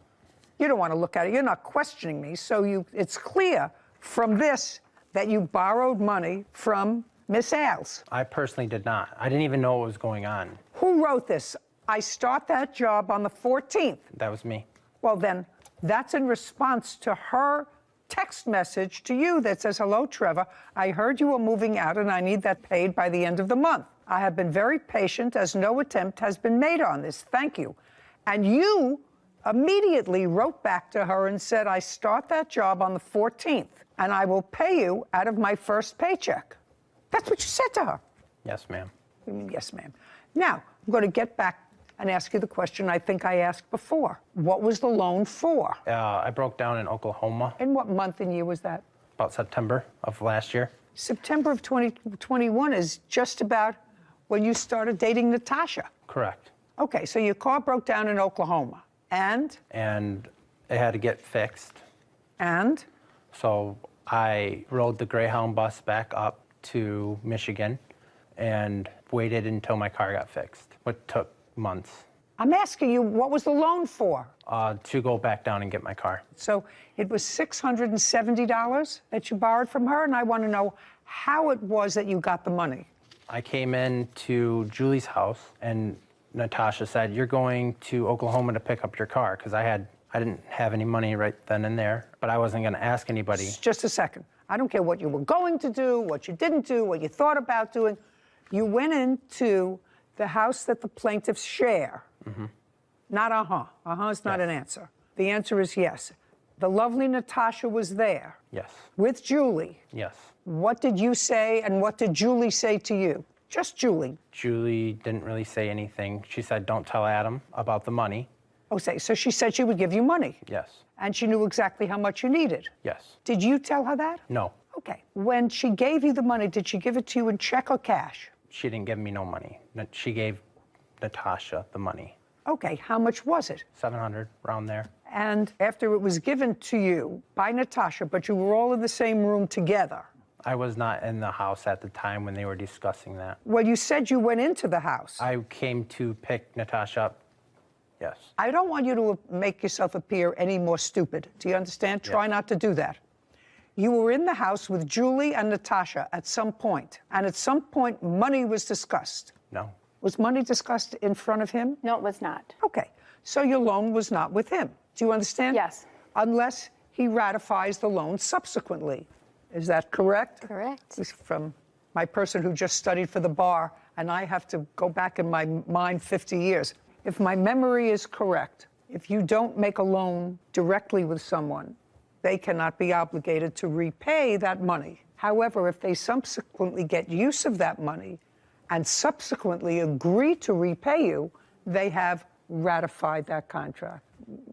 You don't want to look at it. You're not questioning me, so it's clear from this that you borrowed money from Miss Ailes. I personally did not. I didn't even know what was going on. Who wrote this? I start that job on the 14th. That was me. Well, then, that's in response to her text message to you that says, hello, Trevor. I heard you were moving out and I need that paid by the end of the month. I have been very patient as no attempt has been made on this. Thank you. And you immediately wrote back to her and said, I start that job on the 14th and I will pay you out of my first paycheck. That's what you said to her. Yes, ma'am. You mean, yes, ma'am. Now, I'm going to get back and ask you the question I think I asked before. What was the loan for? I broke down in Oklahoma. In what month and year was that? About September of last year. September of 2021 is just about when you started dating Natasha. Correct. Okay, so your car broke down in Oklahoma. And? And it had to get fixed. And? So I rode the Greyhound bus back up to Michigan and waited until my car got fixed, which took months. I'm asking you, what was the loan for? To go back down and get my car. So it was $670 that you borrowed from her, and I want to know how it was that you got the money. I came in to Julie's house, and Natasha said, you're going to Oklahoma to pick up your car, because I didn't have any money right then and there, but I wasn't going to ask anybody. Just a second. I don't care what you were going to do, what you didn't do, what you thought about doing. You went into the house that the plaintiffs share. Mm-hmm. Not uh-huh. Uh-huh is not an answer. The answer is yes. The lovely Natasha was there. Yes. With Julie. Yes. What did you say and what did Julie say to you? Just Julie. Julie didn't really say anything. She said, don't tell Adam about the money. Oh, so she said she would give you money? Yes. And she knew exactly how much you needed? Yes. Did you tell her that? No. Okay. When she gave you the money, did she give it to you in check or cash? She didn't give me no money. She gave Natasha the money. Okay. How much was it? $700, around there. And after it was given to you by Natasha, but you were all in the same room together? I was not in the house at the time when they were discussing that. Well, you said you went into the house. I came to pick Natasha up. Yes. I don't want you to make yourself appear any more stupid. Do you understand? Try not to do that. You were in the house with Julie and Natasha at some point, and at some point, money was discussed. No. Was money discussed in front of him? No, it was not. Okay. So your loan was not with him. Do you understand? Yes. Unless he ratifies the loan subsequently. Is that correct? Correct. This is from my person who just studied for the bar, and I have to go back in my mind 50 years. If my memory is correct, if you don't make a loan directly with someone, they cannot be obligated to repay that money. However, if they subsequently get use of that money and subsequently agree to repay you, they have ratified that contract.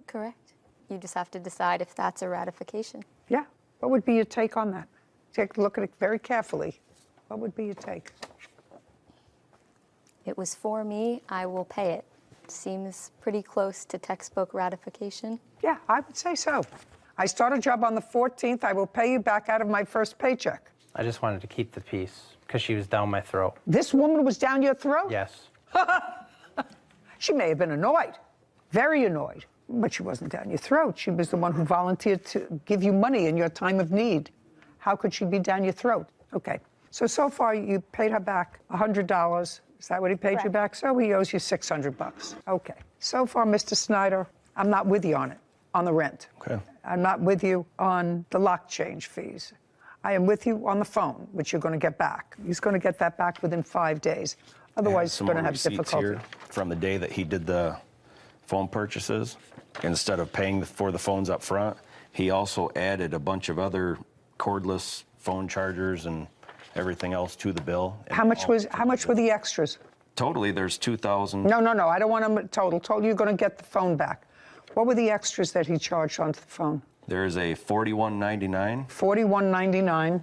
Correct. You just have to decide if that's a ratification. Yeah. What would be your take on that? Take a look at it very carefully. What would be your take? It was for me, I will pay it. Seems pretty close to textbook ratification. Yeah, I would say so. I start a job on the 14th. I will pay you back out of my first paycheck. I just wanted to keep the peace because she was down my throat. This woman was down your throat? Yes. She may have been annoyed, very annoyed, but she wasn't down your throat. She was the one who volunteered to give you money in your time of need. How could she be down your throat? Okay. So far you paid her back $100. Is that what he paid you back? So he owes you $600. Okay. So far, Mr. Snyder, I'm not with you on it, on the rent. Okay. I'm not with you on the lock change fees. I am with you on the phone, which you're going to get back. He's going to get that back within 5 days. Otherwise, he's going to have difficulty. Here from the day that he did the phone purchases, instead of paying for the phones up front, he also added a bunch of other cordless phone chargers and everything else to the bill. How much were the extras? Totally, there's 2,000. No. I don't want them total. Total, you're going to get the phone back. What were the extras that he charged onto the phone? There is a $41.99. $41.99.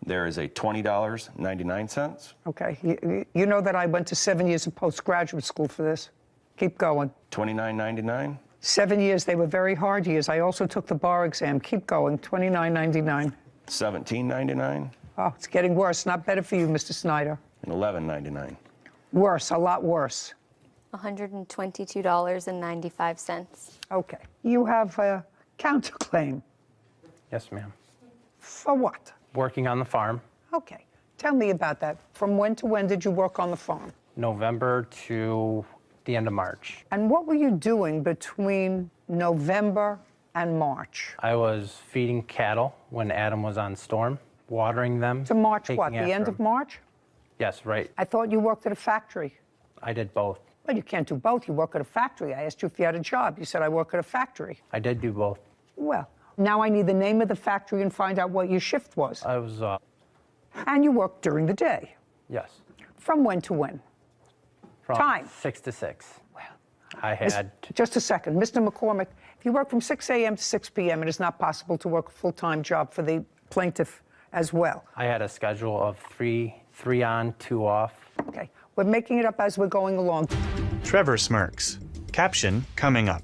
There is a $20.99. Okay. You know that I went to 7 years of postgraduate school for this. Keep going. $29.99. 7 years. They were very hard years. I also took the bar exam. Keep going. $29.99. $17.99. Oh, it's getting worse. Not better for you, Mr. Snyder. And $11.99. Worse. A lot worse. $122.95. Okay. You have a counterclaim. Yes, ma'am. For what? Working on the farm. Okay. Tell me about that. From when to when did you work on the farm? November to the end of March. And what were you doing between November and March? I was feeding cattle when Adam was on storm, watering them. To March what? The end of March? Yes, right. I thought you worked at a factory. I did both. Well, you can't do both. You work at a factory. I asked you if you had a job. You said, I work at a factory. I did do both. Well, now I need the name of the factory and find out what your shift was. I was, And you worked during the day. Yes. From when to when? From Time. 6 to 6. Well, I had... Just a second. Mr. McCormick, if you work from 6 a.m. to 6 p.m., it is not possible to work a full-time job for the plaintiff as well. I had a schedule of three on, 2 off. Okay. We're making it up as we're going along. Trevor smirks. Caption coming up.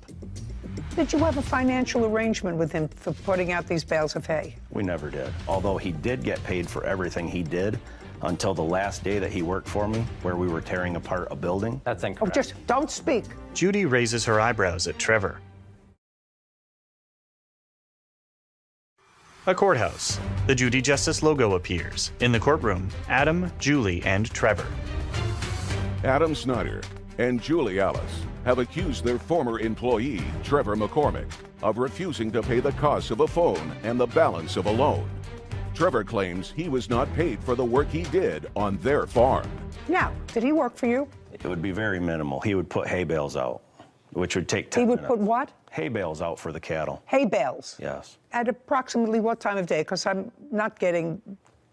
Did you have a financial arrangement with him for putting out these bales of hay? We never did. Although he did get paid for everything he did until the last day that he worked for me, where we were tearing apart a building. That's incorrect. Oh, just don't speak. Judy raises her eyebrows at Trevor. A courthouse. The Judy Justice logo appears. In the courtroom, Adam, Julie, and Trevor. Adam Snyder and Julie Alice have accused their former employee, Trevor McCormick, of refusing to pay the costs of a phone and the balance of a loan. Trevor claims he was not paid for the work he did on their farm. Now, did he work for you? It would be very minimal. He would put hay bales out, which would take 10 minutes. He would put what? Hay bales out for the cattle. Hay bales? Yes. At approximately what time of day? Because I'm not getting...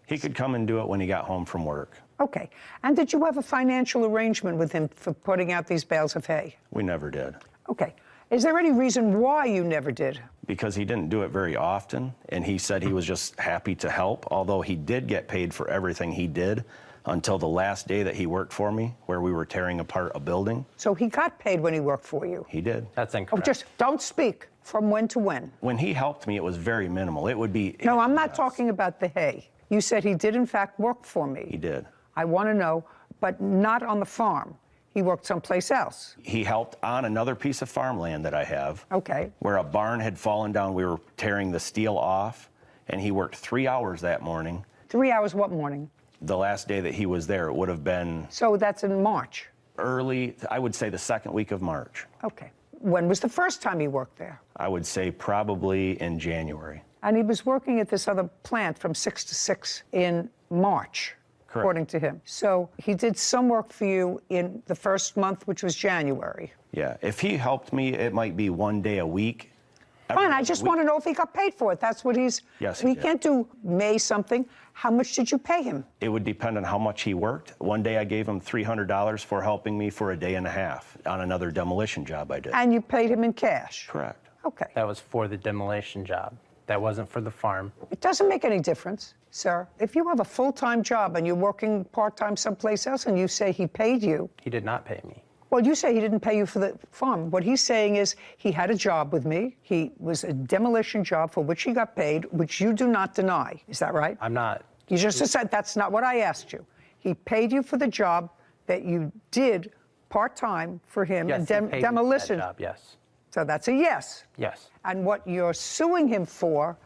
He could come and do it when he got home from work. Okay. And did you have a financial arrangement with him for putting out these bales of hay? We never did. Okay. Is there any reason why you never did? Because he didn't do it very often, and he said he was just happy to help, although he did get paid for everything he did until the last day that he worked for me, where we were tearing apart a building. So he got paid when he worked for you? He did. That's Oh, incorrect. just don't speak. From when to when? When he helped me, it was very minimal. It would be... No, I'm not talking about the hay. You said he did, in fact, work for me. He did. I want to know, but not on the farm. He worked someplace else. He helped on another piece of farmland that I have. Okay. Where a barn had fallen down. We were tearing the steel off, and he worked 3 hours that morning. 3 hours what morning? The last day that he was there, it would have been... So that's in March? Early, I would say the second week of March. Okay. When was the first time he worked there? I would say probably in January. And he was working at this other plant from 6 to 6 in March, Correct. According to him. So he did some work for you in the first month, which was January. Yeah, if he helped me, it might be 1 day a week. Fine, I just want to know if he got paid for it. That's what he's... Yes, we he did. can't do May something. How much did you pay him? It would depend on how much he worked. One day I gave him $300 for helping me for a day and a half on another demolition job I did. And you paid him in cash? Correct. Okay. That was for the demolition job. That wasn't for the farm. It doesn't make any difference, sir. If you have a full-time job and you're working part-time someplace else and you say he paid you... He did not pay me. Well, you say he didn't pay you for the farm. What he's saying is he had a job with me. He was a demolition job for which he got paid, which you do not deny. Is that right? I'm not. You just said that's not what I asked you. He paid you for the job that you did part-time for him. Yes, he paid me for demolition. that job, yes. So that's a yes. Yes. And what you're suing him for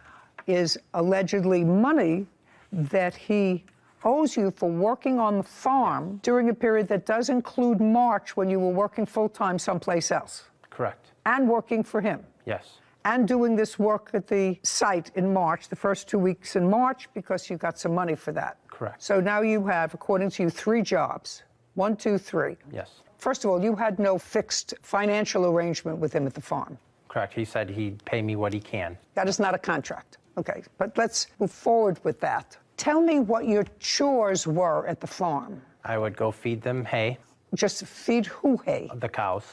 is allegedly money that he owes you for working on the farm during a period that does include March when you were working full-time someplace else. Correct. And working for him. Yes. And doing this work at the site in March, the first 2 weeks in March, because you got some money for that. Correct. So now you have, according to you, 3 jobs. 1, 2, 3. Yes. First of all, you had no fixed financial arrangement with him at the farm. Correct. He said he'd pay me what he can. That is not a contract. Okay, but let's move forward with that. Tell me what your chores were at the farm. I would go feed them hay. Just feed who hay? The cows.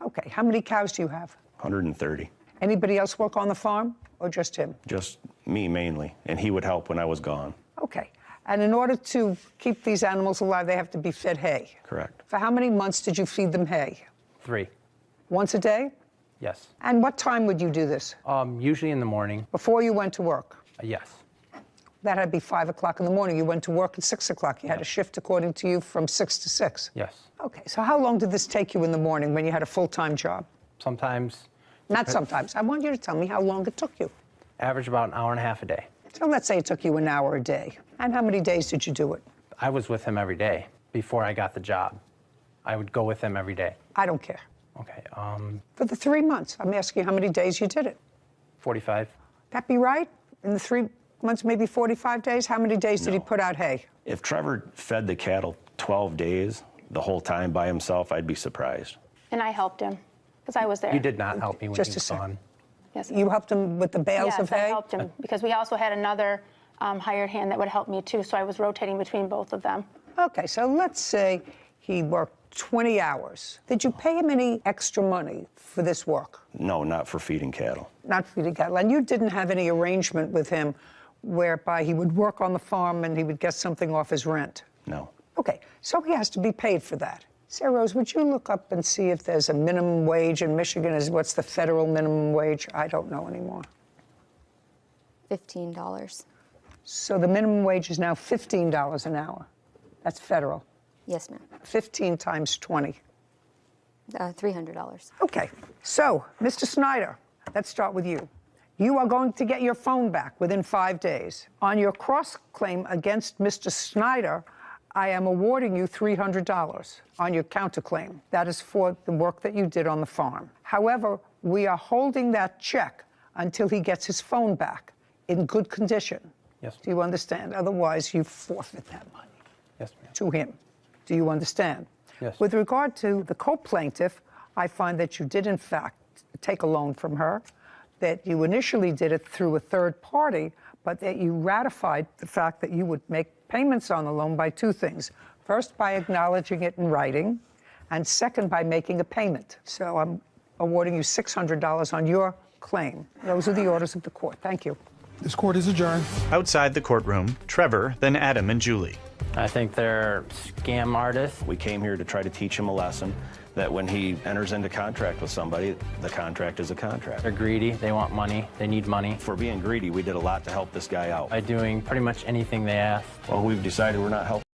Okay, how many cows do you have? 130. Anybody else work on the farm, or just him? Just me mainly, and he would help when I was gone. Okay, and in order to keep these animals alive, they have to be fed hay. Correct. For how many months did you feed them hay? 3. Once a day? Yes. And what time would you do this? Usually in the morning. Before you went to work? Yes. That had to be 5 o'clock in the morning. You went to work at 6 o'clock. You had a shift, according to you, from 6 to 6. Yes. Okay, so how long did this take you in the morning when you had a full-time job? Sometimes. Not sometimes. I want you to tell me how long it took you. Average about an hour and a half a day. So let's say it took you an hour a day. And how many days did you do it? I was with him every day before I got the job. I would go with him every day. I don't care. Okay. For the 3 months, I'm asking you how many days you did it. 45. That be right? In the 3 months, maybe 45 days? How many days did he put out hay? If Trevor fed the cattle 12 days the whole time by himself, I'd be surprised. And I helped him, because I was there. You did not help me when Just he was a second. gone. Yes. You helped him with the bales of hay? Yes, I helped him, because we also had another hired hand that would help me too, so I was rotating between both of them. Okay, so let's say he worked 20 hours. Did you pay him any extra money for this work? No, not for feeding cattle. Not feeding cattle. And you didn't have any arrangement with him whereby he would work on the farm and he would get something off his rent? No. Okay, so he has to be paid for that. Sarah Rose, would you look up and see if there's a minimum wage in Michigan? What's the federal minimum wage? I don't know anymore. $15. So the minimum wage is now $15 an hour. That's federal. Yes, ma'am. 15 times 20. $300. Okay, so, Mr. Snyder, let's start with you. You are going to get your phone back within 5 days. On your cross-claim against Mr. Snyder, I am awarding you $300 on your counterclaim. That is for the work that you did on the farm. However, we are holding that check until he gets his phone back in good condition. Yes. Do you understand? Otherwise, you forfeit that money. Yes, ma'am. To him. Do you understand? Yes. With regard to the co-plaintiff, I find that you did, in fact, take a loan from her, that you initially did it through a third party, but that you ratified the fact that you would make payments on the loan by 2 things. First, by acknowledging it in writing, and second, by making a payment. So I'm awarding you $600 on your claim. Those are the orders of the court. Thank you. This court is adjourned. Outside the courtroom, Trevor, then Adam and Julie. I think they're scam artists. We came here to try to teach him a lesson that when he enters into contract with somebody, the contract is a contract. They're greedy. They want money. They need money. For being greedy, we did a lot to help this guy out. By doing pretty much anything they ask. Well, we've decided we're not helping.